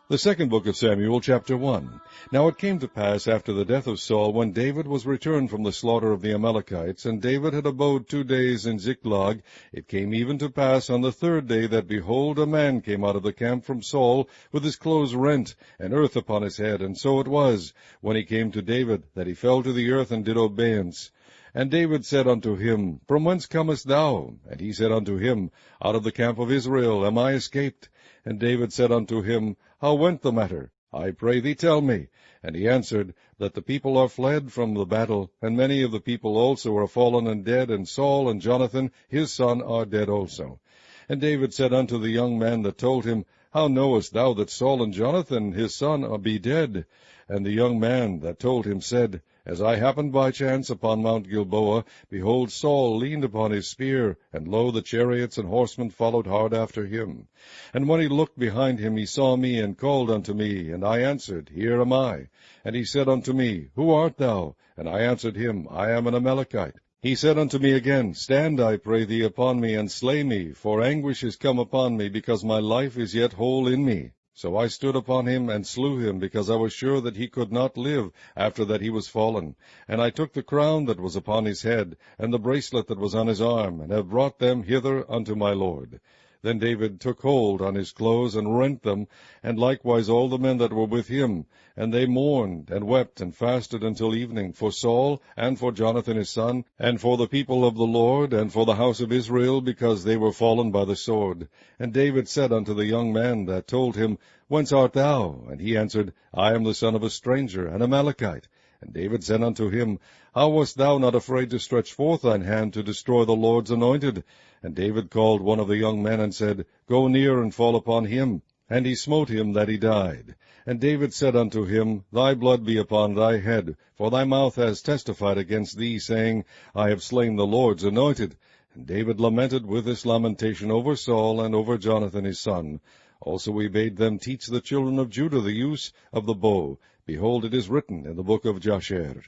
The second book of Samuel, chapter 1. Now it came to pass after the death of Saul, when David was returned from the slaughter of the Amalekites, and David had abode 2 days in Ziklag, it came even to pass on the 3rd day that, behold, a man came out of the camp from Saul, with his clothes rent, and earth upon his head. And so it was, when he came to David, that he fell to the earth, and did obeisance. And David said unto him, From whence comest thou? And he said unto him, Out of the camp of Israel am I escaped. And David said unto him, How went the matter? I pray thee tell me. And he answered, That the people are fled from the battle, and many of the people also are fallen and dead, and Saul and Jonathan his son are dead also. And David said unto the young man that told him, How knowest thou that Saul and Jonathan his son be dead? And the young man that told him said, As I happened by chance upon Mount Gilboa, behold, Saul leaned upon his spear, and lo, the chariots and horsemen followed hard after him. And when he looked behind him, he saw me, and called unto me, and I answered, Here am I. And he said unto me, Who art thou? And I answered him, I am an Amalekite. He said unto me again, Stand, I pray thee, upon me, and slay me, for anguish is come upon me, because my life is yet whole in me. So I stood upon him, and slew him, because I was sure that he could not live after that he was fallen. And I took the crown that was upon his head, and the bracelet that was on his arm, and have brought them hither unto my lord. Then David took hold on his clothes, and rent them, and likewise all the men that were with him. And they mourned, and wept, and fasted until evening, for Saul, and for Jonathan his son, and for the people of the Lord, and for the house of Israel, because they were fallen by the sword. And David said unto the young man that told him, Whence art thou? And he answered, I am the son of a stranger, an Amalekite. And David said unto him, How wast thou not afraid to stretch forth thine hand to destroy the Lord's anointed? And David called one of the young men, and said, Go near, and fall upon him. And he smote him that he died. And David said unto him, Thy blood be upon thy head, for thy mouth has testified against thee, saying, I have slain the Lord's anointed. And David lamented with this lamentation over Saul, and over Jonathan his son. Also he bade them teach the children of Judah the use of the bow. Behold, it is written in the book of Jasher,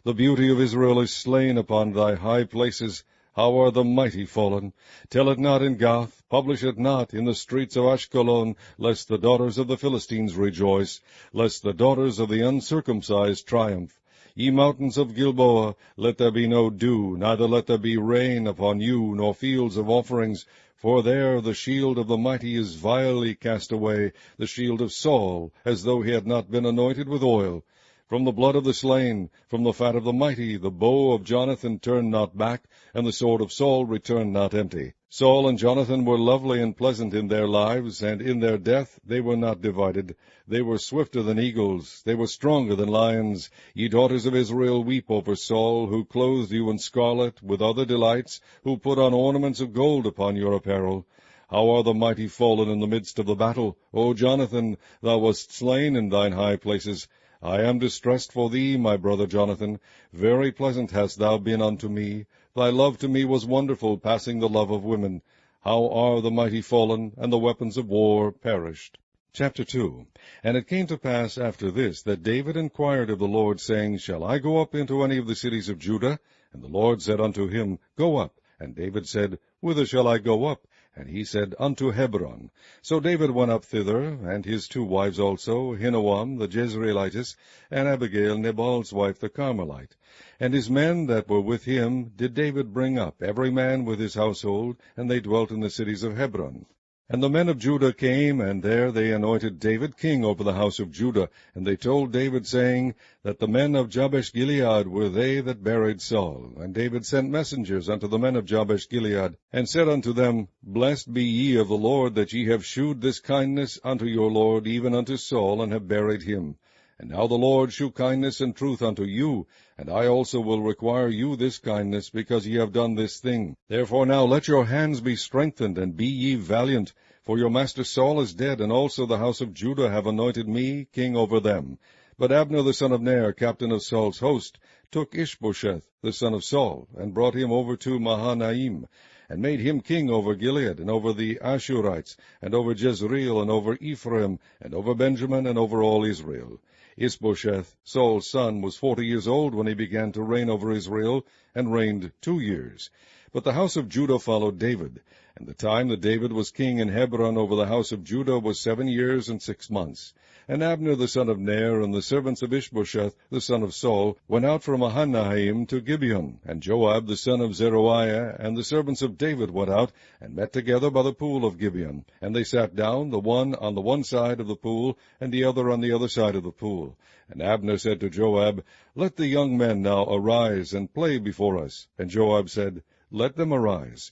The beauty of Israel is slain upon thy high places. How are the mighty fallen? Tell it not in Gath, publish it not in the streets of Ashkelon, lest the daughters of the Philistines rejoice, lest the daughters of the uncircumcised triumph. Ye mountains of Gilboa, let there be no dew, neither let there be rain upon you, nor fields of offerings, for there the shield of the mighty is vilely cast away, the shield of Saul, as though he had not been anointed with oil. From the blood of the slain, from the fat of the mighty, the bow of Jonathan turned not back, and the sword of Saul returned not empty. Saul and Jonathan were lovely and pleasant in their lives, and in their death they were not divided. They were swifter than eagles, they were stronger than lions. Ye daughters of Israel, weep over Saul, who clothed you in scarlet, with other delights, who put on ornaments of gold upon your apparel. How are the mighty fallen in the midst of the battle? O Jonathan, thou wast slain in thine high places. I am distressed for thee, my brother Jonathan. Very pleasant hast thou been unto me. Thy love to me was wonderful, passing the love of women. How are the mighty fallen, and the weapons of war perished. Chapter 2. And it came to pass after this, that David inquired of the Lord, saying, Shall I go up into any of the cities of Judah? And the Lord said unto him, Go up. And David said, Whither shall I go up? And he said, Unto Hebron. So David went up thither, and his 2 wives also, Ahinoam the Jezreelitess, and Abigail Nabal's wife the Carmelite. And his men that were with him did David bring up, every man with his household, and they dwelt in the cities of Hebron. And the men of Judah came, and there they anointed David king over the house of Judah. And they told David, saying, that the men of Jabesh-Gilead were they that buried Saul. And David sent messengers unto the men of Jabesh-Gilead, and said unto them, Blessed be ye of the Lord, that ye have shewed this kindness unto your Lord, even unto Saul, and have buried him. And now the Lord shew kindness and truth unto you, and I also will require you this kindness, because ye have done this thing. Therefore now let your hands be strengthened, and be ye valiant. For your master Saul is dead, and also the house of Judah have anointed me king over them. But Abner the son of Ner, captain of Saul's host, took Ishbosheth the son of Saul, and brought him over to Mahanaim, and made him king over Gilead, and over the Ashurites, and over Jezreel, and over Ephraim, and over Benjamin, and over all Israel. Ishbosheth, Saul's son, was 40 years old when he began to reign over Israel, and reigned 2 years. But the house of Judah followed David, and the time that David was king in Hebron over the house of Judah was 7 years and 6 months. And Abner the son of Ner, and the servants of Ishbosheth the son of Saul, went out from Mahanaim to Gibeon. And Joab the son of Zeruiah, and the servants of David went out, and met together by the pool of Gibeon. And they sat down, the one on the one side of the pool, and the other on the other side of the pool. And Abner said to Joab, Let the young men now arise, and play before us. And Joab said, Let them arise.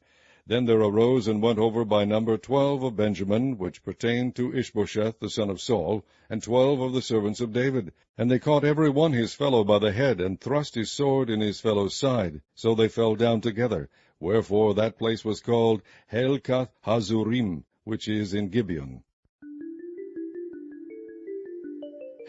Then there arose and went over by number 12 of Benjamin, which pertained to Ishbosheth the son of Saul, and 12 of the servants of David. And they caught every one his fellow by the head, and thrust his sword in his fellow's side. So they fell down together. Wherefore that place was called Helkath Hazurim, which is in Gibeon.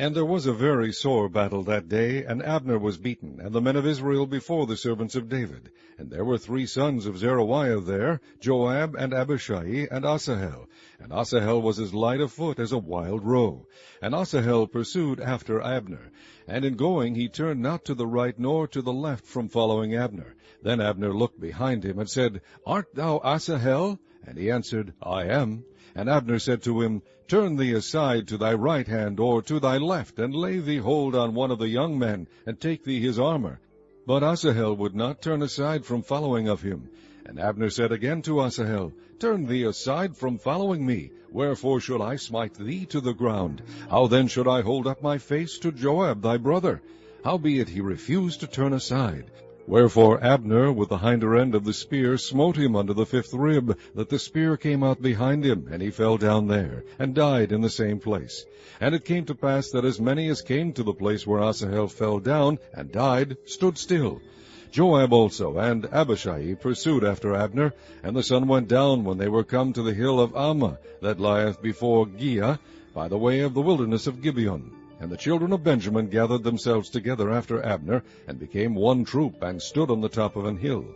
And there was a very sore battle that day, and Abner was beaten, and the men of Israel before the servants of David. And there were 3 sons of Zeruiah there, Joab, and Abishai, and Asahel. And Asahel was as light of foot as a wild roe. And Asahel pursued after Abner. And in going he turned not to the right nor to the left from following Abner. Then Abner looked behind him, and said, Art thou Asahel? And he answered, I am. And Abner said to him, Turn thee aside to thy right hand or to thy left, and lay thee hold on one of the young men, and take thee his armor. But Asahel would not turn aside from following of him. And Abner said again to Asahel, Turn thee aside from following me. Wherefore should I smite thee to the ground? How then should I hold up my face to Joab thy brother? Howbeit he refused to turn aside. Wherefore Abner with the hinder end of the spear smote him under the 5th rib, that the spear came out behind him, and he fell down there, and died in the same place. And it came to pass that as many as came to the place where Asahel fell down and died stood still. Joab also and Abishai pursued after Abner, and the sun went down when they were come to the hill of Ammah, that lieth before Giah, by the way of the wilderness of Gibeon. And the children of Benjamin gathered themselves together after Abner, and became one troop, and stood on the top of an hill.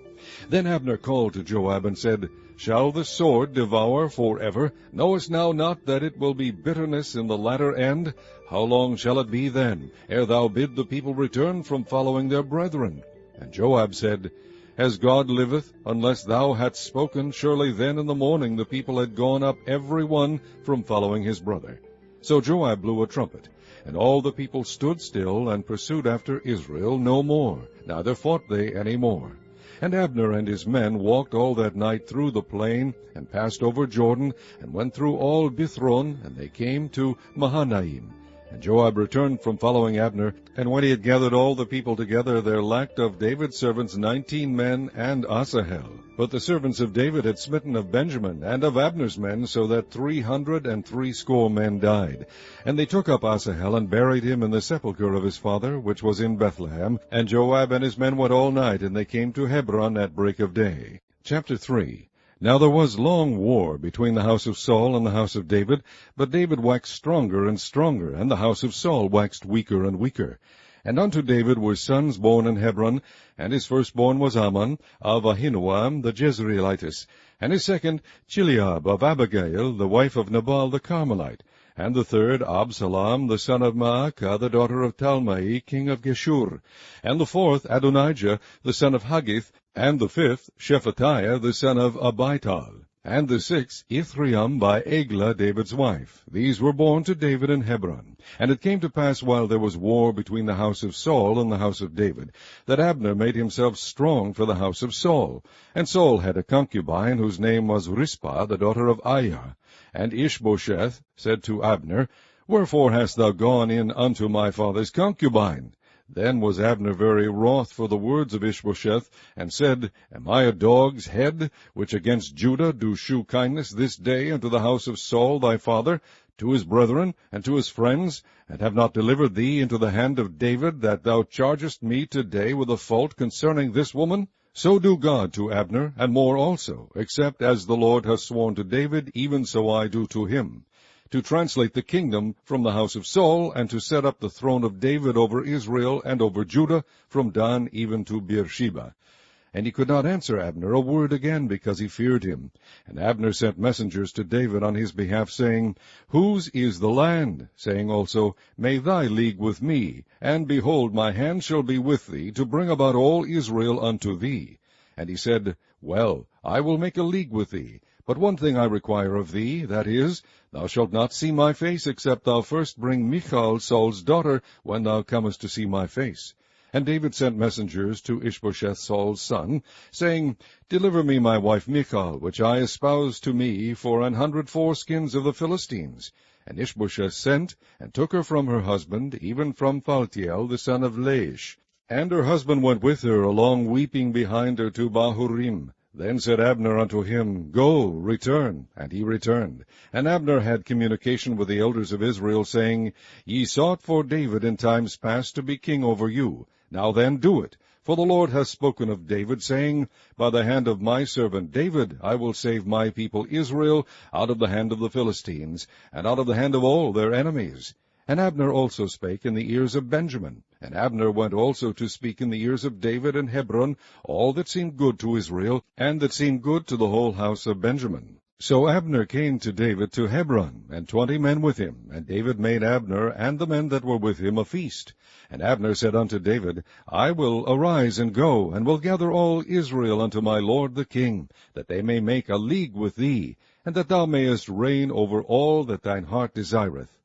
Then Abner called to Joab, and said, Shall the sword devour forever? Knowest thou not that it will be bitterness in the latter end? How long shall it be then, ere thou bid the people return from following their brethren? And Joab said, As God liveth, unless thou hadst spoken, surely then in the morning the people had gone up every one from following his brother. So Joab blew a trumpet, and all the people stood still, and pursued after Israel no more, neither fought they any more. And Abner and his men walked all that night through the plain, and passed over Jordan, and went through all Bithron, and they came to Mahanaim. And Joab returned from following Abner, and when he had gathered all the people together, there lacked of David's servants 19 men and Asahel. But the servants of David had smitten of Benjamin and of Abner's men, so that 360 men died. And they took up Asahel, and buried him in the sepulchre of his father, which was in Bethlehem. And Joab and his men went all night, and they came to Hebron at break of day. Chapter 3. Now there was long war between the house of Saul and the house of David, but David waxed stronger and stronger, and the house of Saul waxed weaker and weaker. And unto David were sons born in Hebron, and his firstborn was Amnon, of Ahinoam the Jezreelitess, and his second Chileab of Abigail, the wife of Nabal the Carmelite, and the third Absalom the son of Maacah, the daughter of Talmai, king of Geshur, and the fourth Adonijah the son of Haggith, and the fifth Shephatiah the son of Abital, and the sixth Ithream by Eglah David's wife. These were born to David in Hebron. And it came to pass, while there was war between the house of Saul and the house of David, that Abner made himself strong for the house of Saul. And Saul had a concubine, whose name was Rizpah, the daughter of Aiah. And Ishbosheth said to Abner, Wherefore hast thou gone in unto my father's concubine? Then was Abner very wroth for the words of Ishbosheth, and said, Am I a dog's head, which against Judah do shew kindness this day unto the house of Saul thy father, to his brethren, and to his friends, and have not delivered thee into the hand of David, that thou chargest me today with a fault concerning this woman? So do God to Abner, and more also, except as the Lord hath sworn to David, even so I do to him, to translate the kingdom from the house of Saul, and to set up the throne of David over Israel and over Judah, from Dan even to Beersheba. And he could not answer Abner a word again, because he feared him. And Abner sent messengers to David on his behalf, saying, Whose is the land? Saying also, May thy league with me, and behold, my hand shall be with thee, to bring about all Israel unto thee. And he said, Well, I will make a league with thee. But one thing I require of thee, that is, thou shalt not see my face, except thou first bring Michal, Saul's daughter, when thou comest to see my face. And David sent messengers to Ishbosheth Saul's son, saying, Deliver me my wife Michal, which I espouse to me for 100 foreskins of the Philistines. And Ishbosheth sent, and took her from her husband, even from Phaltiel the son of Laish. And her husband went with her, along weeping behind her to Bahurim. Then said Abner unto him, Go, return. And he returned. And Abner had communication with the elders of Israel, saying, Ye sought for David in times past to be king over you. Now then do it. For the Lord hath spoken of David, saying, By the hand of my servant David I will save my people Israel out of the hand of the Philistines, and out of the hand of all their enemies. And Abner also spake in the ears of Benjamin. And Abner went also to speak in the ears of David in Hebron all that seemed good to Israel, and that seemed good to the whole house of Benjamin. So Abner came to David to Hebron, and 20 men with him. And David made Abner and the men that were with him a feast. And Abner said unto David, I will arise and go, and will gather all Israel unto my lord the king, that they may make a league with thee, and that thou mayest reign over all that thine heart desireth.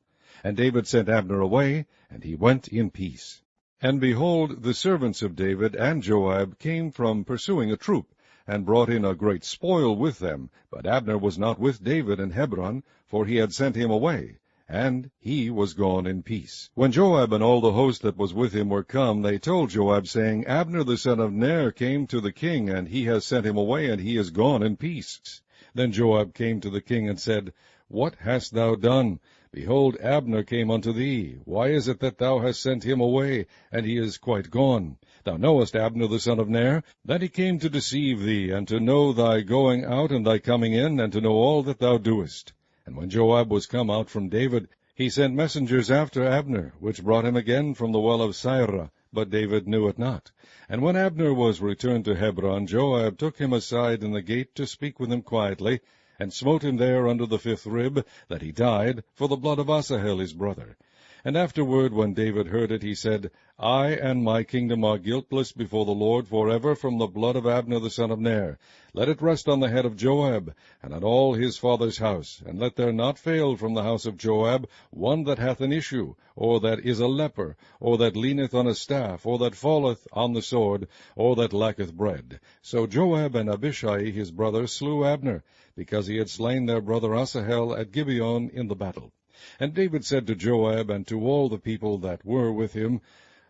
And David sent Abner away, and he went in peace. And behold, the servants of David and Joab came from pursuing a troop, and brought in a great spoil with them. But Abner was not with David in Hebron, for he had sent him away, and he was gone in peace. When Joab and all the host that was with him were come, they told Joab, saying, Abner the son of Ner came to the king, and he has sent him away, and he is gone in peace. Then Joab came to the king, and said, What hast thou done? Behold, Abner came unto thee. Why is it that thou hast sent him away, and he is quite gone? Thou knowest Abner the son of Ner, that he came to deceive thee, and to know thy going out and thy coming in, and to know all that thou doest. And when Joab was come out from David, he sent messengers after Abner, which brought him again from the well of Sirah, but David knew it not. And when Abner was returned to Hebron, Joab took him aside in the gate to speak with him quietly, and smote him there under the 5th rib, that he died, for the blood of Asahel his brother. And afterward, when David heard it, he said, I and my kingdom are guiltless before the Lord forever from the blood of Abner the son of Ner. Let it rest on the head of Joab, and on all his father's house, and let there not fail from the house of Joab one that hath an issue, or that is a leper, or that leaneth on a staff, or that falleth on the sword, or that lacketh bread. So Joab and Abishai his brother slew Abner, because he had slain their brother Asahel at Gibeon in the battle. And David said to Joab and to all the people that were with him,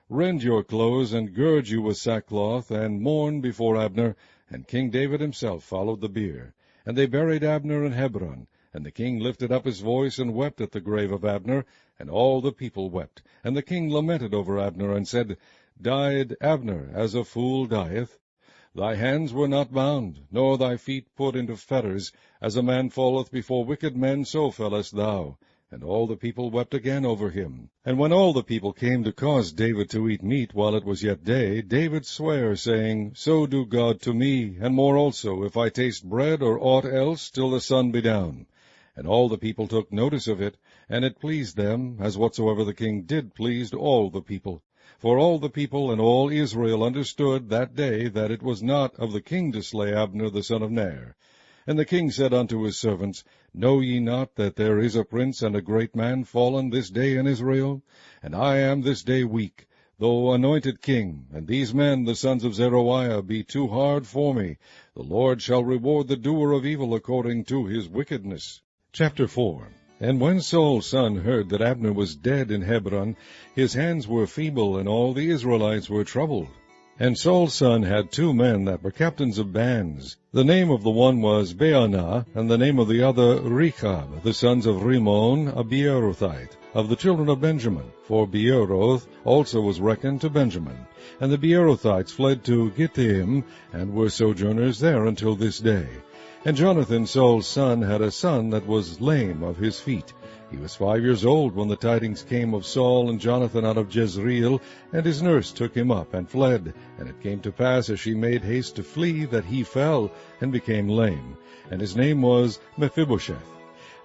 Rend your clothes, and gird you with sackcloth, and mourn before Abner. And King David himself followed the bier. And they buried Abner in Hebron. And the king lifted up his voice, and wept at the grave of Abner. And all the people wept. And the king lamented over Abner, and said, Died Abner as a fool dieth? Thy hands were not bound, nor thy feet put into fetters. As a man falleth before wicked men, so fellest thou. And all the people wept again over him. And when all the people came to cause David to eat meat while it was yet day, David sware, saying, So do God to me, and more also, if I taste bread or aught else, till the sun be down. And all the people took notice of it, and it pleased them, as whatsoever the king did pleased all the people. For all the people and all Israel understood that day that it was not of the king to slay Abner the son of Ner. And the king said unto his servants, Know ye not that there is a prince and a great man fallen this day in Israel? And I am this day weak, though anointed king, and these men, the sons of Zeruiah, be too hard for me. The Lord shall reward the doer of evil according to his wickedness. Chapter 4. And when Saul's son heard that Abner was dead in Hebron, his hands were feeble, and all the Israelites were troubled. And Saul's son had 2 men that were captains of bands. The name of the one was Baanah, and the name of the other Rechab, the sons of Rimmon, a Beerothite, of the children of Benjamin. For Beeroth also was reckoned to Benjamin. And the Beerothites fled to Gittaim, and were sojourners there until this day. And Jonathan, Saul's son, had a son that was lame of his feet. He was 5 years old when the tidings came of Saul and Jonathan out of Jezreel, and his nurse took him up and fled. And it came to pass, as she made haste to flee, that he fell, and became lame. And his name was Mephibosheth.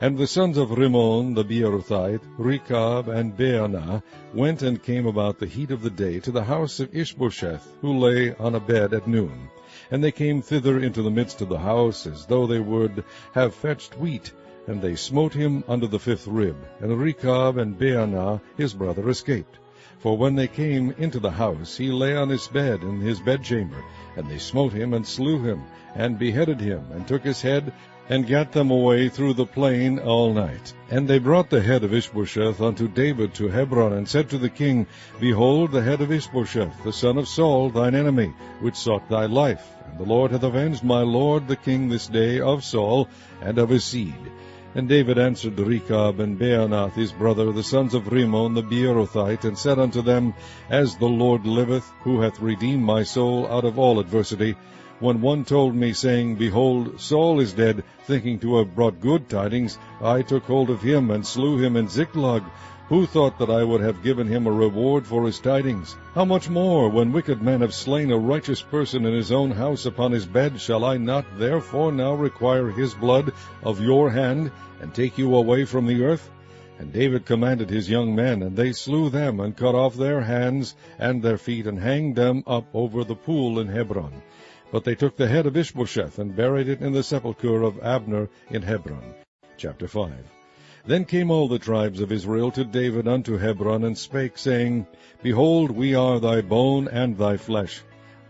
And the sons of Rimmon the Beerothite, Rechab and Baanah, went and came about the heat of the day to the house of Ishbosheth, who lay on a bed at noon. And they came thither into the midst of the house, as though they would have fetched wheat. And they smote him under the 5th rib. And Rechab and Baanah his brother escaped. For when they came into the house, he lay on his bed in his bedchamber. And they smote him, and slew him, and beheaded him, and took his head, and gat them away through the plain all night. And they brought the head of Ishbosheth unto David to Hebron, and said to the king, Behold, the head of Ishbosheth, the son of Saul, thine enemy, which sought thy life. And the Lord hath avenged my lord the king this day of Saul, and of his seed. And David answered Rechab and Baanah his brother, the sons of Rimmon the Beerothite, and said unto them, As the Lord liveth, who hath redeemed my soul out of all adversity, when one told me, saying, Behold, Saul is dead, thinking to have brought good tidings, I took hold of him, and slew him in Ziklag. Who thought that I would have given him a reward for his tidings? How much more, when wicked men have slain a righteous person in his own house upon his bed, shall I not therefore now require his blood of your hand, and take you away from the earth? And David commanded his young men, and they slew them, and cut off their hands and their feet, and hanged them up over the pool in Hebron. But they took the head of Ishbosheth, and buried it in the sepulchre of Abner in Hebron. Chapter 5. Then came all the tribes of Israel to David unto Hebron, and spake, saying, Behold, we are thy bone and thy flesh.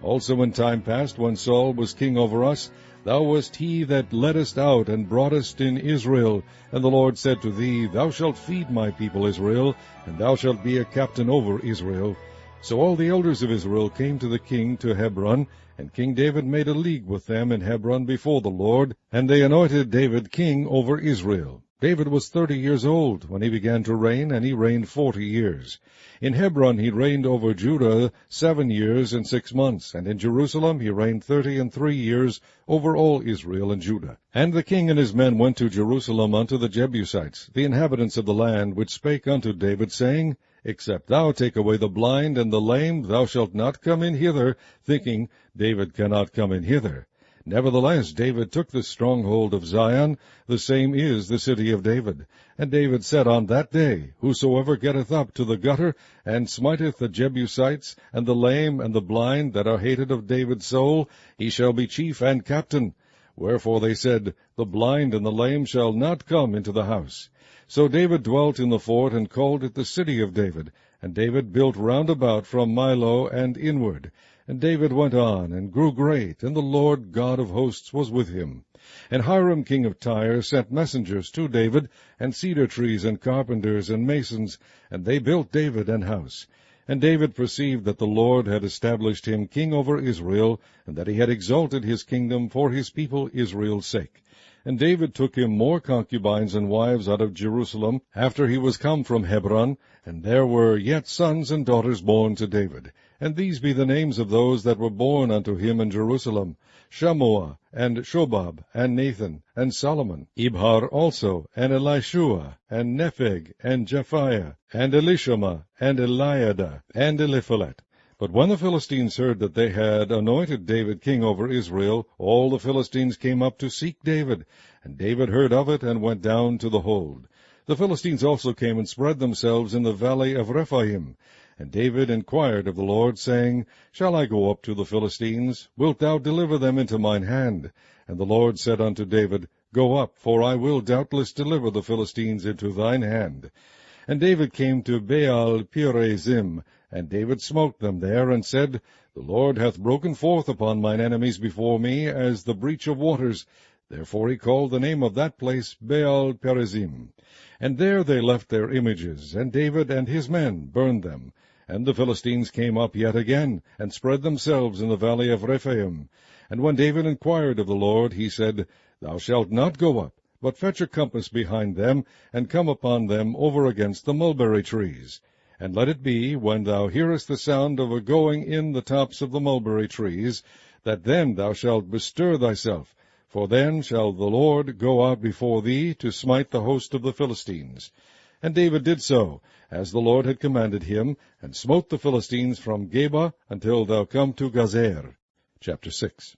Also in time past, when Saul was king over us, thou wast he that leddest out and broughtest in Israel. And the Lord said to thee, Thou shalt feed my people Israel, and thou shalt be a captain over Israel. So all the elders of Israel came to the king to Hebron, and King David made a league with them in Hebron before the Lord, and they anointed David king over Israel. David was 30 years old when he began to reign, and he reigned 40 years. In Hebron he reigned over Judah 7 years and 6 months, and in Jerusalem he reigned 33 years over all Israel and Judah. And the king and his men went to Jerusalem unto the Jebusites, the inhabitants of the land, which spake unto David, saying, Except thou take away the blind and the lame, thou shalt not come in hither, thinking, David cannot come in hither. Nevertheless, David took the stronghold of Zion, the same is the city of David. And David said on that day, Whosoever getteth up to the gutter, and smiteth the Jebusites, and the lame, and the blind, that are hated of David's soul, he shall be chief and captain. Wherefore they said, The blind and the lame shall not come into the house. So David dwelt in the fort, and called it the city of David. And David built round about from Milo and inward. And David went on, and grew great, and the Lord God of hosts was with him. And Hiram king of Tyre sent messengers to David, and cedar trees, and carpenters, and masons, and they built David an house. And David perceived that the Lord had established him king over Israel, and that he had exalted his kingdom for his people Israel's sake. And David took him more concubines and wives out of Jerusalem, after he was come from Hebron, and there were yet sons and daughters born to David. And these be the names of those that were born unto him in Jerusalem: Shammua, and Shobab, and Nathan, and Solomon, Ibhar also, and Elishua, and Nepheg, and Japhiah, and Elishama, and Eliada, and Eliphalet. But when the Philistines heard that they had anointed David king over Israel, all the Philistines came up to seek David. And David heard of it, and went down to the hold. The Philistines also came and spread themselves in the valley of Rephaim. And David inquired of the Lord, saying, Shall I go up to the Philistines? Wilt thou deliver them into mine hand? And the Lord said unto David, Go up, for I will doubtless deliver the Philistines into thine hand. And David came to Baal Perazim, and David smote them there, and said, The Lord hath broken forth upon mine enemies before me, as the breach of waters. Therefore he called the name of that place Baal Perazim. And there they left their images, and David and his men burned them. And the Philistines came up yet again, and spread themselves in the valley of Rephaim. And when David inquired of the Lord, he said, Thou shalt not go up, but fetch a compass behind them, and come upon them over against the mulberry trees. And let it be, when thou hearest the sound of a going in the tops of the mulberry trees, that then thou shalt bestir thyself, for then shall the Lord go out before thee to smite the host of the Philistines. And David did so, as the Lord had commanded him, and smote the Philistines from Geba until thou come to Gazer. Chapter 6.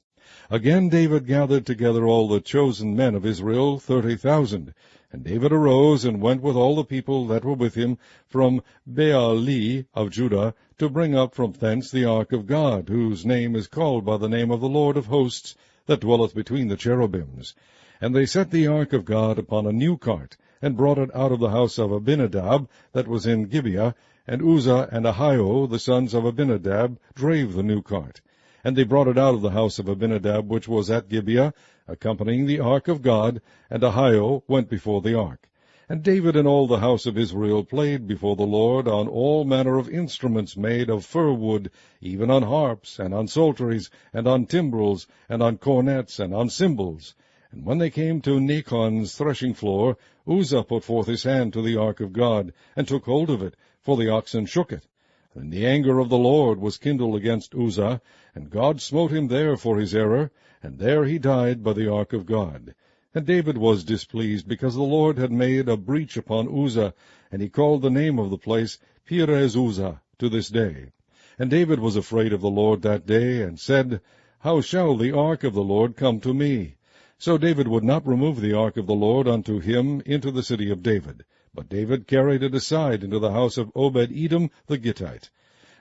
Again David gathered together all the chosen men of Israel, 30,000. And David arose, and went with all the people that were with him from Baali of Judah, to bring up from thence the ark of God, whose name is called by the name of the Lord of hosts, that dwelleth between the cherubims. And they set the ark of God upon a new cart, and brought it out of the house of Abinadab, that was in Gibeah, and Uzzah and Ahio, the sons of Abinadab, drave the new cart. And they brought it out of the house of Abinadab, which was at Gibeah, accompanying the ark of God, and Ahio went before the ark. And David and all the house of Israel played before the Lord on all manner of instruments made of fir wood, even on harps, and on psalteries, and on timbrels, and on cornets, and on cymbals. And when they came to Nachon's threshing floor, Uzzah put forth his hand to the ark of God, and took hold of it, for the oxen shook it. And the anger of the Lord was kindled against Uzzah, and God smote him there for his error, and there he died by the ark of God. And David was displeased, because the Lord had made a breach upon Uzzah, and he called the name of the place Perez Uzzah to this day. And David was afraid of the Lord that day, and said, How shall the ark of the Lord come to me? So David would not remove the ark of the Lord unto him into the city of David. But David carried it aside into the house of Obed-Edom the Gittite.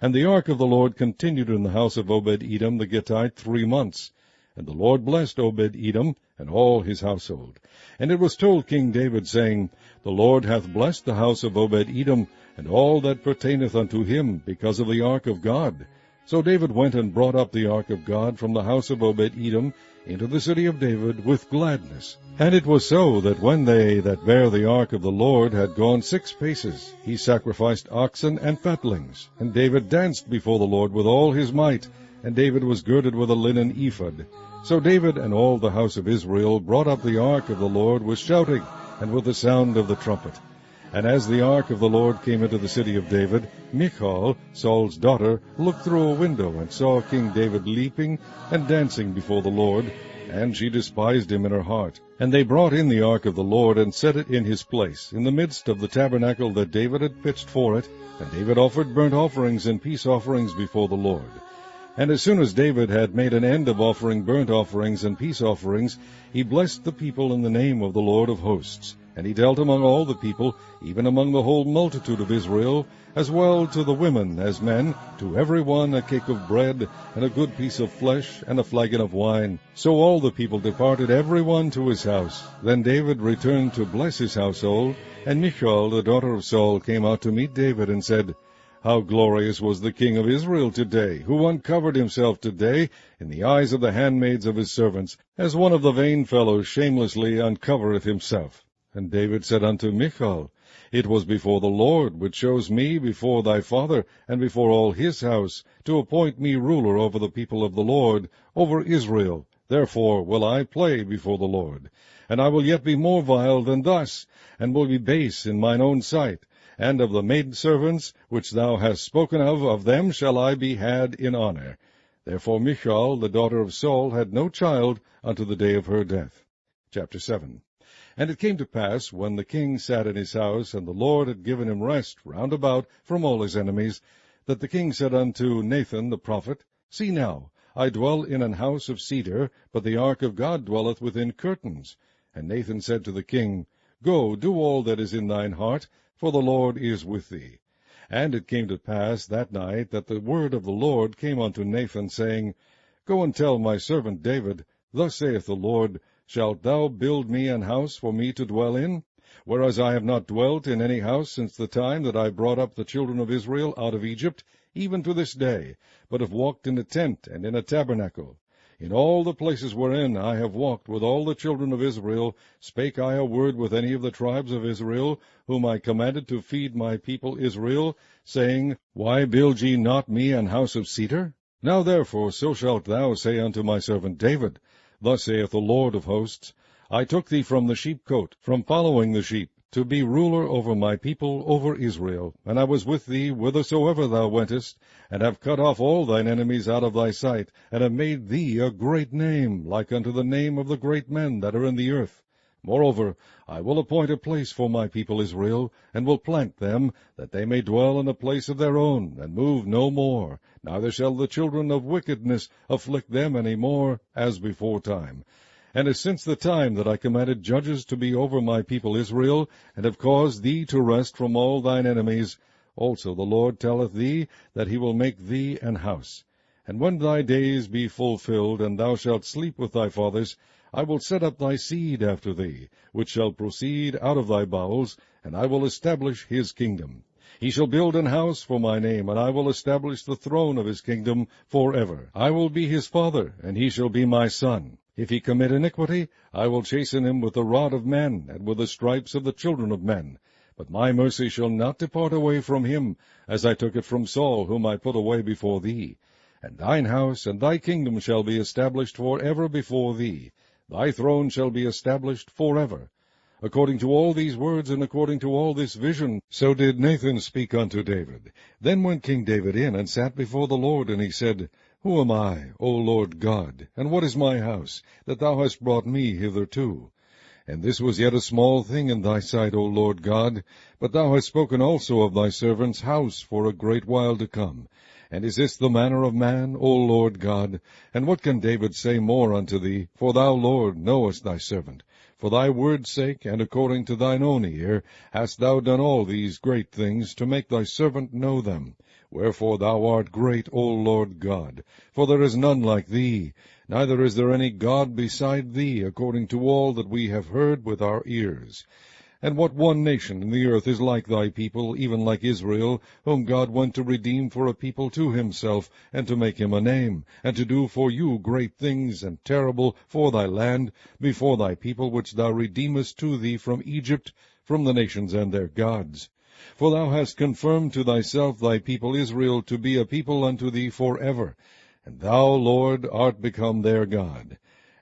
And the ark of the Lord continued in the house of Obed-Edom the Gittite 3 months. And the Lord blessed Obed-Edom and all his household. And it was told King David, saying, The Lord hath blessed the house of Obed-Edom, and all that pertaineth unto him, because of the ark of God. So David went and brought up the ark of God from the house of Obed-Edom into the city of David with gladness. And it was so, that when they that bare the ark of the Lord had gone 6 paces, he sacrificed oxen and fatlings. And David danced before the Lord with all his might, and David was girded with a linen ephod. So David and all the house of Israel brought up the ark of the Lord with shouting, and with the sound of the trumpet. And as the ark of the Lord came into the city of David, Michal, Saul's daughter, looked through a window, and saw King David leaping and dancing before the Lord, and she despised him in her heart. And they brought in the ark of the Lord, and set it in his place, in the midst of the tabernacle that David had pitched for it. And David offered burnt offerings and peace offerings before the Lord. And as soon as David had made an end of offering burnt offerings and peace offerings, he blessed the people in the name of the Lord of hosts. And he dealt among all the people, even among the whole multitude of Israel, as well to the women as men, to every one a cake of bread, and a good piece of flesh, and a flagon of wine. So all the people departed every one to his house. Then David returned to bless his household, and Michal, the daughter of Saul, came out to meet David, and said, How glorious was the king of Israel today, who uncovered himself today in the eyes of the handmaids of his servants, as one of the vain fellows shamelessly uncovereth himself. And David said unto Michal, It was before the Lord, which chose me before thy father, and before all his house, to appoint me ruler over the people of the Lord, over Israel. Therefore will I play before the Lord. And I will yet be more vile than thus, and will be base in mine own sight. And of the maidservants which thou hast spoken of them shall I be had in honor. Therefore Michal, the daughter of Saul, had no child unto the day of her death. Chapter 7. And it came to pass, when the king sat in his house, and the Lord had given him rest round about from all his enemies, that the king said unto Nathan the prophet, See now, I dwell in an house of cedar, but the ark of God dwelleth within curtains. And Nathan said to the king, Go, do all that is in thine heart, for the Lord is with thee. And it came to pass that night that the word of the Lord came unto Nathan, saying, Go and tell my servant David, Thus saith the Lord, Shalt thou build me an house for me to dwell in? Whereas I have not dwelt in any house since the time that I brought up the children of Israel out of Egypt, even to this day, but have walked in a tent and in a tabernacle. In all the places wherein I have walked with all the children of Israel, spake I a word with any of the tribes of Israel, whom I commanded to feed my people Israel, saying, Why build ye not me an house of cedar? Now therefore so shalt thou say unto my servant David, Thus saith the Lord of hosts, I took thee from the sheepcote, from following the sheep, to be ruler over my people, over Israel. And I was with thee whithersoever thou wentest, and have cut off all thine enemies out of thy sight, and have made thee a great name, like unto the name of the great men that are in the earth. Moreover, I will appoint a place for my people Israel, and will plant them, that they may dwell in a place of their own, and move no more. Neither shall the children of wickedness afflict them any more, as beforetime. And as since the time that I commanded judges to be over my people Israel, and have caused thee to rest from all thine enemies, also the Lord telleth thee that he will make thee an house. And when thy days be fulfilled, and thou shalt sleep with thy fathers, I will set up thy seed after thee, which shall proceed out of thy bowels, and I will establish his kingdom. He shall build an house for my name, and I will establish the throne of his kingdom forever. I will be his father, and he shall be my son. If he commit iniquity, I will chasten him with the rod of men, and with the stripes of the children of men. But my mercy shall not depart away from him, as I took it from Saul, whom I put away before thee. And thine house and thy kingdom shall be established forever before thee. Thy throne shall be established forever. According to all these words, and according to all this vision, so did Nathan speak unto David. Then went King David in, and sat before the Lord, and he said, Who am I, O Lord God, and what is my house, that thou hast brought me hitherto? And this was yet a small thing in thy sight, O Lord God, but thou hast spoken also of thy servant's house for a great while to come. And is this the manner of man, O Lord God? And what can David say more unto thee? For thou, Lord, knowest thy servant. For thy word's sake, and according to thine own ear, hast thou done all these great things, to make thy servant know them. Wherefore thou art great, O Lord God, for there is none like thee, neither is there any God beside thee, according to all that we have heard with our ears. And what one nation in the earth is like thy people, even like Israel, whom God went to redeem for a people to himself, and to make him a name, and to do for you great things and terrible for thy land, before thy people which thou redeemest to thee from Egypt, from the nations and their gods? For thou hast confirmed to thyself thy people Israel to be a people unto thee forever, and thou, Lord, art become their God.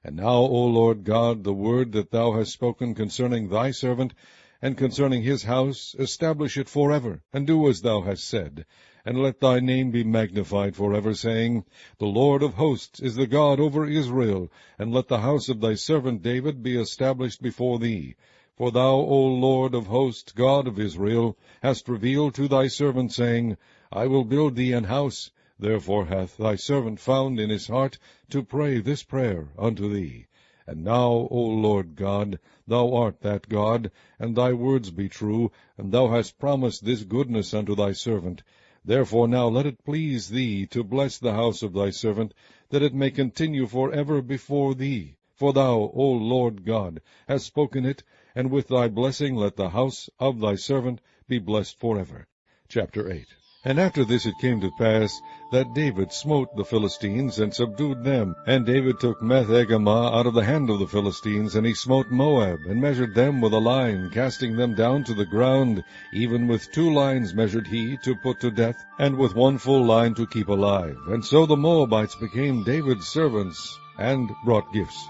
And now, O Lord God, the word that thou hast spoken concerning thy servant, and concerning his house, establish it forever, and do as thou hast said. And let thy name be magnified forever, saying, The Lord of hosts is the God over Israel, and let the house of thy servant David be established before thee. For thou, O Lord of hosts, God of Israel, hast revealed to thy servant, saying, I will build thee an house. Therefore hath thy servant found in his heart to pray this prayer unto thee. And now, O Lord God, thou art that God, and thy words be true, and thou hast promised this goodness unto thy servant. Therefore now let it please thee to bless the house of thy servant, that it may continue forever before thee. For thou, O Lord God, hast spoken it, and with thy blessing let the house of thy servant be blessed forever. Chapter 8. And after this it came to pass that David smote the Philistines, and subdued them. And David took Meth-Egamah out of the hand of the Philistines, and he smote Moab, and measured them with a line, casting them down to the ground. Even with 2 lines measured he, to put to death, and with 1 full line to keep alive. And so the Moabites became David's servants, and brought gifts.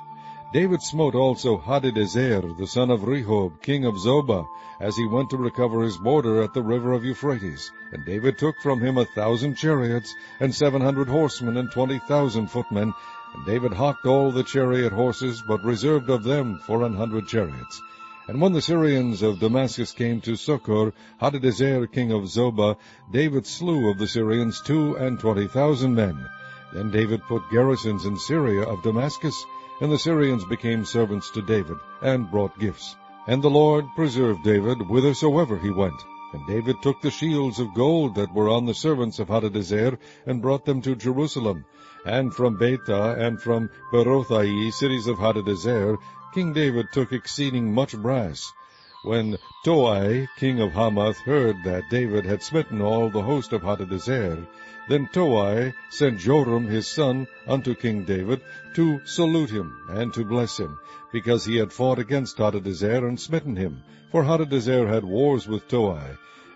David smote also Hadadezer, the son of Rehob, king of Zobah, as he went to recover his border at the river of Euphrates. And David took from him 1,000 chariots, and 700 horsemen, and 20,000 footmen. And David hocked all the chariot horses, but reserved of them for 100 chariots. And when the Syrians of Damascus came to succor Hadadezer, king of Zobah, David slew of the Syrians 22,000 men. Then David put garrisons in Syria of Damascus, and the Syrians became servants to David, and brought gifts. And the Lord preserved David whithersoever he went. And David took the shields of gold that were on the servants of Hadadezer, and brought them to Jerusalem. And from Betah and from Berothai, cities of Hadadezer, King David took exceeding much brass. When Toi, king of Hamath, heard that David had smitten all the host of Hadadezer, then Toi sent Joram his son unto King David to salute him and to bless him, because he had fought against Hadadezer and smitten him. For Hadadezer had wars with Toi.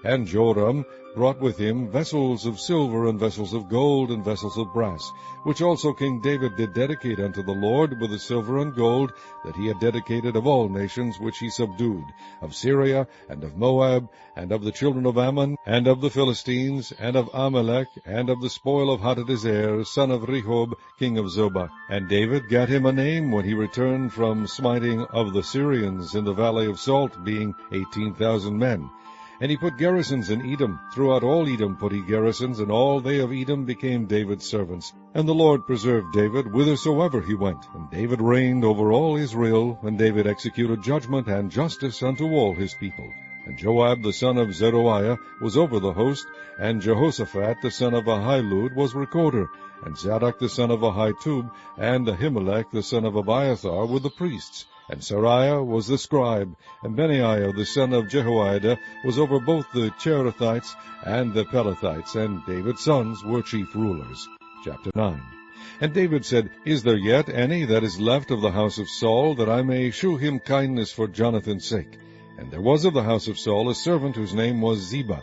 And Joram brought with him vessels of silver, and vessels of gold, and vessels of brass, which also King David did dedicate unto the Lord with the silver and gold that he had dedicated of all nations which he subdued, of Syria, and of Moab, and of the children of Ammon, and of the Philistines, and of Amalek, and of the spoil of Hadadezer, son of Rehob, king of Zobah. And David gat him a name when he returned from smiting of the Syrians in the valley of Salt, being 18,000 men. And he put garrisons in Edom. Throughout all Edom put he garrisons, and all they of Edom became David's servants. And the Lord preserved David whithersoever he went. And David reigned over all Israel, and David executed judgment and justice unto all his people. And Joab the son of Zeruiah was over the host, and Jehoshaphat the son of Ahilud was recorder, and Zadok the son of Ahitub, and Ahimelech the son of Abiathar were the priests. And Sariah was the scribe, and Benaiah the son of Jehoiada was over both the Cherethites and the Pelethites, and David's sons were chief rulers. Chapter 9. And David said, Is there yet any that is left of the house of Saul, that I may shew him kindness for Jonathan's sake? And there was of the house of Saul a servant whose name was Ziba.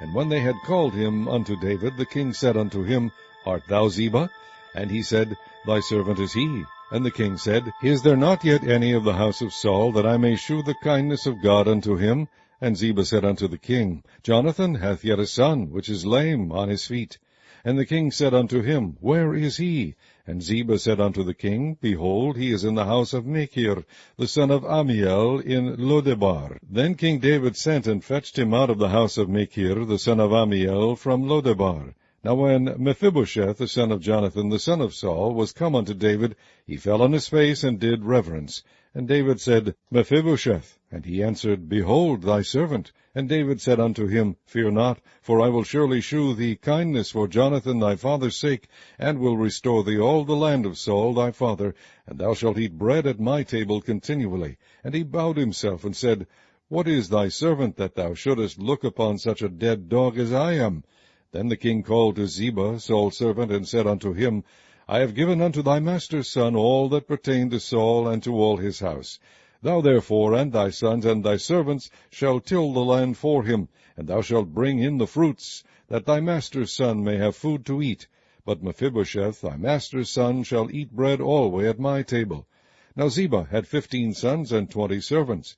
And when they had called him unto David, the king said unto him, Art thou Ziba? And he said, Thy servant is he. And the king said, Is there not yet any of the house of Saul, that I may shew the kindness of God unto him? And Ziba said unto the king, Jonathan hath yet a son, which is lame on his feet. And the king said unto him, Where is he? And Ziba said unto the king, Behold, he is in the house of Machir, the son of Ammiel, in Lodebar. Then King David sent and fetched him out of the house of Machir, the son of Ammiel, from Lodebar. Now when Mephibosheth, the son of Jonathan, the son of Saul, was come unto David, he fell on his face and did reverence. And David said, Mephibosheth. And he answered, Behold, thy servant. And David said unto him, Fear not, for I will surely shew thee kindness for Jonathan thy father's sake, and will restore thee all the land of Saul thy father, and thou shalt eat bread at my table continually. And he bowed himself, and said, What is thy servant, that thou shouldest look upon such a dead dog as I am? Then the king called to Ziba, Saul's servant, and said unto him, I have given unto thy master's son all that pertained to Saul and to all his house. Thou therefore and thy sons and thy servants shall till the land for him, and thou shalt bring in the fruits, that thy master's son may have food to eat. But Mephibosheth, thy master's son, shall eat bread alway at my table. Now Ziba had 15 sons and 20 servants.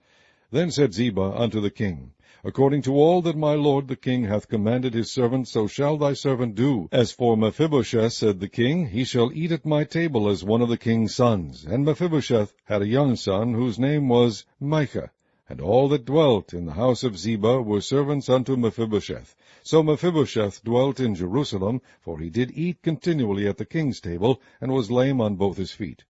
Then said Ziba unto the king, According to all that my lord the king hath commanded his servant, so shall thy servant do. As for Mephibosheth, said the king, he shall eat at my table as one of the king's sons. And Mephibosheth had a young son, whose name was Micah. And all that dwelt in the house of Ziba were servants unto Mephibosheth. So Mephibosheth dwelt in Jerusalem, for he did eat continually at the king's table, and was lame on both his feet.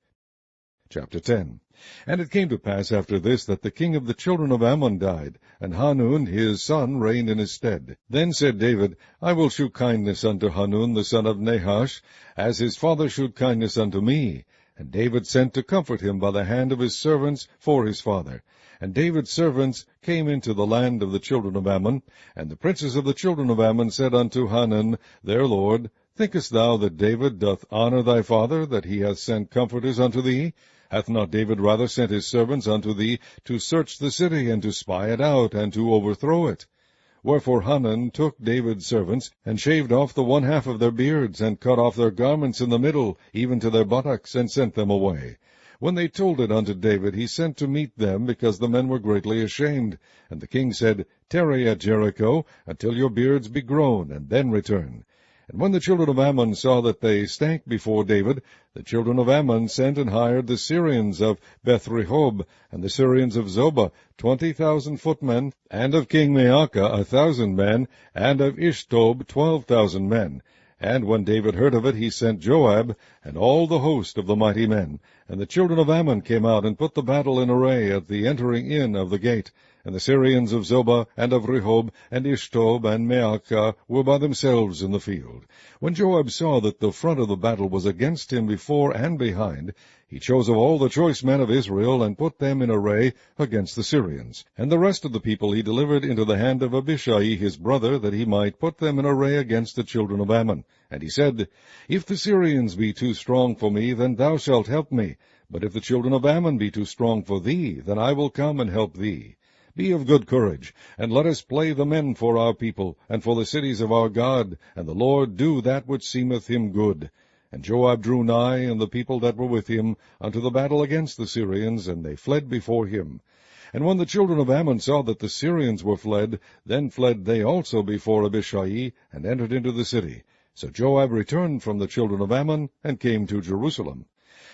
Chapter 10. And it came to pass after this, that the king of the children of Ammon died, and Hanun his son reigned in his stead. Then said David, I will shew kindness unto Hanun the son of Nahash, as his father shewed kindness unto me. And David sent to comfort him by the hand of his servants for his father. And David's servants came into the land of the children of Ammon. And the princes of the children of Ammon said unto Hanun their lord, Thinkest thou that David doth honor thy father, that he hath sent comforters unto thee? Hath not David rather sent his servants unto thee to search the city, and to spy it out, and to overthrow it? Wherefore Hanun took David's servants, and shaved off the one half of their beards, and cut off their garments in the middle, even to their buttocks, and sent them away. When they told it unto David, he sent to meet them, because the men were greatly ashamed. And the king said, Tarry at Jericho, until your beards be grown, and then return. And when the children of Ammon saw that they stank before David, the children of Ammon sent and hired the Syrians of Beth-rehob, and the Syrians of Zobah, 20,000 footmen, and of King Maacah 1,000 men, and of Ishtob 12,000 men. And when David heard of it, he sent Joab, and all the host of the mighty men. And the children of Ammon came out, and put the battle in array at the entering in of the gate. And the Syrians of Zobah, and of Rehob, and Ishtob, and Maacah were by themselves in the field. When Joab saw that the front of the battle was against him before and behind, he chose of all the choice men of Israel, and put them in array against the Syrians. And the rest of the people he delivered into the hand of Abishai his brother, that he might put them in array against the children of Ammon. And he said, If the Syrians be too strong for me, then thou shalt help me. But if the children of Ammon be too strong for thee, then I will come and help thee. Be of good courage, and let us play the men for our people, and for the cities of our God, and the Lord do that which seemeth him good. And Joab drew nigh, and the people that were with him, unto the battle against the Syrians, and they fled before him. And when the children of Ammon saw that the Syrians were fled, then fled they also before Abishai, and entered into the city. So Joab returned from the children of Ammon, and came to Jerusalem.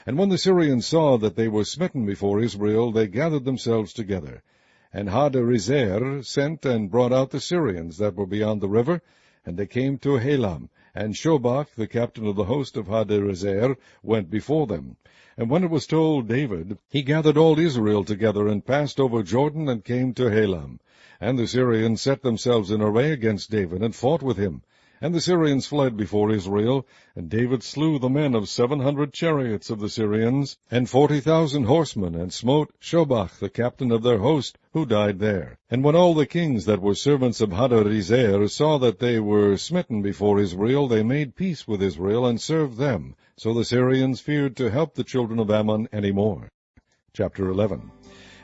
And when the Syrians saw that they were smitten before Israel, they gathered themselves together. And Hadarezer sent and brought out the Syrians that were beyond the river, and they came to Helam. And Shobach, the captain of the host of Hadarezer, went before them. And when it was told David, he gathered all Israel together, and passed over Jordan, and came to Helam. And the Syrians set themselves in array against David, and fought with him. And the Syrians fled before Israel, and David slew the men of 700 chariots of the Syrians, and 40,000 horsemen, and smote Shobach, the captain of their host, who died there. And when all the kings that were servants of Hadarezer saw that they were smitten before Israel, they made peace with Israel, and served them. So the Syrians feared to help the children of Ammon any more. Chapter 11.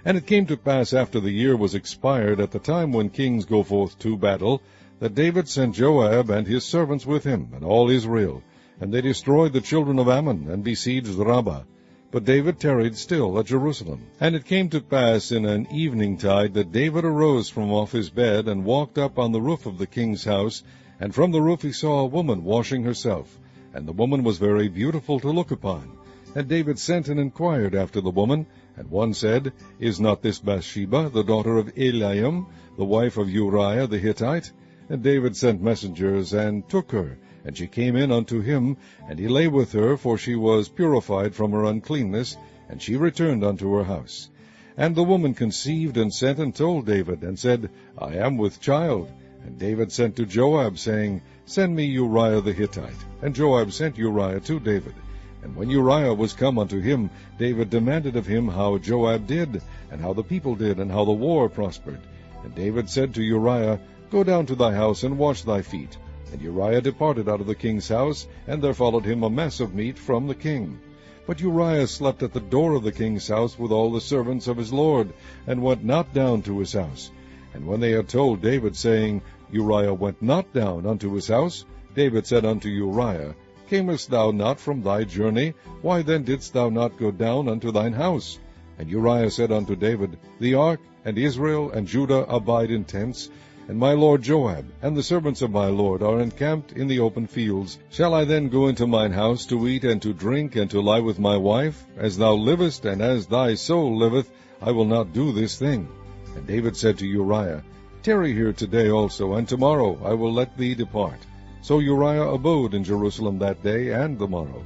And it came to pass after the year was expired, at the time when kings go forth to battle, that David sent Joab and his servants with him, and all Israel. And they destroyed the children of Ammon, and besieged Rabbah. But David tarried still at Jerusalem. And it came to pass in an eventide that David arose from off his bed, and walked up on the roof of the king's house. And from the roof he saw a woman washing herself. And the woman was very beautiful to look upon. And David sent and inquired after the woman. And one said, Is not this Bathsheba, the daughter of Eliam, the wife of Uriah the Hittite? And David sent messengers, and took her. And she came in unto him, and he lay with her, for she was purified from her uncleanness, and she returned unto her house. And the woman conceived, and sent and told David, and said, I am with child. And David sent to Joab, saying, Send me Uriah the Hittite. And Joab sent Uriah to David. And when Uriah was come unto him, David demanded of him how Joab did, and how the people did, and how the war prospered. And David said to Uriah, Go down to thy house, and wash thy feet. And Uriah departed out of the king's house, and there followed him a mess of meat from the king. But Uriah slept at the door of the king's house with all the servants of his lord, and went not down to his house. And when they had told David, saying, Uriah went not down unto his house, David said unto Uriah, Camest thou not from thy journey? Why then didst thou not go down unto thine house? And Uriah said unto David, The ark, and Israel, and Judah abide in tents, and my lord Joab, and the servants of my lord, are encamped in the open fields. Shall I then go into mine house to eat and to drink, and to lie with my wife? As thou livest, and as thy soul liveth, I will not do this thing. And David said to Uriah, Tarry here today also, and tomorrow I will let thee depart. So Uriah abode in Jerusalem that day and the morrow.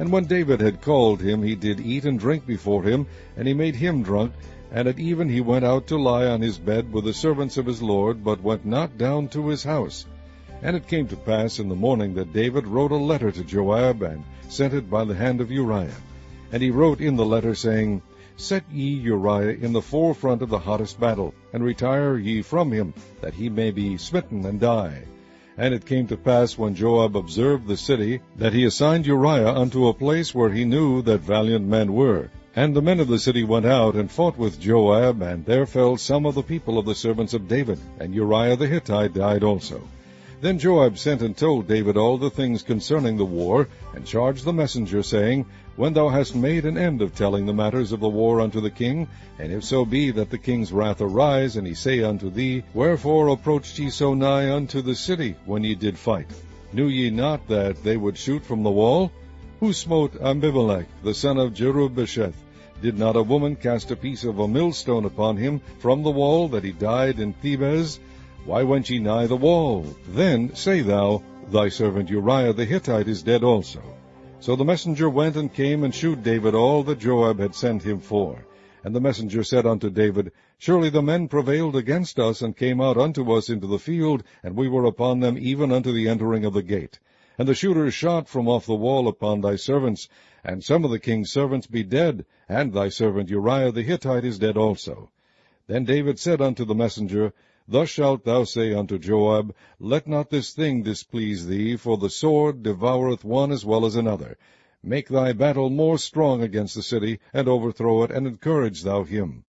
And when David had called him, he did eat and drink before him, and he made him drunk. And at even he went out to lie on his bed with the servants of his lord, but went not down to his house. And it came to pass in the morning that David wrote a letter to Joab, and sent it by the hand of Uriah. And he wrote in the letter, saying, Set ye Uriah in the forefront of the hottest battle, and retire ye from him, that he may be smitten and die. And it came to pass, when Joab observed the city, that he assigned Uriah unto a place where he knew that valiant men were. And the men of the city went out and fought with Joab, and there fell some of the people of the servants of David, and Uriah the Hittite died also. Then Joab sent and told David all the things concerning the war, and charged the messenger, saying, When thou hast made an end of telling the matters of the war unto the king, and if so be that the king's wrath arise, and he say unto thee, Wherefore approached ye so nigh unto the city, when ye did fight? Knew ye not that they would shoot from the wall? Who smote Abimelech, the son of Jerubbesheth? Did not a woman cast a piece of a millstone upon him from the wall, that he died in Thebez? Why went ye nigh the wall? Then say thou, Thy servant Uriah the Hittite is dead also. So the messenger went and came and shewed David all that Joab had sent him for. And the messenger said unto David, Surely the men prevailed against us, and came out unto us into the field, and we were upon them even unto the entering of the gate. And the shooters shot from off the wall upon thy servants, and some of the king's servants be dead, and thy servant Uriah the Hittite is dead also. Then David said unto the messenger, Thus shalt thou say unto Joab, Let not this thing displease thee, for the sword devoureth one as well as another. Make thy battle more strong against the city, and overthrow it, and encourage thou him.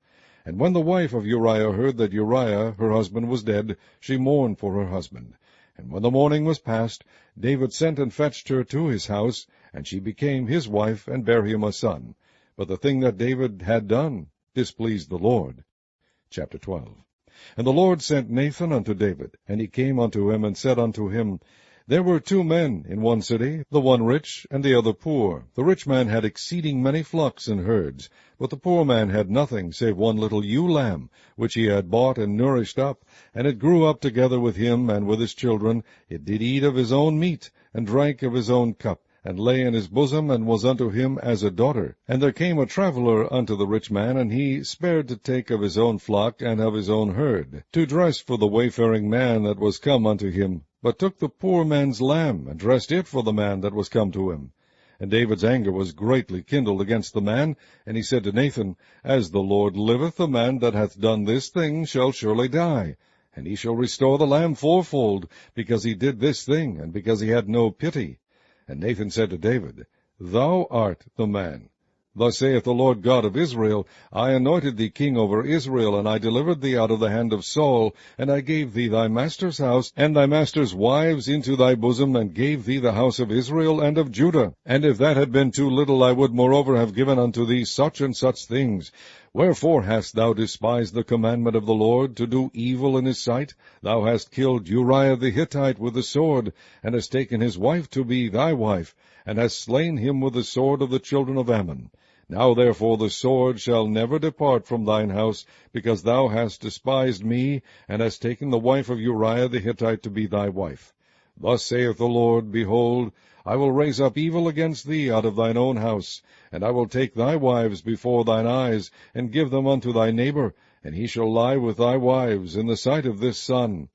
And when the wife of Uriah heard that Uriah her husband was dead, she mourned for her husband. And when the mourning was past, David sent and fetched her to his house, and she became his wife, and bare him a son. But the thing that David had done displeased the Lord. Chapter 12. And the Lord sent Nathan unto David, and he came unto him, and said unto him, There were 2 men in one city, the one rich, and the other poor. The rich man had exceeding many flocks and herds, but the poor man had nothing, save one little ewe lamb, which he had bought and nourished up, and it grew up together with him and with his children. It did eat of his own meat, and drank of his own cup, and lay in his bosom, and was unto him as a daughter. And there came a traveller unto the rich man, and he spared to take of his own flock and of his own herd, to dress for the wayfaring man that was come unto him, but took the poor man's lamb, and dressed it for the man that was come to him. And David's anger was greatly kindled against the man, and he said to Nathan, As the Lord liveth, the man that hath done this thing shall surely die, and he shall restore the lamb fourfold, because he did this thing, and because he had no pity. And Nathan said to David, Thou art the man. Thus saith the Lord God of Israel, I anointed thee king over Israel, and I delivered thee out of the hand of Saul, and I gave thee thy master's house, and thy master's wives into thy bosom, and gave thee the house of Israel and of Judah. And if that had been too little, I would moreover have given unto thee such and such things. Wherefore hast thou despised the commandment of the Lord, to do evil in his sight? Thou hast killed Uriah the Hittite with the sword, and hast taken his wife to be thy wife, and hast slain him with the sword of the children of Ammon. Now therefore the sword shall never depart from thine house, because thou hast despised me, and hast taken the wife of Uriah the Hittite to be thy wife. Thus saith the Lord, Behold, I will raise up evil against thee out of thine own house, and I will take thy wives before thine eyes, and give them unto thy neighbor, and he shall lie with thy wives in the sight of this sun.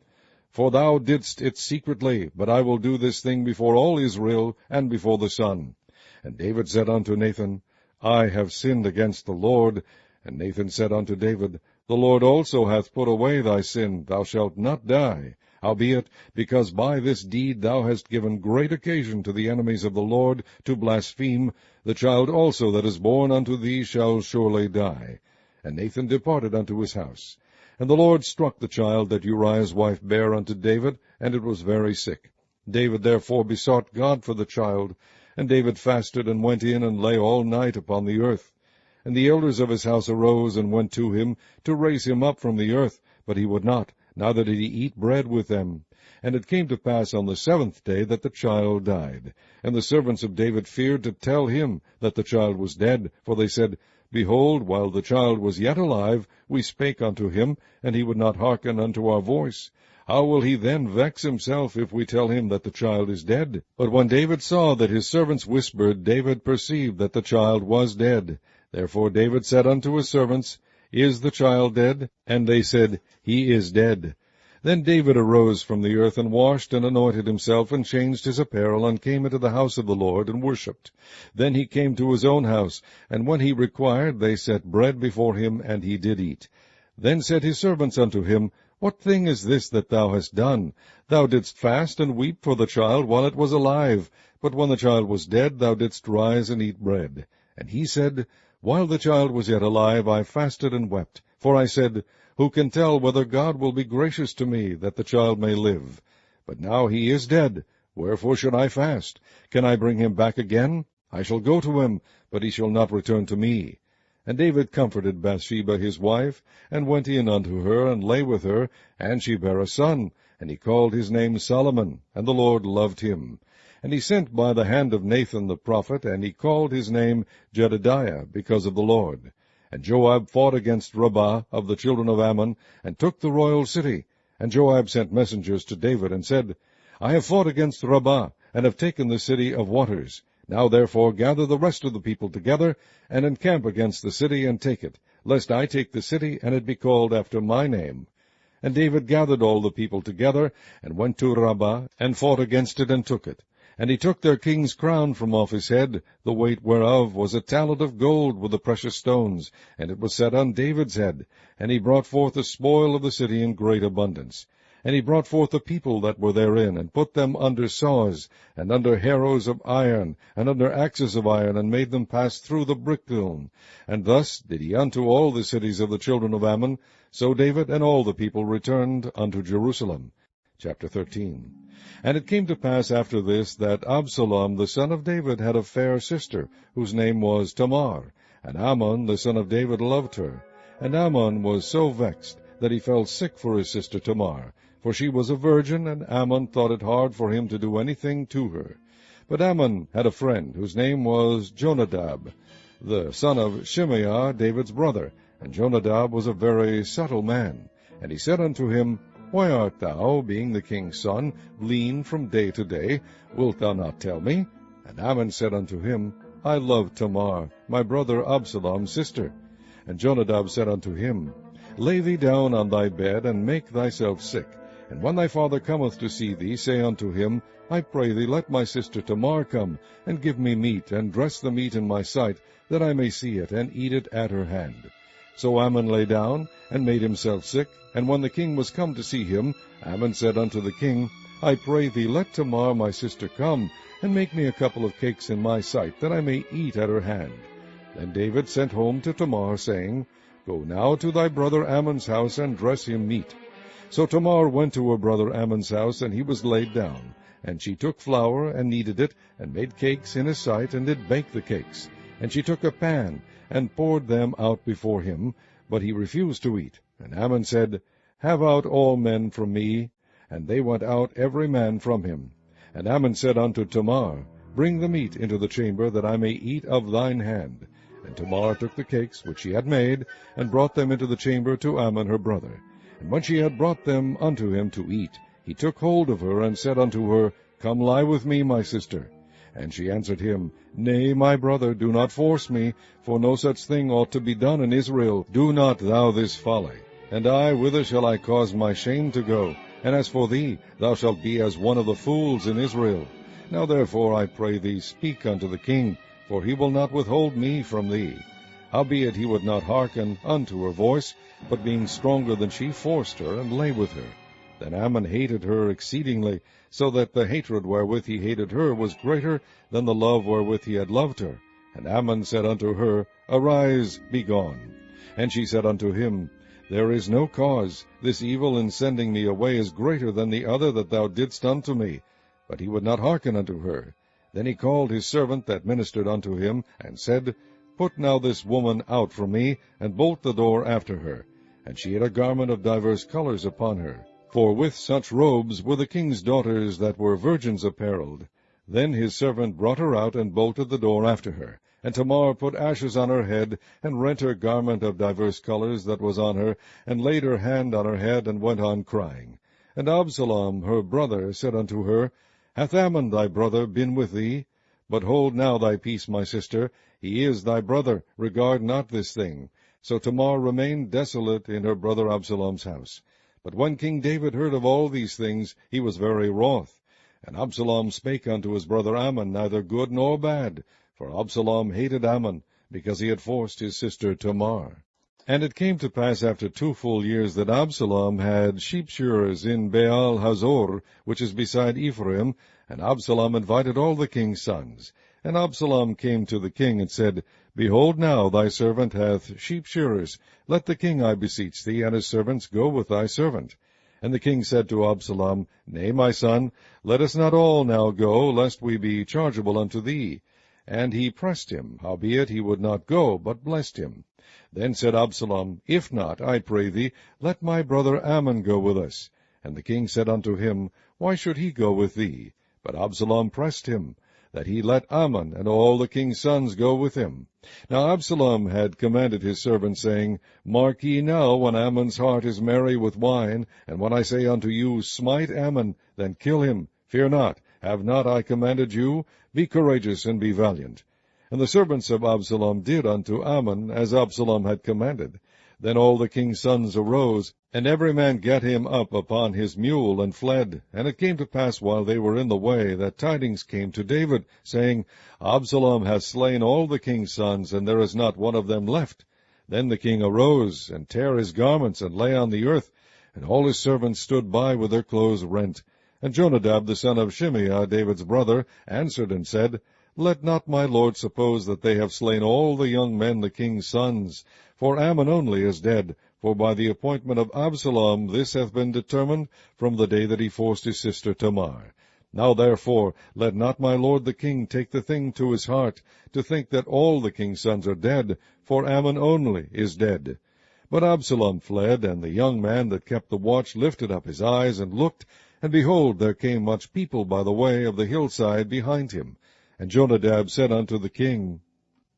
For thou didst it secretly, but I will do this thing before all Israel, and before the sun. And David said unto Nathan, I have sinned against the Lord. And Nathan said unto David, The Lord also hath put away thy sin, thou shalt not die. Howbeit, because by this deed thou hast given great occasion to the enemies of the Lord to blaspheme, the child also that is born unto thee shall surely die. And Nathan departed unto his house. And the Lord struck the child that Uriah's wife bare unto David, and it was very sick. David therefore besought God for the child, and David fasted, and went in, and lay all night upon the earth. And the elders of his house arose, and went to him, to raise him up from the earth, but he would not, neither did he eat bread with them. And it came to pass on the 7th day that the child died. And the servants of David feared to tell him that the child was dead, for they said, Behold, while the child was yet alive, we spake unto him, and he would not hearken unto our voice. How will he then vex himself, if we tell him that the child is dead? But when David saw that his servants whispered, David perceived that the child was dead. Therefore David said unto his servants, Is the child dead? And they said, He is dead. Then David arose from the earth, and washed, and anointed himself, and changed his apparel, and came into the house of the Lord, and worshipped. Then he came to his own house, and when he required, they set bread before him, and he did eat. Then said his servants unto him, What thing is this that thou hast done? Thou didst fast and weep for the child while it was alive, but when the child was dead, thou didst rise and eat bread. And he said, While the child was yet alive, I fasted and wept. For I said, Who can tell whether God will be gracious to me, that the child may live? But now he is dead. Wherefore should I fast? Can I bring him back again? I shall go to him, but he shall not return to me. And David comforted Bathsheba his wife, and went in unto her, and lay with her, and she bare a son, and he called his name Solomon, and the Lord loved him. And he sent by the hand of Nathan the prophet, and he called his name Jedediah, because of the Lord. And Joab fought against Rabbah of the children of Ammon, and took the royal city. And Joab sent messengers to David, and said, I have fought against Rabbah, and have taken the city of waters. Now therefore gather the rest of the people together, and encamp against the city, and take it, lest I take the city, and it be called after my name. And David gathered all the people together, and went to Rabbah, and fought against it, and took it. And he took their king's crown from off his head, the weight whereof was a talent of gold with the precious stones, and it was set on David's head. And he brought forth the spoil of the city in great abundance. And he brought forth the people that were therein, and put them under saws, and under harrows of iron, and under axes of iron, and made them pass through the brick-kiln. And thus did he unto all the cities of the children of Ammon. So David and all the people returned unto Jerusalem. Chapter 13. And it came to pass after this, that Absalom the son of David had a fair sister, whose name was Tamar. And Amnon the son of David loved her. And Amnon was so vexed, that he fell sick for his sister Tamar, for she was a virgin, and Amnon thought it hard for him to do anything to her. But Amnon had a friend, whose name was Jonadab, the son of Shimeah, David's brother. And Jonadab was a very subtle man. And he said unto him, Why art thou, being the king's son, lean from day to day? Wilt thou not tell me? And Amnon said unto him, I love Tamar, my brother Absalom's sister. And Jonadab said unto him, Lay thee down on thy bed, and make thyself sick. And when thy father cometh to see thee, say unto him, I pray thee, let my sister Tamar come, and give me meat, and dress the meat in my sight, that I may see it, and eat it at her hand. So Amnon lay down, and made himself sick. And when the king was come to see him, Amnon said unto the king, I pray thee, let Tamar my sister come, and make me a couple of cakes in my sight, that I may eat at her hand. Then David sent home to Tamar, saying, Go now to thy brother Amnon's house, and dress him meat. So Tamar went to her brother Amnon's house, and he was laid down. And she took flour, and kneaded it, and made cakes in his sight, and did bake the cakes. And she took a pan, and poured them out before him, but he refused to eat. And Amnon said, Have out all men from me. And they went out every man from him. And Amnon said unto Tamar, Bring the meat into the chamber, that I may eat of thine hand. And Tamar took the cakes which she had made, and brought them into the chamber to Amnon her brother. And when she had brought them unto him to eat, he took hold of her, and said unto her, Come lie with me, my sister. And she answered him, Nay, my brother, do not force me, for no such thing ought to be done in Israel. Do not thou this folly. And I, whither shall I cause my shame to go? And as for thee, thou shalt be as one of the fools in Israel. Now therefore, I pray thee, speak unto the king, for he will not withhold me from thee. Howbeit he would not hearken unto her voice, but being stronger than she, forced her, and lay with her. Then Amnon hated her exceedingly, so that the hatred wherewith he hated her was greater than the love wherewith he had loved her. And Amnon said unto her, Arise, be gone. And she said unto him, There is no cause. This evil in sending me away is greater than the other that thou didst unto me. But he would not hearken unto her. Then he called his servant that ministered unto him, and said, Put now this woman out from me, and bolt the door after her. And she had a garment of divers colors upon her. For with such robes were the king's daughters that were virgins apparelled. Then his servant brought her out, and bolted the door after her. And Tamar put ashes on her head, and rent her garment of divers colors that was on her, and laid her hand on her head, and went on crying. And Absalom her brother said unto her, Hath Amnon thy brother been with thee? But hold now thy peace, my sister. He is thy brother. Regard not this thing. So Tamar remained desolate in her brother Absalom's house. But when King David heard of all these things, he was very wroth. And Absalom spake unto his brother Ammon neither good nor bad, for Absalom hated Ammon, because he had forced his sister Tamar. And it came to pass after 2 full years that Absalom had sheep-shearers in Baal Hazor, which is beside Ephraim, and Absalom invited all the king's sons. And Absalom came to the king, and said, Behold now, thy servant hath sheep-shearers. Let the king, I beseech thee, and his servants go with thy servant. And the king said to Absalom, Nay, my son, let us not all now go, lest we be chargeable unto thee. And he pressed him, howbeit he would not go, but blessed him. Then said Absalom, If not, I pray thee, let my brother Ammon go with us. And the king said unto him, Why should he go with thee? But Absalom pressed him, that he let Ammon and all the king's sons go with him. Now Absalom had commanded his servants, saying, Mark ye now, when Ammon's heart is merry with wine, and when I say unto you, Smite Ammon, then kill him. Fear not, have not I commanded you? Be courageous and be valiant. And the servants of Absalom did unto Ammon as Absalom had commanded. Then all the king's sons arose, and every man gat him up upon his mule, and fled. And it came to pass, while they were in the way, that tidings came to David, saying, Absalom hath slain all the king's sons, and there is not one of them left. Then the king arose, and tare his garments, and lay on the earth, and all his servants stood by with their clothes rent. And Jonadab the son of Shimeah, David's brother, answered and said, Let not my lord suppose that they have slain all the young men the king's sons, for Ammon only is dead, for by the appointment of Absalom this hath been determined from the day that he forced his sister Tamar. Now therefore let not my lord the king take the thing to his heart, to think that all the king's sons are dead, for Ammon only is dead. But Absalom fled, and the young man that kept the watch lifted up his eyes, and looked, and behold, there came much people by the way of the hillside behind him. And Jonadab said unto the king,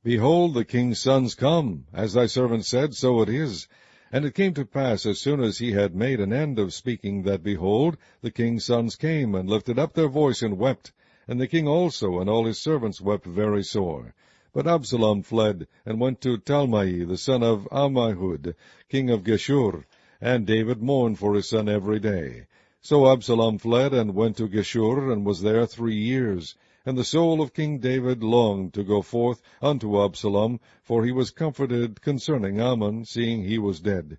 Behold, the king's sons come. As thy servant said, so it is. And it came to pass, as soon as he had made an end of speaking, that, behold, the king's sons came, and lifted up their voice, and wept. And the king also and all his servants wept very sore. But Absalom fled, and went to Talmai, the son of Ammihud, king of Geshur. And David mourned for his son every day. So Absalom fled, and went to Geshur, and was there 3 years. And the soul of King David longed to go forth unto Absalom, for he was comforted concerning Ammon, seeing he was dead.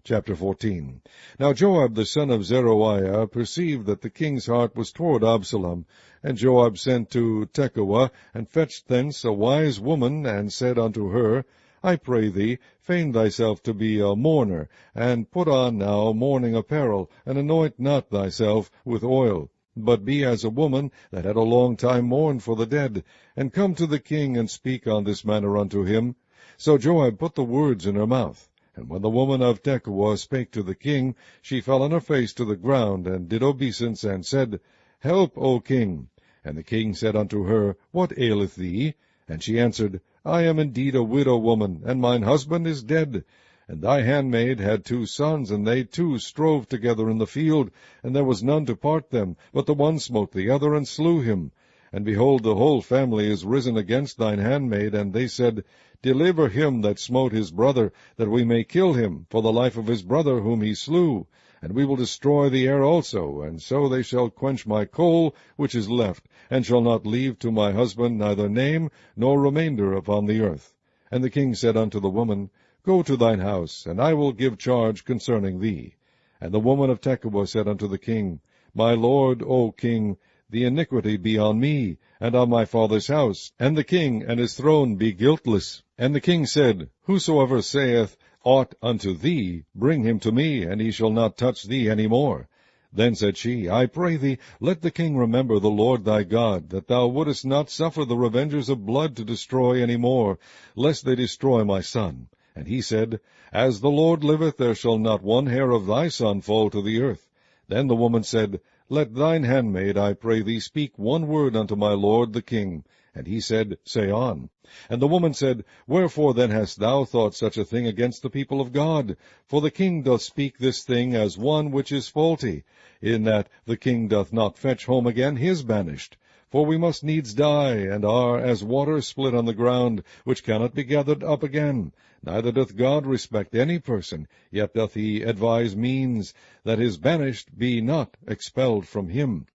Chapter 14. Now Joab the son of Zeruiah perceived that the king's heart was toward Absalom. And Joab sent to Tekoa, and fetched thence a wise woman, and said unto her, I pray thee, feign thyself to be a mourner, and put on now mourning apparel, and anoint not thyself with oil. But be as a woman that had a long time mourned for the dead, and come to the king, and speak on this manner unto him. So Joab put the words in her mouth. And when the woman of Tekoa spake to the king, she fell on her face to the ground, and did obeisance, and said, Help, O king. And the king said unto her, What aileth thee? And she answered, I am indeed a widow woman, and mine husband is dead. And thy handmaid had 2 sons, and they 2 strove together in the field, and there was none to part them, but the one smote the other, and slew him. And behold, the whole family is risen against thine handmaid, and they said, Deliver him that smote his brother, that we may kill him, for the life of his brother whom he slew. And we will destroy the heir also, and so they shall quench my coal which is left, and shall not leave to my husband neither name nor remainder upon the earth. And the king said unto the woman, Go to thine house, and I will give charge concerning thee. And the woman of Tekoa said unto the king, My lord, O king, the iniquity be on me, and on my father's house, and the king and his throne be guiltless. And the king said, Whosoever saith aught unto thee, bring him to me, and he shall not touch thee any more. Then said she, I pray thee, let the king remember the Lord thy God, that thou wouldest not suffer the revengers of blood to destroy any more, lest they destroy my son. And he said, As the Lord liveth, there shall not one hair of thy son fall to the earth. Then the woman said, Let thine handmaid, I pray thee, speak one word unto my lord the king. And he said, Say on. And the woman said, Wherefore then hast thou thought such a thing against the people of God? For the king doth speak this thing as one which is faulty, in that the king doth not fetch home again his banished. For we must needs die, and are as water split on the ground, which cannot be gathered up again. Neither doth God respect any person, yet doth he advise means, that his banished be not expelled from him.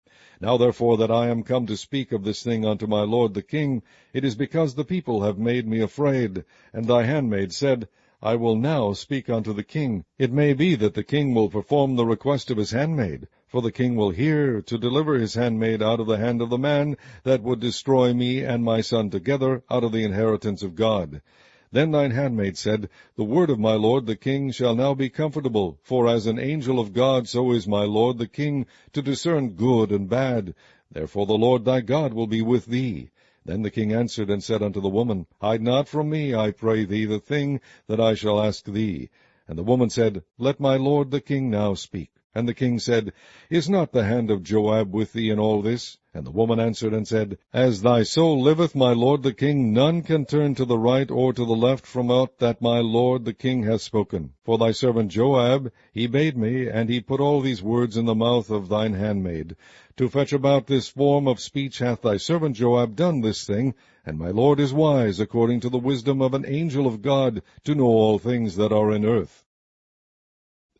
Now therefore that I am come to speak of this thing unto my lord the king, it is because the people have made me afraid. And thy handmaid said, I will now speak unto the king. It may be that the king will perform the request of his handmaid, for the king will hear to deliver his handmaid out of the hand of the man that would destroy me and my son together out of the inheritance of God. Then thine handmaid said, The word of my lord the king shall now be comfortable, for as an angel of God so is my lord the king to discern good and bad. Therefore the Lord thy God will be with thee. Then the king answered and said unto the woman, Hide not from me, I pray thee, the thing that I shall ask thee. And the woman said, Let my lord the king now speak. And the king said, Is not the hand of Joab with thee in all this? And the woman answered and said, As thy soul liveth, my lord the king, none can turn to the right or to the left from aught that my lord the king hath spoken. For thy servant Joab, he bade me, and he put all these words in the mouth of thine handmaid. To fetch about this form of speech hath thy servant Joab done this thing, and my lord is wise, according to the wisdom of an angel of God, to know all things that are in earth.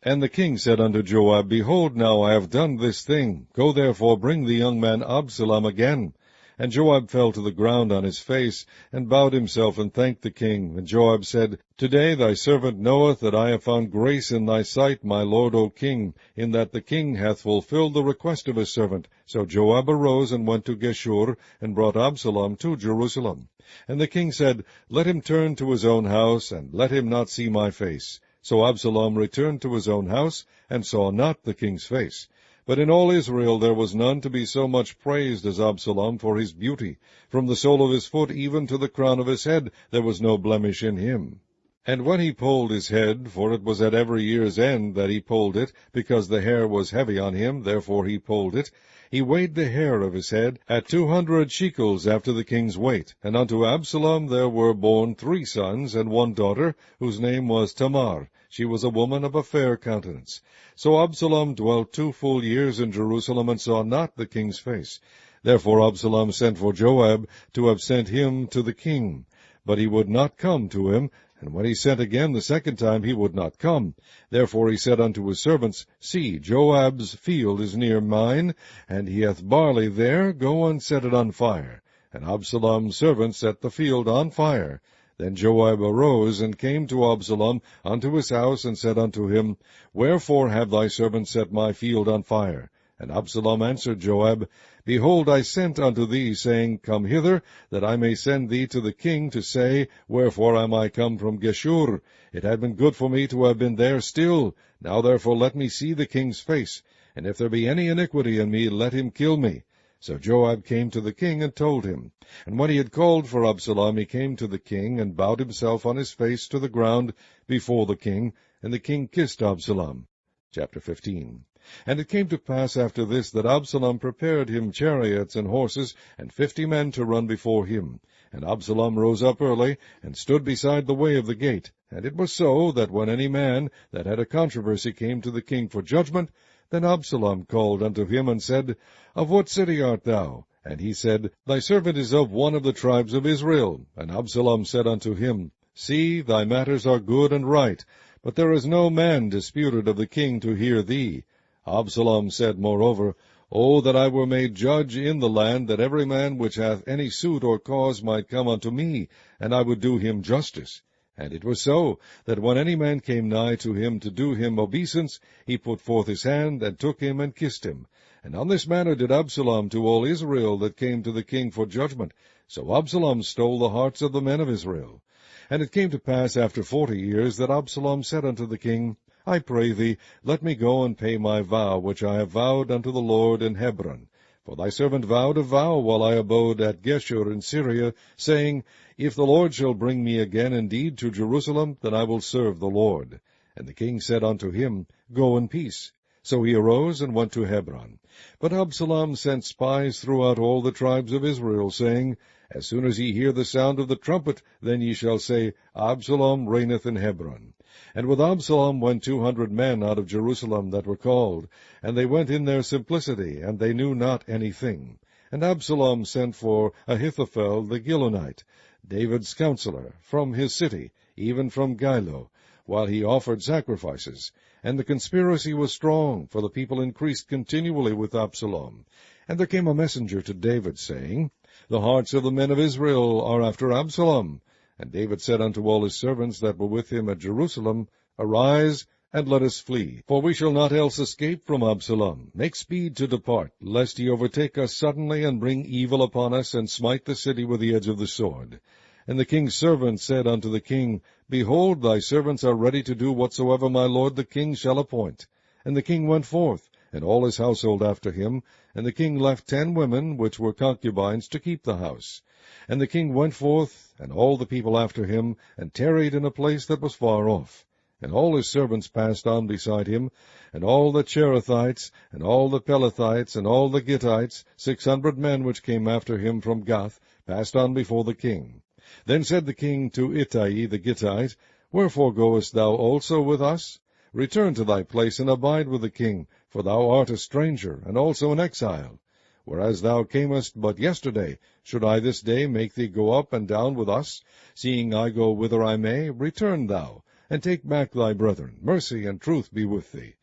And the king said unto Joab, Behold, now I have done this thing. Go therefore, bring the young man Absalom again. And Joab fell to the ground on his face, and bowed himself, and thanked the king. And Joab said, Today thy servant knoweth that I have found grace in thy sight, my lord, O king, in that the king hath fulfilled the request of his servant. So Joab arose and went to Geshur, and brought Absalom to Jerusalem. And the king said, Let him turn to his own house, and let him not see my face. So Absalom returned to his own house, and saw not the king's face. But in all Israel there was none to be so much praised as Absalom for his beauty. From the sole of his foot even to the crown of his head there was no blemish in him. And when he polled his head, for it was at every year's end that he polled it, because the hair was heavy on him, therefore he polled it, he weighed the hair of his head at 200 shekels after the king's weight. And unto Absalom there were born 3 sons and 1 daughter, whose name was Tamar. She was a woman of a fair countenance. So Absalom dwelt 2 full years in Jerusalem, and saw not the king's face. Therefore Absalom sent for Joab to have sent him to the king. But he would not come to him, and when he sent again the second time, he would not come. Therefore he said unto his servants, See, Joab's field is near mine, and he hath barley there. Go and set it on fire. And Absalom's servants set the field on fire. Then Joab arose, and came to Absalom unto his house, and said unto him, Wherefore have thy servants set my field on fire? And Absalom answered Joab, Behold, I sent unto thee, saying, Come hither, that I may send thee to the king, to say, Wherefore am I come from Geshur? It had been good for me to have been there still. Now therefore let me see the king's face, and if there be any iniquity in me, let him kill me. So Joab came to the king, and told him. And when he had called for Absalom, he came to the king, and bowed himself on his face to the ground before the king, and the king kissed Absalom. Chapter 15. And it came to pass after this, that Absalom prepared him chariots and horses, and 50 men to run before him. And Absalom rose up early, and stood beside the way of the gate. And it was so, that when any man that had a controversy came to the king for judgment, then Absalom called unto him, and said, Of what city art thou? And he said, Thy servant is of one of the tribes of Israel. And Absalom said unto him, See, thy matters are good and right, but there is no man disputed of the king to hear thee. Absalom said moreover, O that I were made judge in the land, that every man which hath any suit or cause might come unto me, and I would do him justice. And it was so, that when any man came nigh to him to do him obeisance, he put forth his hand, and took him, and kissed him. And on this manner did Absalom to all Israel that came to the king for judgment. So Absalom stole the hearts of the men of Israel. And it came to pass after 40 years, that Absalom said unto the king, I pray thee, let me go and pay my vow, which I have vowed unto the Lord in Hebron. For thy servant vowed a vow while I abode at Geshur in Syria, saying, If the Lord shall bring me again indeed to Jerusalem, then I will serve the Lord. And the king said unto him, Go in peace. So he arose and went to Hebron. But Absalom sent spies throughout all the tribes of Israel, saying, As soon as ye hear the sound of the trumpet, then ye shall say, Absalom reigneth in Hebron. And with Absalom went 200 men out of Jerusalem that were called, and they went in their simplicity, and they knew not anything. And Absalom sent for Ahithophel the Gilonite, David's counselor, from his city, even from Gilo, while he offered sacrifices. And the conspiracy was strong, for the people increased continually with Absalom. And there came a messenger to David, saying, The hearts of the men of Israel are after Absalom. And David said unto all his servants that were with him at Jerusalem, Arise, and let us flee, for we shall not else escape from Absalom. Make speed to depart, lest he overtake us suddenly, and bring evil upon us, and smite the city with the edge of the sword. And the king's servants said unto the king, Behold, thy servants are ready to do whatsoever my lord the king shall appoint. And the king went forth, and all his household after him, and the king left 10 women, which were concubines, to keep the house. And the king went forth, and all the people after him, and tarried in a place that was far off. And all his servants passed on beside him, and all the Cherethites, and all the Pelethites, and all the Gittites, 600 men which came after him from Gath, passed on before the king. Then said the king to Ittai the Gittite, Wherefore goest thou also with us? Return to thy place, and abide with the king, for thou art a stranger, and also an exile. Whereas thou camest but yesterday, should I this day make thee go up and down with us? Seeing I go whither I may, return thou, and take back thy brethren. Mercy and truth be with thee.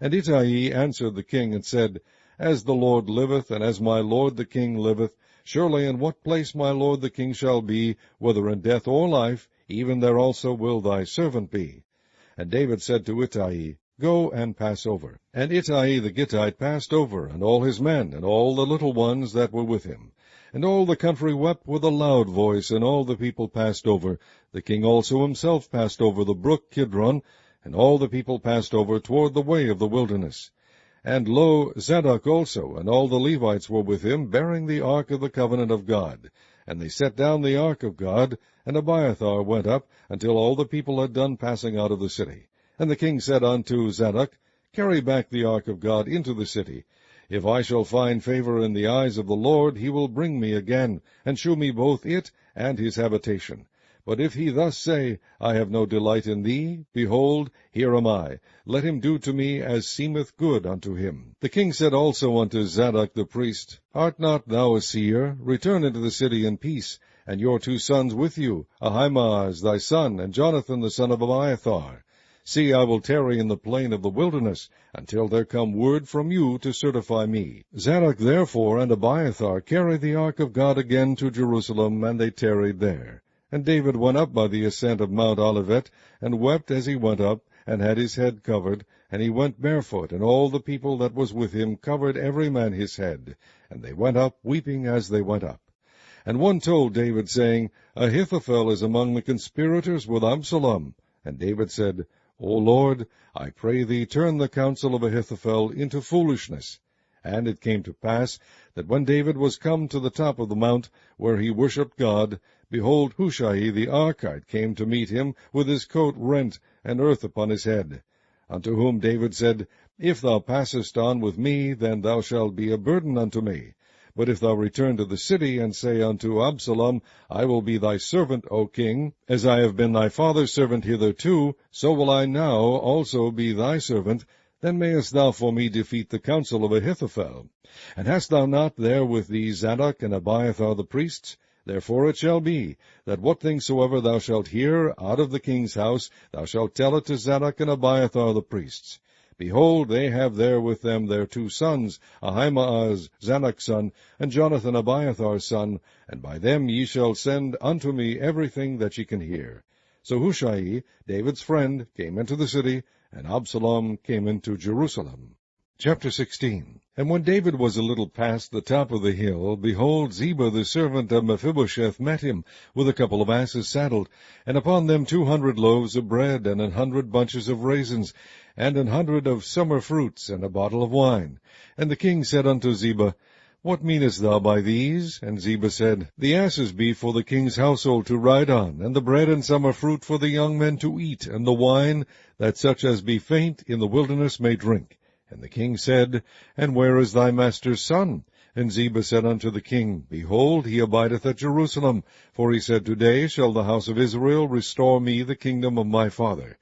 And Ittai answered the king, and said, As the Lord liveth, and as my lord the king liveth, surely in what place my lord the king shall be, whether in death or life, even there also will thy servant be. And David said to Ittai, Go and pass over. And Ittai the Gittite passed over, and all his men, and all the little ones that were with him. And all the country wept with a loud voice, and all the people passed over. The king also himself passed over the brook Kidron, and all the people passed over toward the way of the wilderness. And lo, Zadok also, and all the Levites were with him, bearing the ark of the covenant of God. And they set down the ark of God, and Abiathar went up, until all the people had done passing out of the city. And the king said unto Zadok, Carry back the ark of God into the city. If I shall find favor in the eyes of the Lord, he will bring me again, and shew me both it and his habitation. But if he thus say, I have no delight in thee, behold, here am I. Let him do to me as seemeth good unto him. The king said also unto Zadok the priest, Art not thou a seer? Return into the city in peace, and your 2 sons with you, Ahimaaz thy son, and Jonathan the son of Abiathar. See, I will tarry in the plain of the wilderness, until there come word from you to certify me. Zadok therefore and Abiathar carried the ark of God again to Jerusalem, and they tarried there. And David went up by the ascent of Mount Olivet, and wept as he went up, and had his head covered, and he went barefoot, and all the people that was with him covered every man his head. And they went up, weeping as they went up. And one told David, saying, Ahithophel is among the conspirators with Absalom. And David said, O Lord, I pray thee, turn the counsel of Ahithophel into foolishness. And it came to pass, that when David was come to the top of the mount, where he worshipped God, behold, Hushai the Archite came to meet him, with his coat rent, and earth upon his head. Unto whom David said, If thou passest on with me, then thou shalt be a burden unto me. But if thou return to the city, and say unto Absalom, I will be thy servant, O king, as I have been thy father's servant hitherto, so will I now also be thy servant, then mayest thou for me defeat the counsel of Ahithophel. And hast thou not there with thee Zadok and Abiathar the priests? Therefore it shall be, that what things soever thou shalt hear out of the king's house, thou shalt tell it to Zadok and Abiathar the priests. Behold, they have there with them their 2 sons, Ahimaaz Zadok's son, and Jonathan Abiathar's son, and by them ye shall send unto me everything that ye can hear. So Hushai, David's friend, came into the city, and Absalom came into Jerusalem. Chapter 16. And when David was a little past the top of the hill, behold, Ziba the servant of Mephibosheth met him, with a couple of asses saddled, and upon them 200 loaves of bread, and 100 bunches of raisins, and 100 of summer fruits, and a bottle of wine. And the king said unto Ziba, What meanest thou by these? And Ziba said, The asses be for the king's household to ride on, and the bread and summer fruit for the young men to eat, and the wine, that such as be faint in the wilderness may drink. And the king said, And where is thy master's son? And Ziba said unto the king, Behold, he abideth at Jerusalem. For he said, Today shall the house of Israel restore me the kingdom of my father.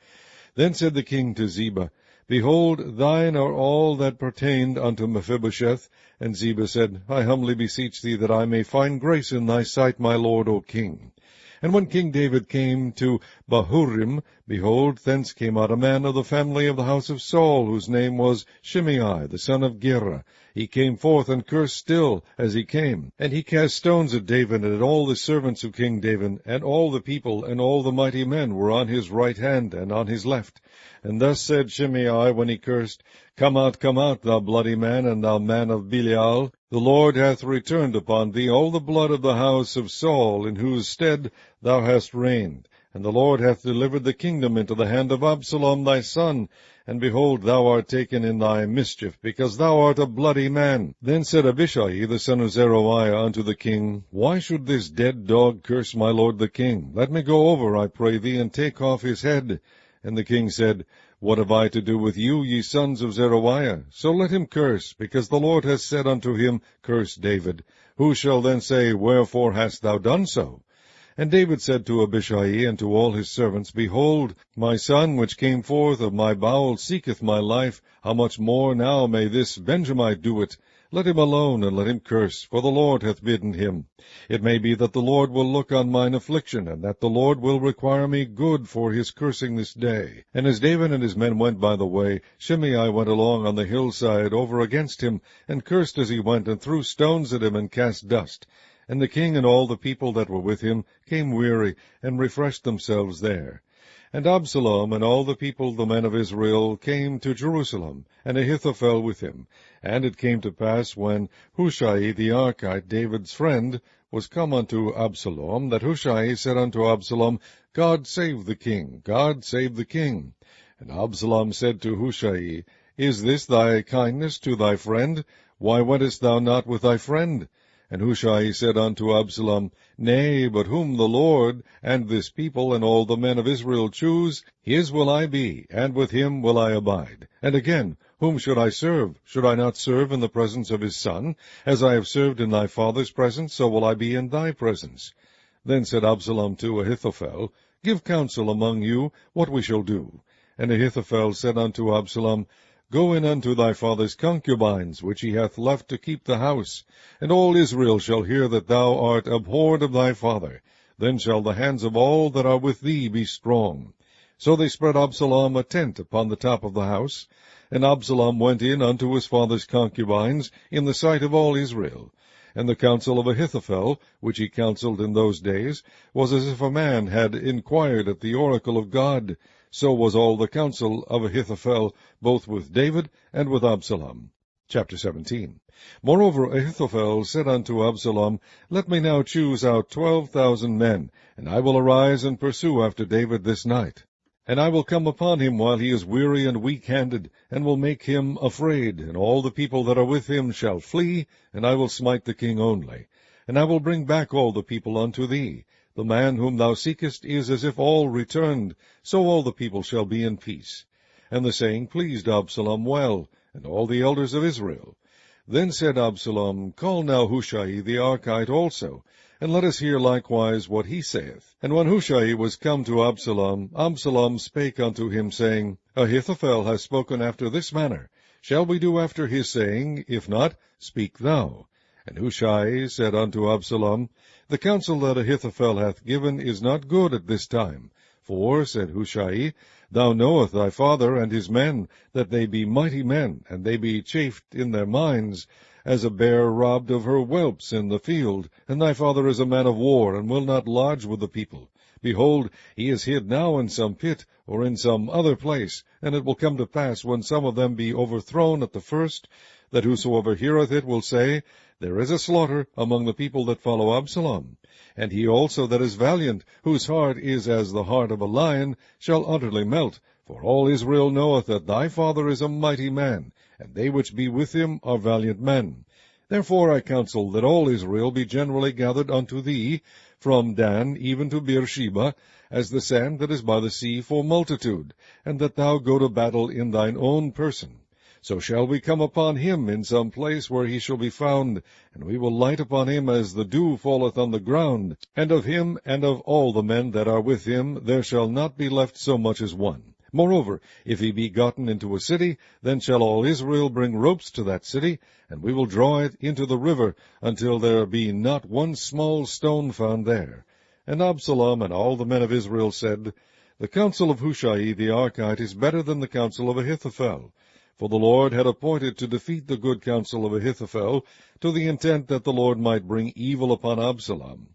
Then said the king to Ziba, Behold, thine are all that pertained unto Mephibosheth. And Ziba said, I humbly beseech thee that I may find grace in thy sight, my lord, O king. And when King David came to Bahurim, behold, thence came out a man of the family of the house of Saul, whose name was Shimei, the son of Gera. He came forth and cursed still as he came. And he cast stones at David and at all the servants of King David, and all the people and all the mighty men were on his right hand and on his left. And thus said Shimei when he cursed, Come out, thou bloody man, and thou man of Belial. The Lord hath returned upon thee all the blood of the house of Saul, in whose stead thou hast reigned. And the Lord hath delivered the kingdom into the hand of Absalom thy son. And behold, thou art taken in thy mischief, because thou art a bloody man. Then said Abishai the son of Zeruiah unto the king, Why should this dead dog curse my lord the king? Let me go over, I pray thee, and take off his head. And the king said, What have I to do with you, ye sons of Zeruiah? So let him curse, because the Lord hath said unto him, Curse David. Who shall then say, Wherefore hast thou done so? And David said to Abishai and to all his servants, Behold, my son which came forth of my bowels seeketh my life. How much more now may this Benjamite do it? Let him alone, and let him curse, for the Lord hath bidden him. It may be that the Lord will look on mine affliction, and that the Lord will require me good for his cursing this day. And as David and his men went by the way, Shimei went along on the hillside over against him, and cursed as he went, and threw stones at him, and cast dust. And the king and all the people that were with him came weary, and refreshed themselves there. And Absalom and all the people, the men of Israel, came to Jerusalem, and Ahithophel with him. And it came to pass, when Hushai the Archite, David's friend, was come unto Absalom, that Hushai said unto Absalom, God save the king, God save the king. And Absalom said to Hushai, Is this thy kindness to thy friend? Why wentest thou not with thy friend? And Hushai said unto Absalom, Nay, but whom the Lord, and this people, and all the men of Israel choose, his will I be, and with him will I abide. And again, whom should I serve? Should I not serve in the presence of his son? As I have served in thy father's presence, so will I be in thy presence. Then said Absalom to Ahithophel, Give counsel among you what we shall do. And Ahithophel said unto Absalom, Go in unto thy father's concubines, which he hath left to keep the house, and all Israel shall hear that thou art abhorred of thy father. Then shall the hands of all that are with thee be strong. So they spread Absalom a tent upon the top of the house, and Absalom went in unto his father's concubines in the sight of all Israel. And the counsel of Ahithophel, which he counselled in those days, was as if a man had inquired at the oracle of God. So was all the counsel of Ahithophel, both with David and with Absalom. Chapter 17. Moreover, Ahithophel said unto Absalom, Let me now choose out 12,000 men, and I will arise and pursue after David this night. And I will come upon him while he is weary and weak-handed, and will make him afraid, and all the people that are with him shall flee, and I will smite the king only. And I will bring back all the people unto thee. The man whom thou seekest is as if all returned, so all the people shall be in peace. And the saying pleased Absalom well, and all the elders of Israel. Then said Absalom, Call now Hushai the Archite also, and let us hear likewise what he saith. And when Hushai was come to Absalom, Absalom spake unto him, saying, Ahithophel hath spoken after this manner. Shall we do after his saying? If not, speak thou. And Hushai said unto Absalom, The counsel that Ahithophel hath given is not good at this time. For, said Hushai, Thou knowest thy father and his men, that they be mighty men, and they be chafed in their minds, as a bear robbed of her whelps in the field. And thy father is a man of war, and will not lodge with the people. Behold, he is hid now in some pit, or in some other place. And it will come to pass, when some of them be overthrown at the first, that whosoever heareth it will say, There is a slaughter among the people that follow Absalom. And he also that is valiant, whose heart is as the heart of a lion, shall utterly melt. For all Israel knoweth that thy father is a mighty man, and they which be with him are valiant men. Therefore I counsel that all Israel be generally gathered unto thee, from Dan even to Beersheba, as the sand that is by the sea for multitude, and that thou go to battle in thine own person. So shall we come upon him in some place where he shall be found, and we will light upon him as the dew falleth on the ground. And of him and of all the men that are with him there shall not be left so much as one. Moreover, if he be gotten into a city, then shall all Israel bring ropes to that city, and we will draw it into the river, until there be not one small stone found there. And Absalom and all the men of Israel said, The counsel of Hushai the Archite is better than the counsel of Ahithophel. For the Lord had appointed to defeat the good counsel of Ahithophel, to the intent that the Lord might bring evil upon Absalom.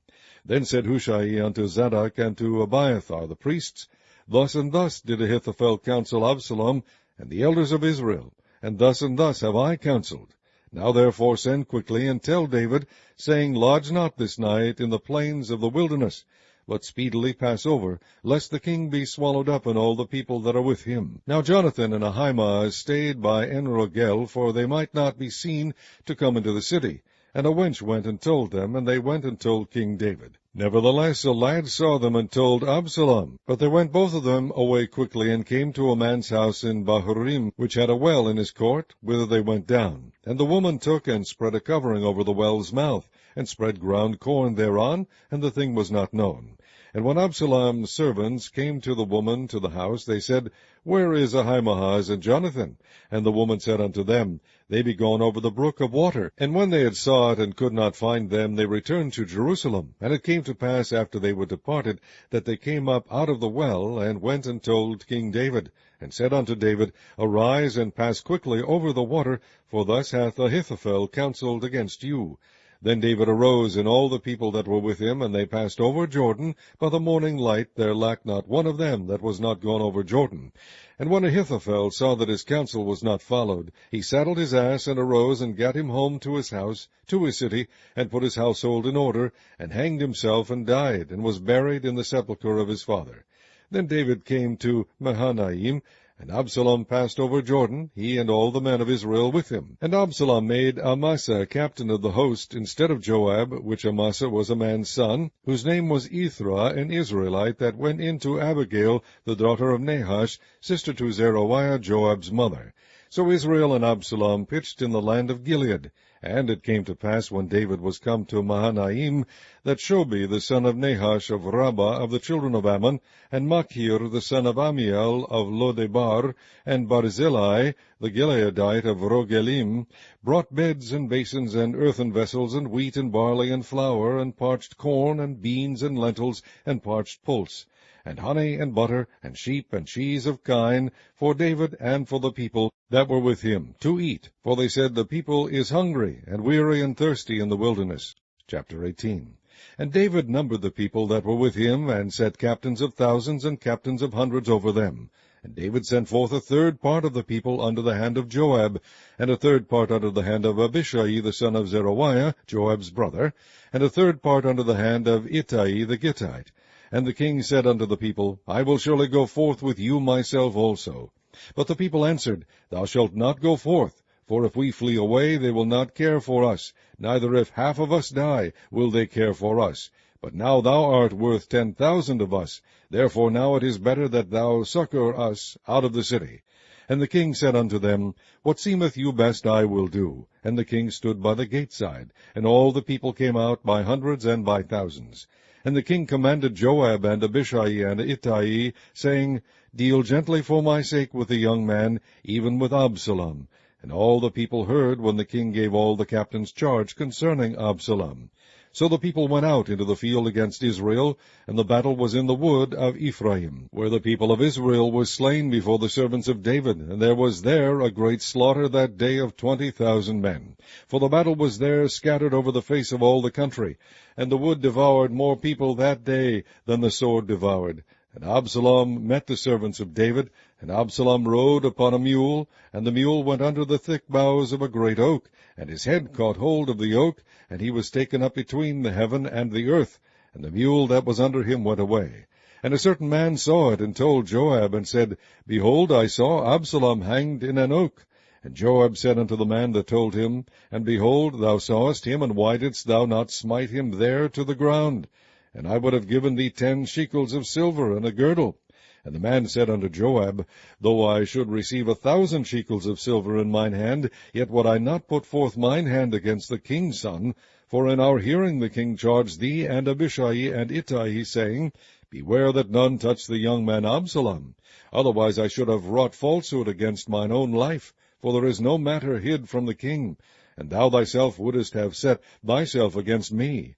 Then said Hushai unto Zadok and to Abiathar the priests, Thus and thus did Ahithophel counsel Absalom, and the elders of Israel, and thus have I counseled. Now therefore send quickly, and tell David, saying, Lodge not this night in the plains of the wilderness, but speedily pass over, lest the king be swallowed up, and all the people that are with him. Now Jonathan and Ahimaaz stayed by En-Rogel, for they might not be seen to come into the city. And a wench went and told them, and they went and told King David. Nevertheless a lad saw them and told Absalom. But they went both of them away quickly, and came to a man's house in Bahurim, which had a well in his court, whither they went down. And the woman took and spread a covering over the well's mouth, and spread ground corn thereon, and the thing was not known. And when Absalom's servants came to the woman to the house, they said, Where is Ahimaaz and Jonathan? And the woman said unto them, They be gone over the brook of water. And when they had sought and could not find them, they returned to Jerusalem. And it came to pass, after they were departed, that they came up out of the well, and went and told King David, and said unto David, Arise and pass quickly over the water, for thus hath Ahithophel counselled against you. Then David arose, and all the people that were with him, and they passed over Jordan. By the morning light there lacked not one of them that was not gone over Jordan. And when Ahithophel saw that his counsel was not followed, he saddled his ass, and arose, and gat him home to his house, to his city, and put his household in order, and hanged himself, and died, and was buried in the sepulchre of his father. Then David came to Mahanaim, and Absalom passed over Jordan, he and all the men of Israel with him. And Absalom made Amasa captain of the host, instead of Joab, which Amasa was a man's son, whose name was Ithra, an Israelite, that went in to Abigail, the daughter of Nahash, sister to Zeruiah, Joab's mother. So Israel and Absalom pitched in the land of Gilead. And it came to pass, when David was come to Mahanaim, that Shobi the son of Nahash of Rabbah of the children of Ammon, and Machir the son of Amiel of Lodebar, and Barzillai the Gileadite of Rogelim, brought beds and basins and earthen vessels, and wheat and barley and flour, and parched corn, and beans and lentils, and parched pulse, and honey and butter, and sheep and cheese of kine, for David and for the people that were with him, to eat. For they said, The people is hungry, and weary and thirsty in the wilderness. Chapter 18. And David numbered the people that were with him, and set captains of thousands and captains of hundreds over them. And David sent forth a third part of the people under the hand of Joab, and a third part under the hand of Abishai the son of Zeruiah, Joab's brother, and a third part under the hand of Ittai the Gittite. And the king said unto the people, I will surely go forth with you myself also. But the people answered, Thou shalt not go forth, for if we flee away, they will not care for us, neither if half of us die, will they care for us. But now thou art worth 10,000 of us, therefore now it is better that thou succor us out of the city. And the king said unto them, What seemeth you best I will do. And the king stood by the gate side, and all the people came out by hundreds and by thousands. And the king commanded Joab and Abishai and Ittai, saying, Deal gently for my sake with the young man, even with Absalom. And all the people heard when the king gave all the captains charge concerning Absalom. So the people went out into the field against Israel, and the battle was in the wood of Ephraim, where the people of Israel was slain before the servants of David, and there was there a great slaughter that day of 20,000 men. For the battle was there scattered over the face of all the country, and the wood devoured more people that day than the sword devoured. And Absalom met the servants of David, and Absalom rode upon a mule, and the mule went under the thick boughs of a great oak, and his head caught hold of the oak, and he was taken up between the heaven and the earth, and the mule that was under him went away. And a certain man saw it, and told Joab, and said, Behold, I saw Absalom hanged in an oak. And Joab said unto the man that told him, And behold, thou sawest him, and why didst thou not smite him there to the ground? And I would have given thee 10 shekels of silver and a girdle. And the man said unto Joab, Though I should receive 1,000 shekels of silver in mine hand, yet would I not put forth mine hand against the king's son. For in our hearing the king charged thee and Abishai and Ittai, saying, Beware that none touch the young man Absalom. Otherwise I should have wrought falsehood against mine own life, for there is no matter hid from the king, and thou thyself wouldest have set thyself against me.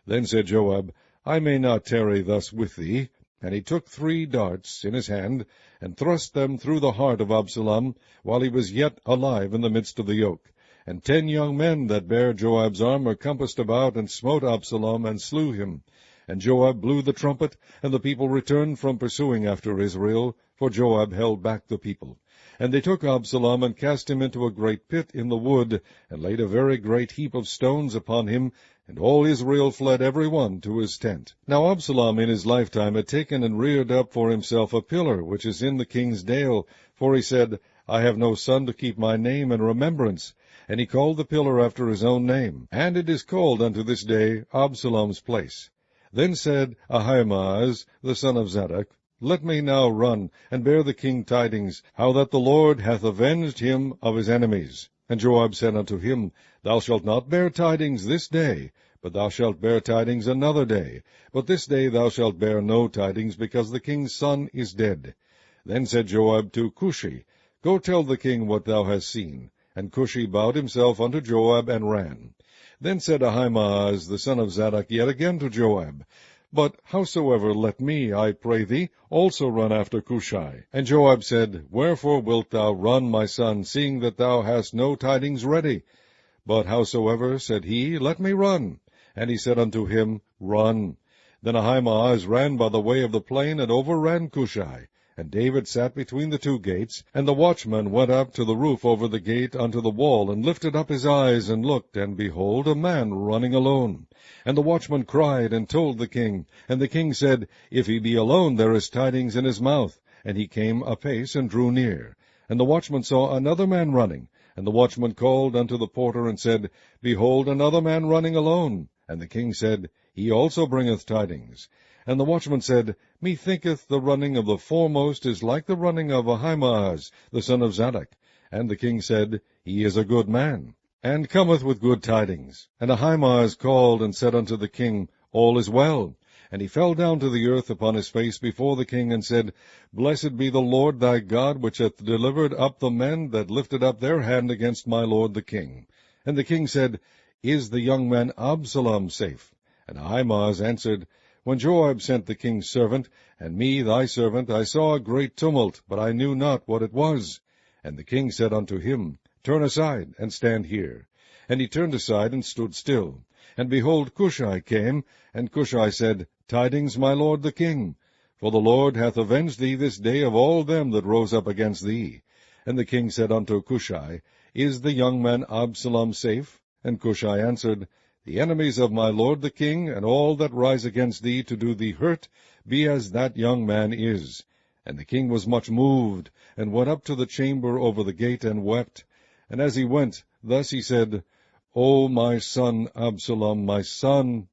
Then said Joab, I may not tarry thus with thee. And he took 3 darts in his hand, and thrust them through the heart of Absalom, while he was yet alive in the midst of the yoke. And 10 young men that bare Joab's armor compassed about, and smote Absalom, and slew him. And Joab blew the trumpet, and the people returned from pursuing after Israel, for Joab held back the people. And they took Absalom, and cast him into a great pit in the wood, and laid a very great heap of stones upon him, and all Israel fled every one to his tent. Now Absalom in his lifetime had taken and reared up for himself a pillar, which is in the king's dale, for he said, I have no son to keep my name in remembrance. And he called the pillar after his own name, and it is called unto this day Absalom's place. Then said Ahimaaz the son of Zadok, Let me now run, and bear the king tidings, how that the Lord hath avenged him of his enemies. And Joab said unto him, Thou shalt not bear tidings this day, but thou shalt bear tidings another day. But this day thou shalt bear no tidings, because the king's son is dead. Then said Joab to Cushi, Go tell the king what thou hast seen. And Cushi bowed himself unto Joab, and ran. Then said Ahimaaz the son of Zadok yet again to Joab, But howsoever let me, I pray thee, also run after Cushi. And Joab said, Wherefore wilt thou run, my son, seeing that thou hast no tidings ready? But howsoever, said he, let me run. And he said unto him, Run. Then Ahimaaz ran by the way of the plain, and overran Cushi. And David sat between the 2 gates, and the watchman went up to the roof over the gate unto the wall, and lifted up his eyes, and looked, and behold, a man running alone. And the watchman cried, and told the king. And the king said, If he be alone, there is tidings in his mouth. And he came apace, and drew near. And the watchman saw another man running. And the watchman called unto the porter, and said, Behold, another man running alone. And the king said, He also bringeth tidings. And the watchman said, Methinketh the running of the foremost is like the running of Ahimaaz the son of Zadok. And the king said, He is a good man, and cometh with good tidings. And Ahimaaz called and said unto the king, All is well. And he fell down to the earth upon his face before the king, and said, Blessed be the Lord thy God, which hath delivered up the men that lifted up their hand against my lord the king. And the king said, Is the young man Absalom safe? And Ahimaaz answered, When Joab sent the king's servant, and me thy servant, I saw a great tumult, but I knew not what it was. And the king said unto him, Turn aside, and stand here. And he turned aside, and stood still. And behold, Cushi came, and Cushi said, Tidings, my lord the king. For the Lord hath avenged thee this day of all them that rose up against thee. And the king said unto Cushi, Is the young man Absalom safe? And Cushi answered, The enemies of my lord the king, and all that rise against thee to do thee hurt, be as that young man is. And the king was much moved, and went up to the chamber over the gate, and wept. And as he went, thus he said, O my son Absalom, my son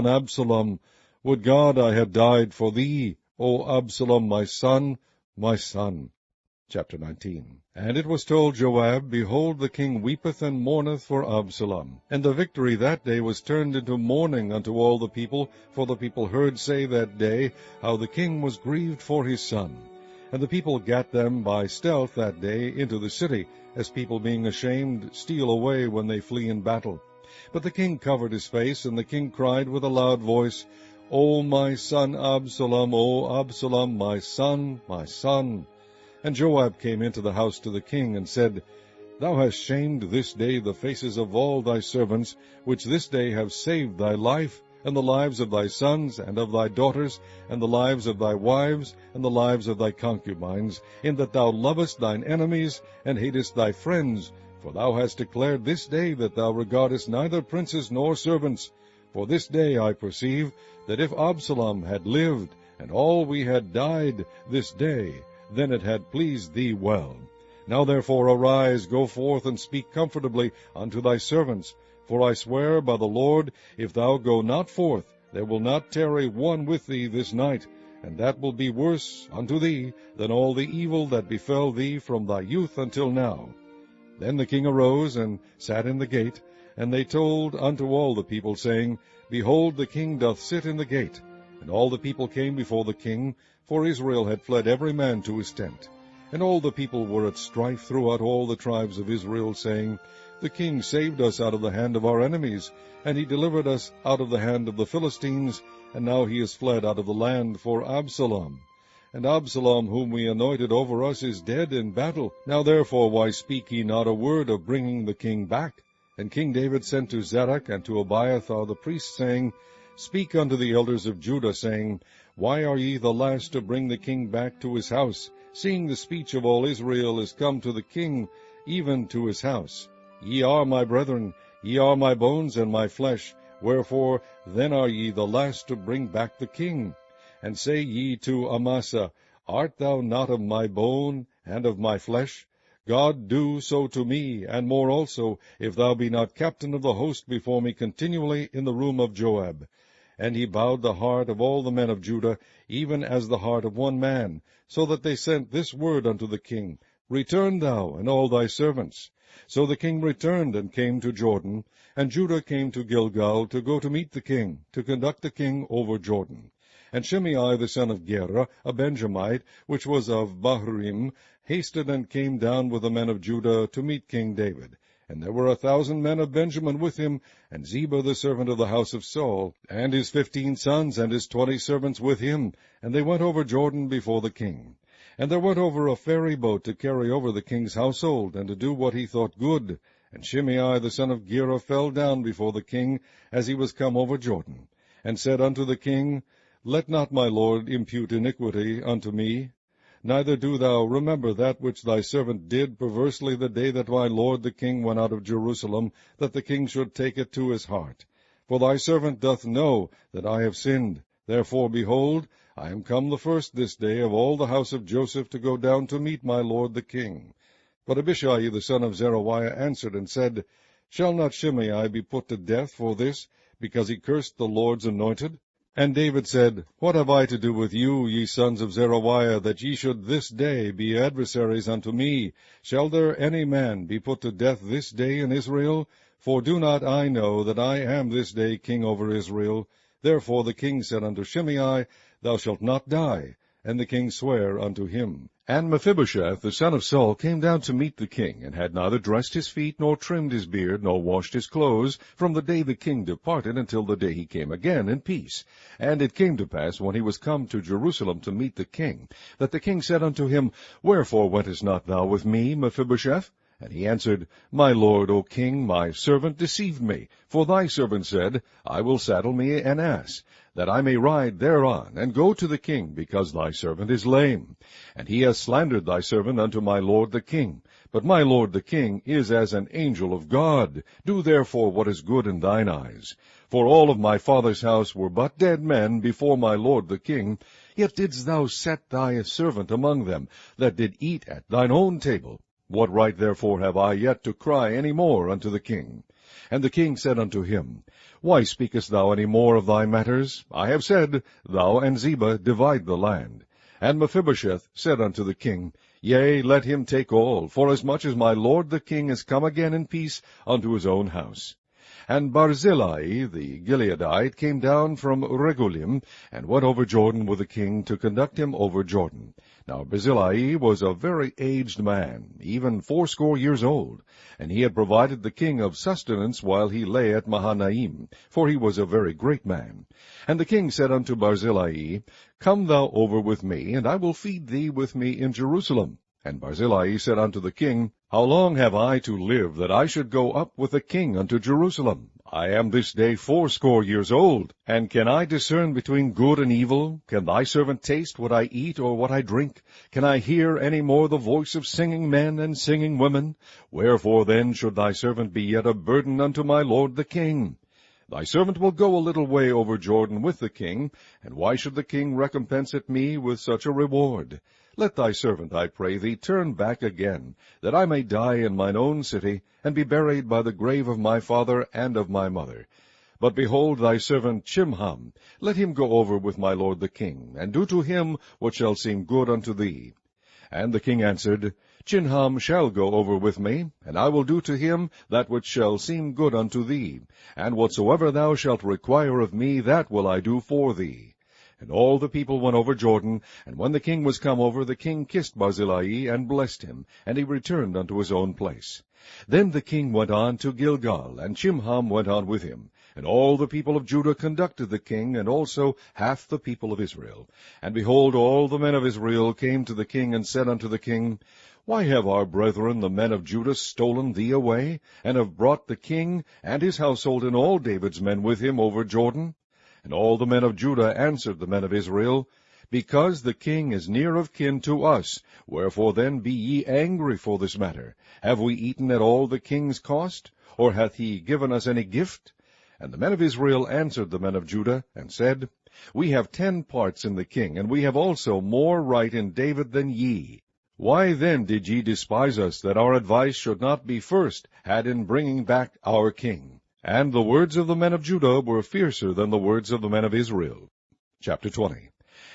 Absalom, would God I had died for thee, O Absalom, my son, my son. Chapter 19. And it was told Joab, Behold, the king weepeth and mourneth for Absalom. And the victory that day was turned into mourning unto all the people, for the people heard say that day how the king was grieved for his son. And the people gat them by stealth that day into the city, as people being ashamed steal away when they flee in battle. But the king covered his face, and the king cried with a loud voice, O my son Absalom, O Absalom, my son, my son. And Joab came into the house to the king, and said, Thou hast shamed this day the faces of all thy servants, which this day have saved thy life, and the lives of thy sons, and of thy daughters, and the lives of thy wives, and the lives of thy concubines, in that thou lovest thine enemies, and hatest thy friends. For thou hast declared this day that thou regardest neither princes nor servants. For this day I perceive that if Absalom had lived, and all we had died this day, then it had pleased thee well. Now therefore arise, go forth, and speak comfortably unto thy servants. For I swear by the Lord, if thou go not forth, there will not tarry one with thee this night, and that will be worse unto thee than all the evil that befell thee from thy youth until now. Then the king arose, and sat in the gate, and they told unto all the people, saying, Behold, the king doth sit in the gate. And all the people came before the king, for Israel had fled every man to his tent. And all the people were at strife throughout all the tribes of Israel, saying, The king saved us out of the hand of our enemies, and he delivered us out of the hand of the Philistines, and now he is fled out of the land for Absalom. And Absalom, whom we anointed over us, is dead in battle. Now therefore why speak ye not a word of bringing the king back? And King David sent to Zadok and to Abiathar the priests, saying, Speak unto the elders of Judah, saying, Why are ye the last to bring the king back to his house, seeing the speech of all Israel is come to the king, even to his house? Ye are my brethren, ye are my bones and my flesh, wherefore then are ye the last to bring back the king? And say ye to Amasa, Art thou not of my bone and of my flesh? God do so to me, and more also, if thou be not captain of the host before me continually in the room of Joab. And he bowed the heart of all the men of Judah, even as the heart of one man, so that they sent this word unto the king, Return thou, and all thy servants. So the king returned and came to Jordan, and Judah came to Gilgal to go to meet the king, to conduct the king over Jordan. And Shimei the son of Gera, a Benjamite, which was of Bahurim, hasted and came down with the men of Judah to meet King David. And there were 1,000 men of Benjamin with him, and Ziba the servant of the house of Saul, and his 15 sons, and his 20 servants with him. And they went over Jordan before the king. And there went over a ferry boat to carry over the king's household, and to do what he thought good. And Shimei the son of Gera fell down before the king, as he was come over Jordan, and said unto the king, Let not my lord impute iniquity unto me. Neither do thou remember that which thy servant did perversely the day that my lord the king went out of Jerusalem, that the king should take it to his heart. For thy servant doth know that I have sinned. Therefore, behold, I am come the first this day of all the house of Joseph to go down to meet my lord the king. But Abishai the son of Zeruiah answered and said, Shall not Shimei be put to death for this, because he cursed the Lord's anointed? And David said, What have I to do with you, ye sons of Zeruiah, that ye should this day be adversaries unto me? Shall there any man be put to death this day in Israel? For do not I know that I am this day king over Israel? Therefore the king said unto Shimei, Thou shalt not die. And the king sware unto him. And Mephibosheth the son of Saul came down to meet the king, and had neither dressed his feet, nor trimmed his beard, nor washed his clothes, from the day the king departed until the day he came again in peace. And it came to pass, when he was come to Jerusalem to meet the king, that the king said unto him, Wherefore wentest not thou with me, Mephibosheth? And he answered, My lord, O king, my servant deceived me. For thy servant said, I will saddle me an ass, that I may ride thereon, and go to the king, because thy servant is lame. And he has slandered thy servant unto my lord the king. But my lord the king is as an angel of God. Do therefore what is good in thine eyes. For all of my father's house were but dead men before my lord the king, yet didst thou set thy servant among them, that did eat at thine own table. What right therefore have I yet to cry any more unto the king? And the king said unto him, Why speakest thou any more of thy matters? I have said, Thou and Ziba divide the land. And Mephibosheth said unto the king, Yea, let him take all, forasmuch as my lord the king is come again in peace unto his own house. And Barzillai the Gileadite came down from Regulim, and went over Jordan with the king to conduct him over Jordan. Now Barzillai was a very aged man, even 80 years old, and he had provided the king of sustenance while he lay at Mahanaim, for he was a very great man. And the king said unto Barzillai, Come thou over with me, and I will feed thee with me in Jerusalem. And Barzillai said unto the king, How long have I to live, that I should go up with the king unto Jerusalem? I am this day 80 years old, and can I discern between good and evil? Can thy servant taste what I eat or what I drink? Can I hear any more the voice of singing men and singing women? Wherefore then should thy servant be yet a burden unto my lord the king? Thy servant will go a little way over Jordan with the king, and why should the king recompense it me with such a reward? Let thy servant, I pray thee, turn back again, that I may die in mine own city, and be buried by the grave of my father and of my mother. But behold thy servant Chimham, let him go over with my lord the king, and do to him what shall seem good unto thee. And the king answered, Chimham shall go over with me, and I will do to him that which shall seem good unto thee, and whatsoever thou shalt require of me, that will I do for thee. And all the people went over Jordan, and when the king was come over, the king kissed Barzillai, and blessed him, and he returned unto his own place. Then the king went on to Gilgal, and Chimham went on with him. And all the people of Judah conducted the king, and also half the people of Israel. And behold, all the men of Israel came to the king, and said unto the king, Why have our brethren the men of Judah stolen thee away, and have brought the king and his household and all David's men with him over Jordan? And all the men of Judah answered the men of Israel, Because the king is near of kin to us, wherefore then be ye angry for this matter? Have we eaten at all the king's cost, or hath he given us any gift? And the men of Israel answered the men of Judah, and said, We have 10 parts in the king, and we have also more right in David than ye. Why then did ye despise us, that our advice should not be first had in bringing back our king? And the words of the men of Judah were fiercer than the words of the men of Israel. Chapter 20.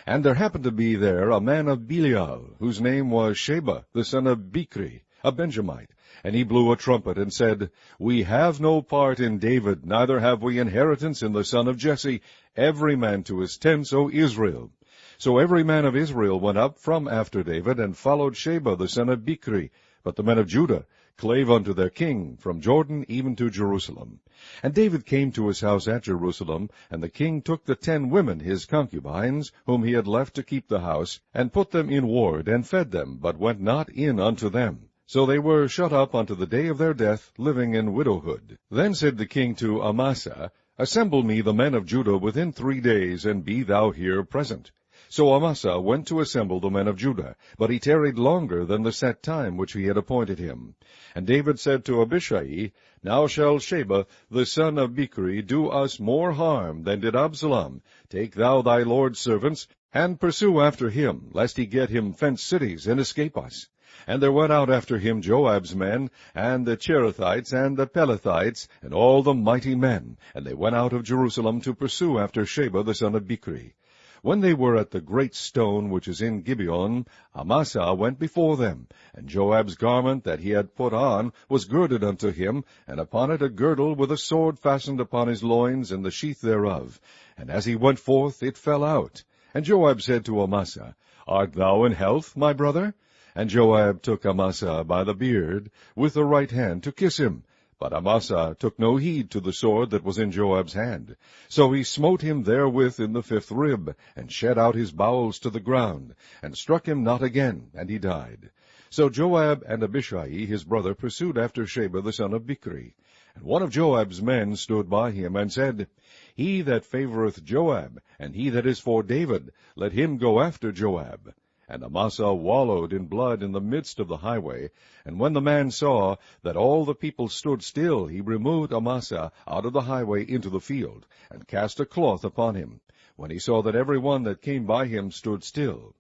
And there happened to be there a man of Belial, whose name was Sheba, the son of Bichri, a Benjamite. And he blew a trumpet, and said, We have no part in David, neither have we inheritance in the son of Jesse, every man to his tents, O Israel. So every man of Israel went up from after David, and followed Sheba the son of Bichri. But the men of Judah clave unto their king, from Jordan even to Jerusalem. And David came to his house at Jerusalem, and the king took the 10 women his concubines, whom he had left to keep the house, and put them in ward, and fed them, but went not in unto them. So they were shut up unto the day of their death, living in widowhood. Then said the king to Amasa, Assemble me the men of Judah within 3 days, and be thou here present. So Amasa went to assemble the men of Judah, but he tarried longer than the set time which he had appointed him. And David said to Abishai, Now shall Sheba the son of Bichri do us more harm than did Absalom. Take thou thy lord's servants, and pursue after him, lest he get him fenced cities, and escape us. And there went out after him Joab's men, and the Cherethites, and the Pelethites, and all the mighty men. And they went out of Jerusalem to pursue after Sheba the son of Bichri. When they were at the great stone which is in Gibeon, Amasa went before them, and Joab's garment that he had put on was girded unto him, and upon it a girdle with a sword fastened upon his loins, and the sheath thereof. And as he went forth, it fell out. And Joab said to Amasa, Art thou in health, my brother? And Joab took Amasa by the beard with the right hand to kiss him. But Amasa took no heed to the sword that was in Joab's hand. So he smote him therewith in the 5th rib, and shed out his bowels to the ground, and struck him not again, and he died. So Joab and Abishai his brother pursued after Sheba the son of Bichri. And one of Joab's men stood by him, and said, He that favoureth Joab, and he that is for David, let him go after Joab. And Amasa wallowed in blood in the midst of the highway. And when the man saw that all the people stood still, he removed Amasa out of the highway into the field, and cast a cloth upon him, when he saw that every one that came by him stood still.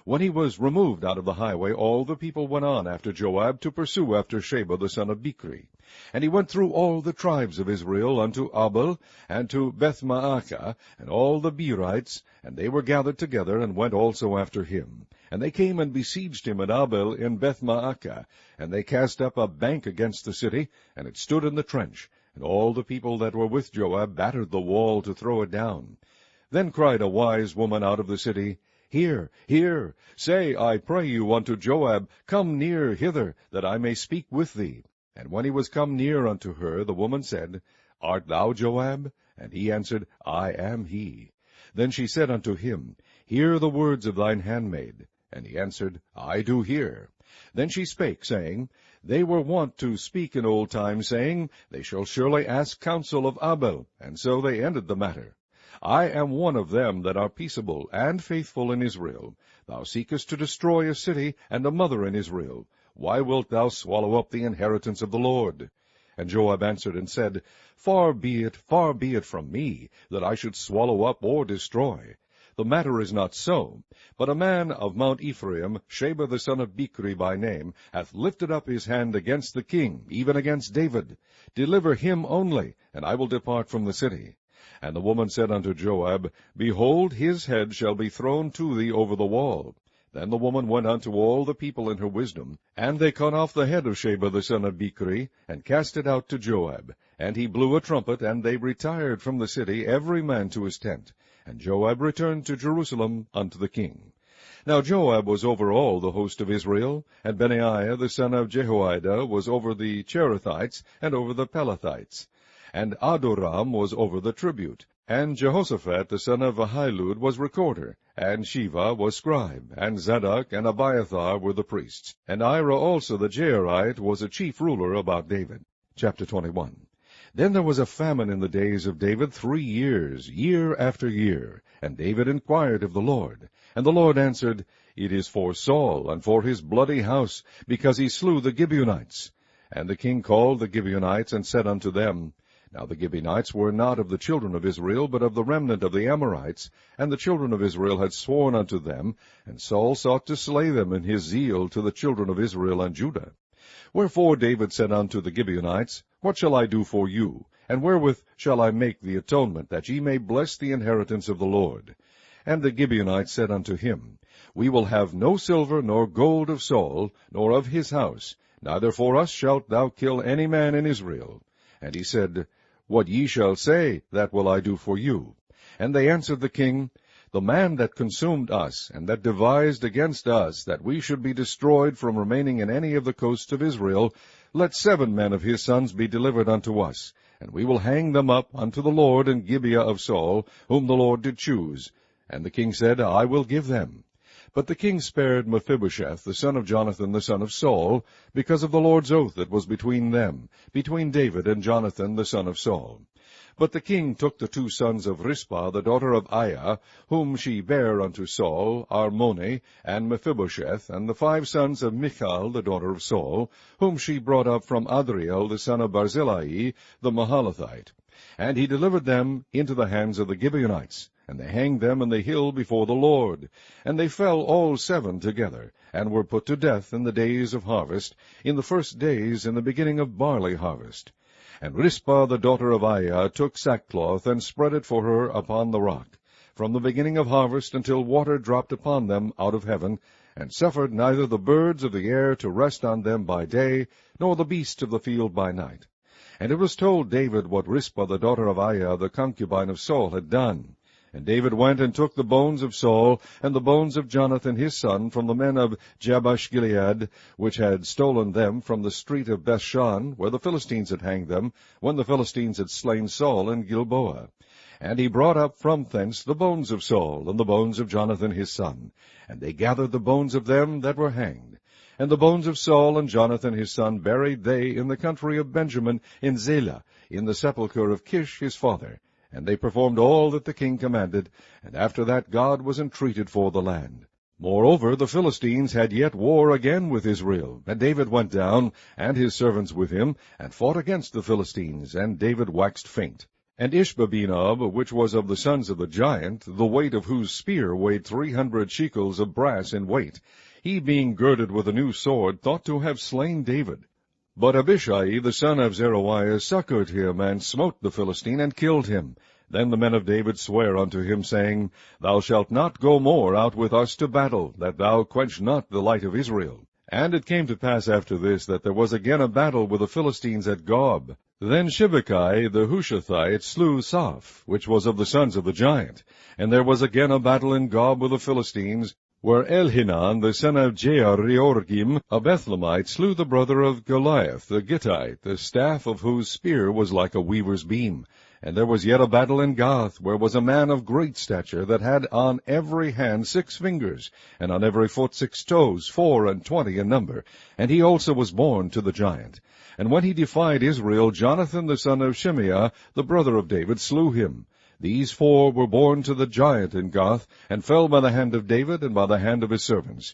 When he was removed out of the highway, all the people went on after Joab to pursue after Sheba the son of Bichri. And he went through all the tribes of Israel unto Abel, and to Bethmaachah, and all the Berites, and they were gathered together, and went also after him. And they came and besieged him at Abel in Bethmaachah, and they cast up a bank against the city, and it stood in the trench. And all the people that were with Joab battered the wall to throw it down. Then cried a wise woman out of the city, Hear, hear, say, I pray you, unto Joab, Come near hither, that I may speak with thee. And when he was come near unto her, the woman said, Art thou Joab? And he answered, I am he. Then she said unto him, Hear the words of thine handmaid. And he answered, I do hear. Then she spake, saying, They were wont to speak in old times, saying, They shall surely ask counsel of Abel. And so they ended the matter. I am one of them that are peaceable and faithful in Israel. Thou seekest to destroy a city and a mother in Israel. Why wilt thou swallow up the inheritance of the Lord? And Joab answered and said, far be it from me, that I should swallow up or destroy. The matter is not so, but a man of Mount Ephraim, Sheba the son of Bichri by name, hath lifted up his hand against the king, even against David. Deliver him only, and I will depart from the city. And the woman said unto Joab, Behold, his head shall be thrown to thee over the wall. Then the woman went unto all the people in her wisdom, and they cut off the head of Sheba the son of Bichri, and cast it out to Joab. And he blew a trumpet, and they retired from the city, every man to his tent. And Joab returned to Jerusalem unto the king. Now Joab was over all the host of Israel, and Benaiah the son of Jehoiada was over the Cherethites, and over the Pelethites. And Adoram was over the tribute. And Jehoshaphat the son of Ahilud was recorder, and Shiva was scribe, and Zadok and Abiathar were the priests. And Ira also the Jairite was a chief ruler about David. Chapter 21. Then there was a famine in the days of David 3 years, year after year. And David inquired of the Lord. And the Lord answered, It is for Saul, and for his bloody house, because he slew the Gibeonites. And the king called the Gibeonites, and said unto them, Now the Gibeonites were not of the children of Israel, but of the remnant of the Amorites, and the children of Israel had sworn unto them, and Saul sought to slay them in his zeal to the children of Israel and Judah. Wherefore David said unto the Gibeonites, What shall I do for you? And wherewith shall I make the atonement, that ye may bless the inheritance of the Lord? And the Gibeonites said unto him, We will have no silver nor gold of Saul, nor of his house, neither for us shalt thou kill any man in Israel. And he said, What ye shall say, that will I do for you. And they answered the king, The man that consumed us, and that devised against us, that we should be destroyed from remaining in any of the coasts of Israel, let 7 men of his sons be delivered unto us, and we will hang them up unto the Lord in Gibeah of Saul, whom the Lord did choose. And the king said, I will give them. But the king spared Mephibosheth, the son of Jonathan, the son of Saul, because of the Lord's oath that was between them, between David and Jonathan, the son of Saul. But the king took the 2 sons of Rizpah, the daughter of Aiah, whom she bare unto Saul, Armoni, and Mephibosheth, and the 5 sons of Michal, the daughter of Saul, whom she brought up from Adriel, the son of Barzillai, the Mahalathite. And he delivered them into the hands of the Gibeonites, and they hanged them in the hill before the Lord. And they fell all 7 together, and were put to death in the days of harvest, in the first days in the beginning of barley harvest. And Rizpah the daughter of Aiah took sackcloth, and spread it for her upon the rock, from the beginning of harvest until water dropped upon them out of heaven, and suffered neither the birds of the air to rest on them by day, nor the beasts of the field by night. And it was told David what Rizpah the daughter of Aiah, the concubine of Saul, had done. And David went and took the bones of Saul, and the bones of Jonathan his son, from the men of Jabesh-Gilead, which had stolen them from the street of Bethshan, where the Philistines had hanged them, when the Philistines had slain Saul in Gilboa. And he brought up from thence the bones of Saul, and the bones of Jonathan his son. And they gathered the bones of them that were hanged. And the bones of Saul and Jonathan his son buried they in the country of Benjamin, in Zelah, in the sepulchre of Kish his father. And they performed all that the king commanded, and after that God was entreated for the land. Moreover, the Philistines had yet war again with Israel, and David went down, and his servants with him, and fought against the Philistines, and David waxed faint. And Ishbabenob, which was of the sons of the giant, the weight of whose spear weighed 300 shekels of brass in weight, he being girded with a new sword, thought to have slain David. But Abishai the son of Zeruiah succored him, and smote the Philistine, and killed him. Then the men of David sware unto him, saying, Thou shalt not go more out with us to battle, that thou quench not the light of Israel. And it came to pass after this, that there was again a battle with the Philistines at Gob. Then Shibbekai the Hushathite slew Saph, which was of the sons of the giant. And there was again a battle in Gob with the Philistines, where Elhanan the son of Jeareorgim, a Bethlehemite, slew the brother of Goliath the Gittite, the staff of whose spear was like a weaver's beam. And there was yet a battle in Gath, where was a man of great stature, that had on every hand 6 fingers, and on every foot 6 toes, 24 in number. And he also was born to the giant. And when he defied Israel, Jonathan the son of Shimeah, the brother of David, slew him. These 4 were born to the giant in Gath, and fell by the hand of David, and by the hand of his servants.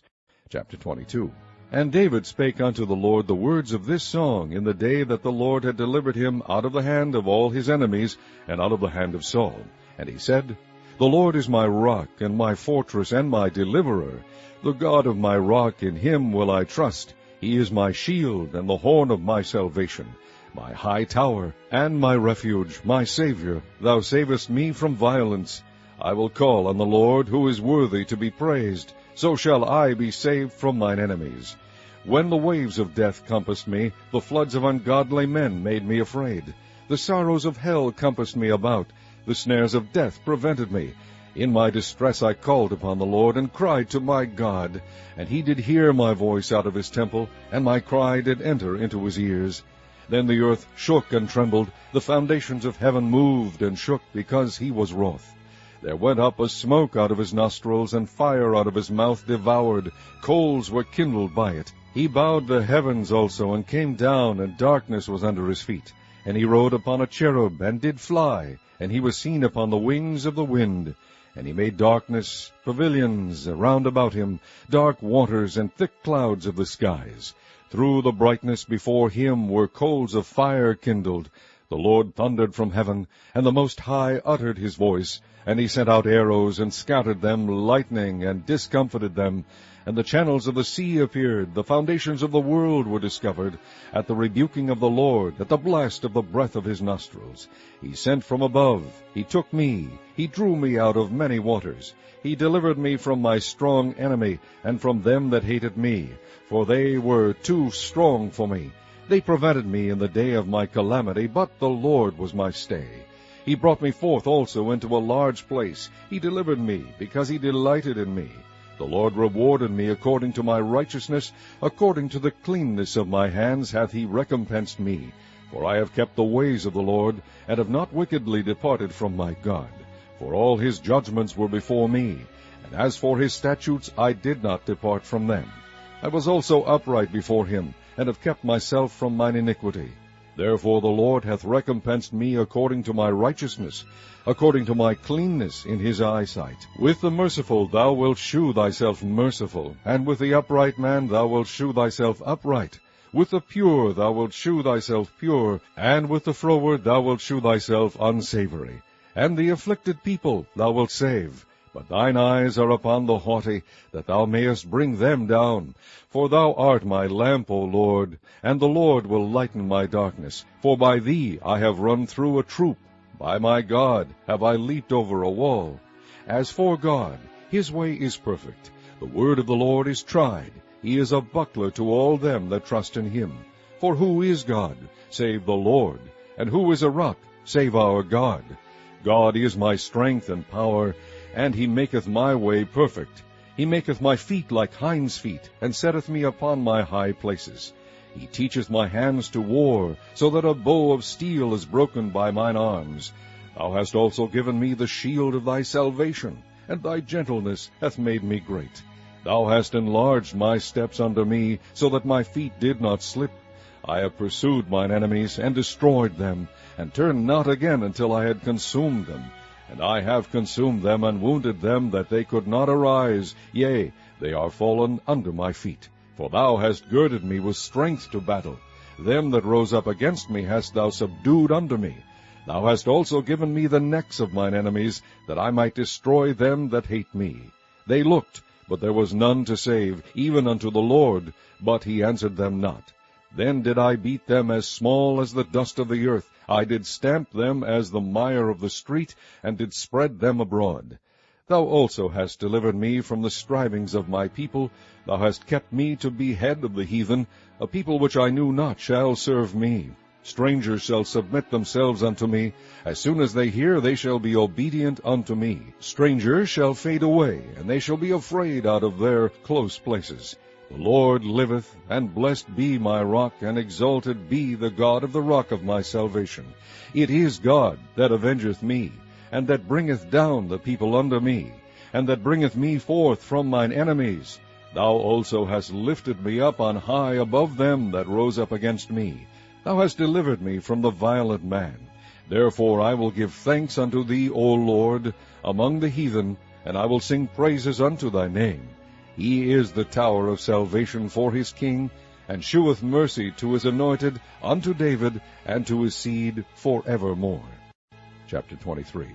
Chapter 22. And David spake unto the Lord the words of this song in the day that the Lord had delivered him out of the hand of all his enemies, and out of the hand of Saul. And he said, The Lord is my rock, and my fortress, and my deliverer. The God of my rock, in him will I trust. He is my shield, and the horn of my salvation, my high tower, and my refuge, my Savior. Thou savest me from violence. I will call on the Lord, who is worthy to be praised. So shall I be saved from mine enemies. When the waves of death compassed me, the floods of ungodly men made me afraid. The sorrows of hell compassed me about. The snares of death prevented me. In my distress I called upon the Lord, and cried to my God. And he did hear my voice out of his temple, and my cry did enter into his ears. Then the earth shook and trembled, the foundations of heaven moved and shook, because he was wroth. There went up a smoke out of his nostrils, and fire out of his mouth devoured. Coals were kindled by it. He bowed the heavens also, and came down, and darkness was under his feet. And he rode upon a cherub, and did fly, and he was seen upon the wings of the wind. And he made darkness, pavilions round about him, dark waters, and thick clouds of the skies. Through the brightness before him were coals of fire kindled. The Lord thundered from heaven, and the Most High uttered his voice. And he sent out arrows, and scattered them, lightning, and discomfited them. And the channels of the sea appeared, the foundations of the world were discovered, at the rebuking of the Lord, at the blast of the breath of his nostrils. He sent from above, he took me, he drew me out of many waters. He delivered me from my strong enemy, and from them that hated me, for they were too strong for me. They prevented me in the day of my calamity, but the Lord was my stay. He brought me forth also into a large place. He delivered me, because he delighted in me. The Lord rewarded me according to my righteousness, according to the cleanness of my hands hath he recompensed me. For I have kept the ways of the Lord, and have not wickedly departed from my God. For all his judgments were before me, and as for his statutes I did not depart from them. I was also upright before him, and have kept myself from mine iniquity. Therefore the Lord hath recompensed me according to my righteousness, according to my cleanness in his eyesight. With the merciful thou wilt shew thyself merciful, and with the upright man thou wilt shew thyself upright. With the pure thou wilt shew thyself pure, and with the froward thou wilt shew thyself unsavory. And the afflicted people thou wilt save. But thine eyes are upon the haughty, that thou mayest bring them down. For thou art my lamp, O Lord, and the Lord will lighten my darkness. For by thee I have run through a troop. By my God have I leaped over a wall. As for God, his way is perfect. The word of the Lord is tried. He is a buckler to all them that trust in him. For who is God, save the Lord? And who is a rock, save our God? God is my strength and power, and he maketh my way perfect. He maketh my feet like hinds' feet, and setteth me upon my high places. He teacheth my hands to war, so that a bow of steel is broken by mine arms. Thou hast also given me the shield of thy salvation, and thy gentleness hath made me great. Thou hast enlarged my steps under me, so that my feet did not slip. I have pursued mine enemies, and destroyed them, and turned not again until I had consumed them. And I have consumed them, and wounded them, that they could not arise. Yea, they are fallen under my feet. For thou hast girded me with strength to battle. Them that rose up against me hast thou subdued under me. Thou hast also given me the necks of mine enemies, that I might destroy them that hate me. They looked, but there was none to save, even unto the Lord, but he answered them not. Then did I beat them as small as the dust of the earth. I did stamp them as the mire of the street, and did spread them abroad. Thou also hast delivered me from the strivings of my people. Thou hast kept me to be head of the heathen. A people which I knew not shall serve me. Strangers shall submit themselves unto me. As soon as they hear, they shall be obedient unto me. Strangers shall fade away, and they shall be afraid out of their close places. The Lord liveth, and blessed be my rock, and exalted be the God of the rock of my salvation. It is God that avengeth me, and that bringeth down the people under me, and that bringeth me forth from mine enemies. Thou also hast lifted me up on high above them that rose up against me. Thou hast delivered me from the violent man. Therefore I will give thanks unto thee, O Lord, among the heathen, and I will sing praises unto thy name. He is the tower of salvation for his king, and sheweth mercy to his anointed, unto David, and to his seed forevermore. Chapter 23.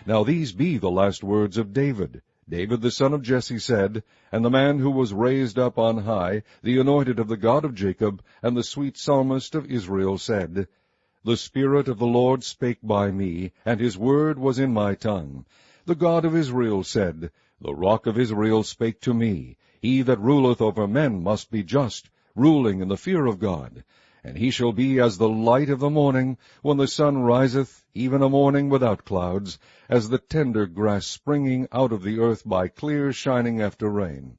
Now these be the last words of David. David the son of Jesse said, and the man who was raised up on high, the anointed of the God of Jacob, and the sweet psalmist of Israel said, The Spirit of the Lord spake by me, and his word was in my tongue. The God of Israel said, The rock of Israel spake to me. He that ruleth over men must be just, ruling in the fear of God. And he shall be as the light of the morning, when the sun riseth, even a morning without clouds, as the tender grass springing out of the earth by clear shining after rain.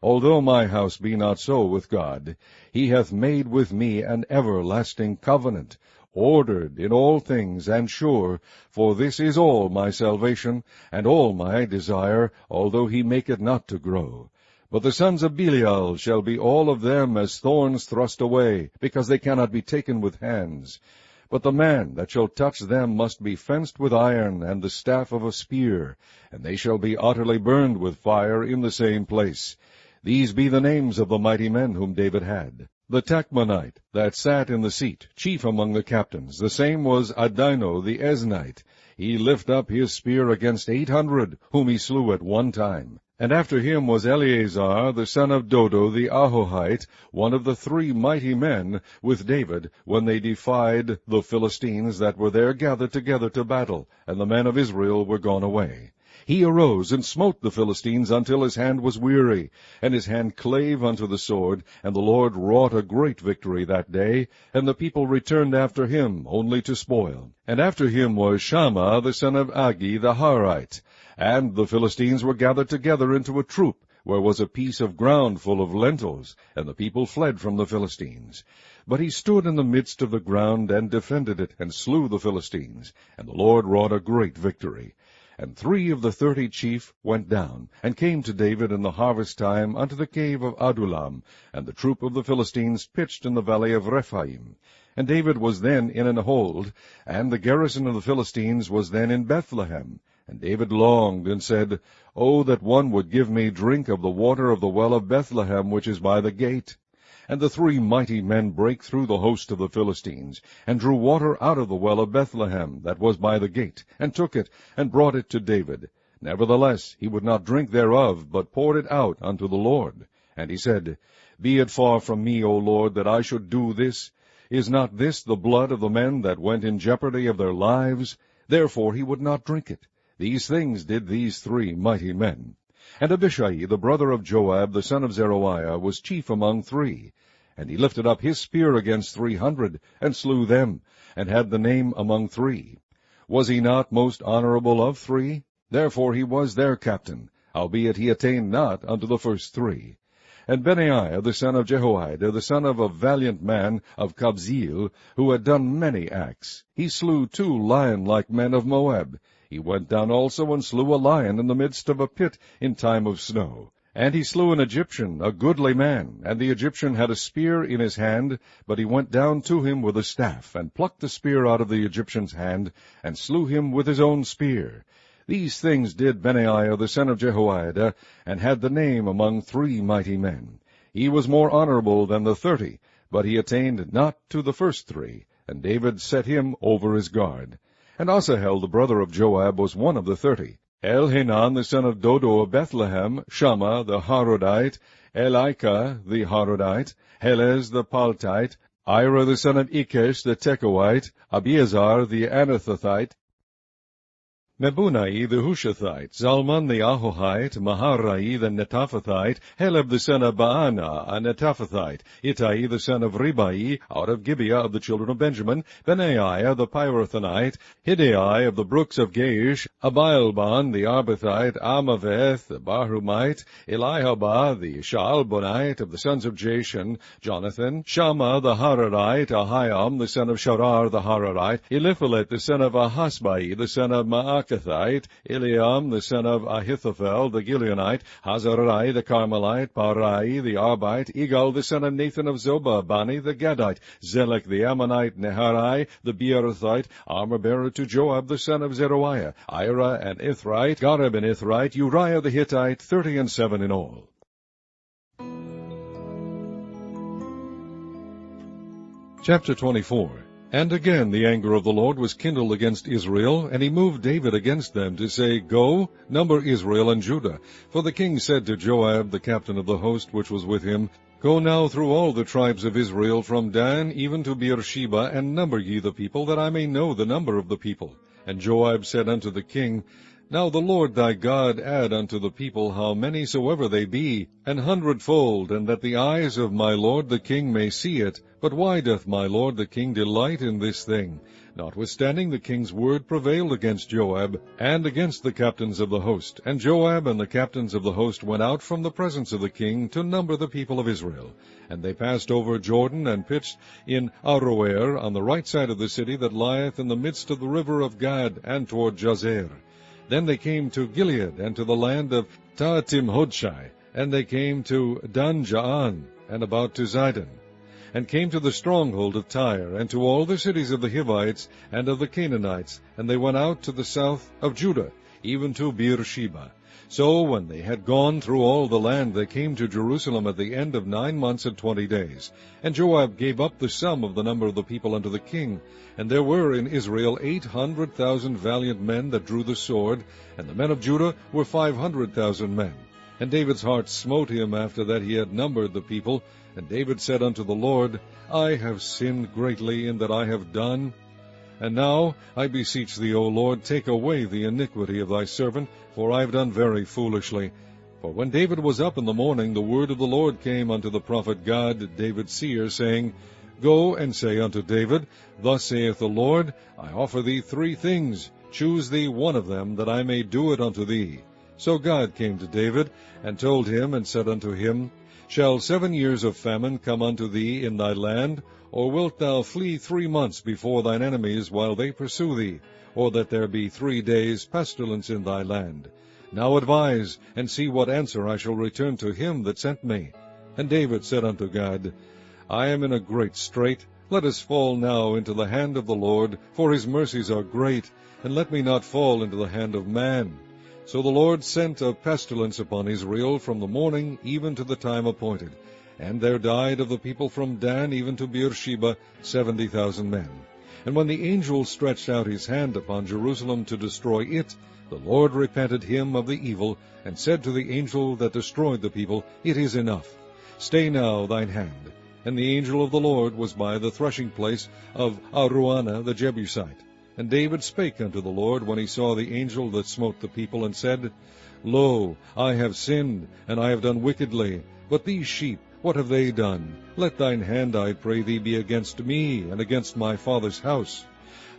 Although my house be not so with God, he hath made with me an everlasting covenant, ordered in all things and sure, for this is all my salvation, and all my desire, although he make it not to grow. But the sons of Belial shall be all of them as thorns thrust away, because they cannot be taken with hands. But the man that shall touch them must be fenced with iron and the staff of a spear, and they shall be utterly burned with fire in the same place. These be the names of the mighty men whom David had. The Tachmonite, that sat in the seat, chief among the captains, the same was Adino the Eznite. He lift up his spear against 800, whom he slew at one time. And after him was Eleazar the son of Dodo the Ahohite, one of the 3 mighty men with David, when they defied the Philistines that were there gathered together to battle, and the men of Israel were gone away. He arose and smote the Philistines until his hand was weary, and his hand clave unto the sword, and the Lord wrought a great victory that day, and the people returned after him only to spoil. And after him was Shammah the son of Agi the Harite. And the Philistines were gathered together into a troop, where was a piece of ground full of lentils, and the people fled from the Philistines. But he stood in the midst of the ground, and defended it, and slew the Philistines, and the Lord wrought a great victory. And 3 of the 30 chief went down, and came to David in the harvest time unto the cave of Adullam, and the troop of the Philistines pitched in the valley of Rephaim. And David was then in an hold, and the garrison of the Philistines was then in Bethlehem. And David longed, and said, O that one would give me drink of the water of the well of Bethlehem, which is by the gate. And the 3 mighty men brake through the host of the Philistines, and drew water out of the well of Bethlehem, that was by the gate, and took it, and brought it to David. Nevertheless he would not drink thereof, but poured it out unto the Lord. And he said, Be it far from me, O Lord, that I should do this. Is not this the blood of the men that went in jeopardy of their lives? Therefore he would not drink it. These things did these 3 mighty men. And Abishai, the brother of Joab, the son of Zeruiah, was chief among 3. And he lifted up his spear against 300, and slew them, and had the name among 3. Was he not most honorable of 3? Therefore he was their captain, howbeit he attained not unto the first 3. And Benaiah, the son of Jehoiada, the son of a valiant man of Kabzeel, who had done many acts, he slew 2 lion-like men of Moab. He went down also and slew a lion in the midst of a pit in time of snow. And he slew an Egyptian, a goodly man, and the Egyptian had a spear in his hand, but he went down to him with a staff, and plucked the spear out of the Egyptian's hand, and slew him with his own spear. These things did Benaiah the son of Jehoiada, and had the name among 3 mighty men. He was more honorable than the 30, but he attained not to the first 3, and David set him over his guard. And Asahel the brother of Joab was one of the 30. Elhanan the son of Dodo of Bethlehem, Shammah the Harodite, Elika the Harodite, Helez the Paltite, Ira the son of Ikesh the Tekoite, Abiezar the Anathothite, Mebunai the Hushathite, Zalman the Ahohite, Maharai the Netophathite, Heleb the son of Baana, a Netophathite, Ittai the son of Ribai, out of Gibeah of the children of Benjamin, Benaiah the Pirathonite, Hidai of the brooks of Gaish, Abialban the Arbathite, Amaveth the Barhumite, Elihabah the Shaalbonite of the sons of Jashan, Jonathan, Shammah the Hararite, Ahiam the son of Sharar the Hararite, Eliphalet the son of Ahasbai, the son of Maakathite, Eliam the son of Ahithophel the Gileonite, Hazarai the Carmelite, Parai the Arbite, Igal the son of Nathan of Zobah, Bani the Gadite, Zelek the Ammonite, Neharai the Beerothite, armor-bearer to Joab the son of Zeruiah, Ira and Ithrite, Gareb and Ithrite, Uriah the Hittite, 37 in all. Chapter 24. And again the anger of the Lord was kindled against Israel, and he moved David against them, to say, Go, number Israel and Judah. For the king said to Joab, the captain of the host which was with him, Go now through all the tribes of Israel, from Dan even to Beersheba, and number ye the people, that I may know the number of the people. And Joab said unto the king, Now the Lord thy God add unto the people how many soever they be, 100-fold, and that the eyes of my lord the king may see it. But why doth my lord the king delight in this thing? Notwithstanding the king's word prevailed against Joab, and against the captains of the host. And Joab and the captains of the host went out from the presence of the king to number the people of Israel. And they passed over Jordan, and pitched in Aroer, on the right side of the city that lieth in the midst of the river of Gad, and toward Jazer. Then they came to Gilead, and to the land of Tahtim-Hodshai, and they came to Dan-Jaan, and about to Zidon, and came to the stronghold of Tyre, and to all the cities of the Hivites and of the Canaanites, and they went out to the south of Judah, even to Beersheba. So when they had gone through all the land, they came to Jerusalem at the end of 9 months and 20 days. And Joab gave up the sum of the number of the people unto the king. And there were in Israel 800,000 valiant men that drew the sword, and the men of Judah were 500,000 men. And David's heart smote him after that he had numbered the people. And David said unto the Lord, I have sinned greatly in that I have done. And now, I beseech thee, O Lord, take away the iniquity of thy servant, for I have done very foolishly. For when David was up in the morning, the word of the Lord came unto the prophet Gad, David's seer, saying, Go and say unto David, Thus saith the Lord, I offer thee 3 things. Choose thee one of them, that I may do it unto thee. So God came to David, and told him, and said unto him, Shall 7 years of famine come unto thee in thy land? Or wilt thou flee 3 months before thine enemies while they pursue thee? Or that there be 3 days pestilence in thy land? Now advise, and see what answer I shall return to him that sent me. And David said unto God, I am in a great strait. Let us fall now into the hand of the Lord, for his mercies are great, and let me not fall into the hand of man. So the Lord sent a pestilence upon Israel from the morning even to the time appointed. And there died of the people from Dan even to Beersheba 70,000 men. And when the angel stretched out his hand upon Jerusalem to destroy it, the Lord repented him of the evil, and said to the angel that destroyed the people, It is enough. Stay now thine hand. And the angel of the Lord was by the threshing place of Araunah the Jebusite. And David spake unto the Lord when he saw the angel that smote the people, and said, Lo, I have sinned, and I have done wickedly. But these sheep, what have they done? Let thine hand, I pray thee, be against me, and against my father's house.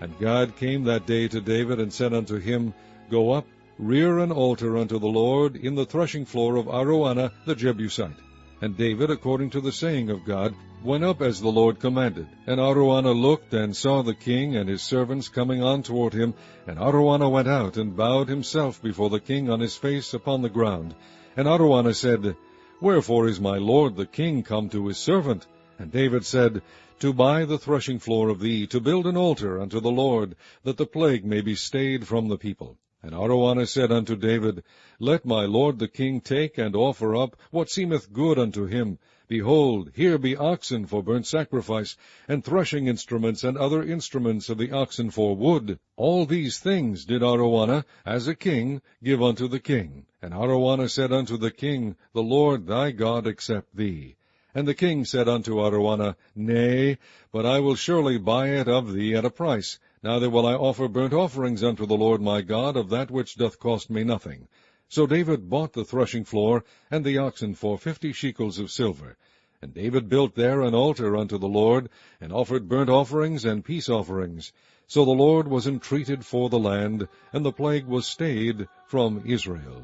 And God came that day to David, and said unto him, Go up, rear an altar unto the Lord in the threshing floor of Araunah the Jebusite. And David, according to the saying of God, went up as the Lord commanded. And Araunah looked, and saw the king and his servants coming on toward him. And Araunah went out, and bowed himself before the king on his face upon the ground. And Araunah said, Wherefore is my lord the king come to his servant? And David said, To buy the threshing floor of thee, to build an altar unto the Lord, that the plague may be stayed from the people. And Araunah said unto David, Let my lord the king take and offer up what seemeth good unto him. Behold, here be oxen for burnt sacrifice, and threshing instruments, and other instruments of the oxen for wood. All these things did Araunah, as a king, give unto the king. And Araunah said unto the king, The Lord thy God accept thee. And the king said unto Araunah, Nay, but I will surely buy it of thee at a price. Neither will I offer burnt offerings unto the Lord my God of that which doth cost me nothing. So David bought the threshing floor and the oxen for 50 shekels of silver. And David built there an altar unto the Lord, and offered burnt offerings and peace offerings. So the Lord was entreated for the land, and the plague was stayed from Israel.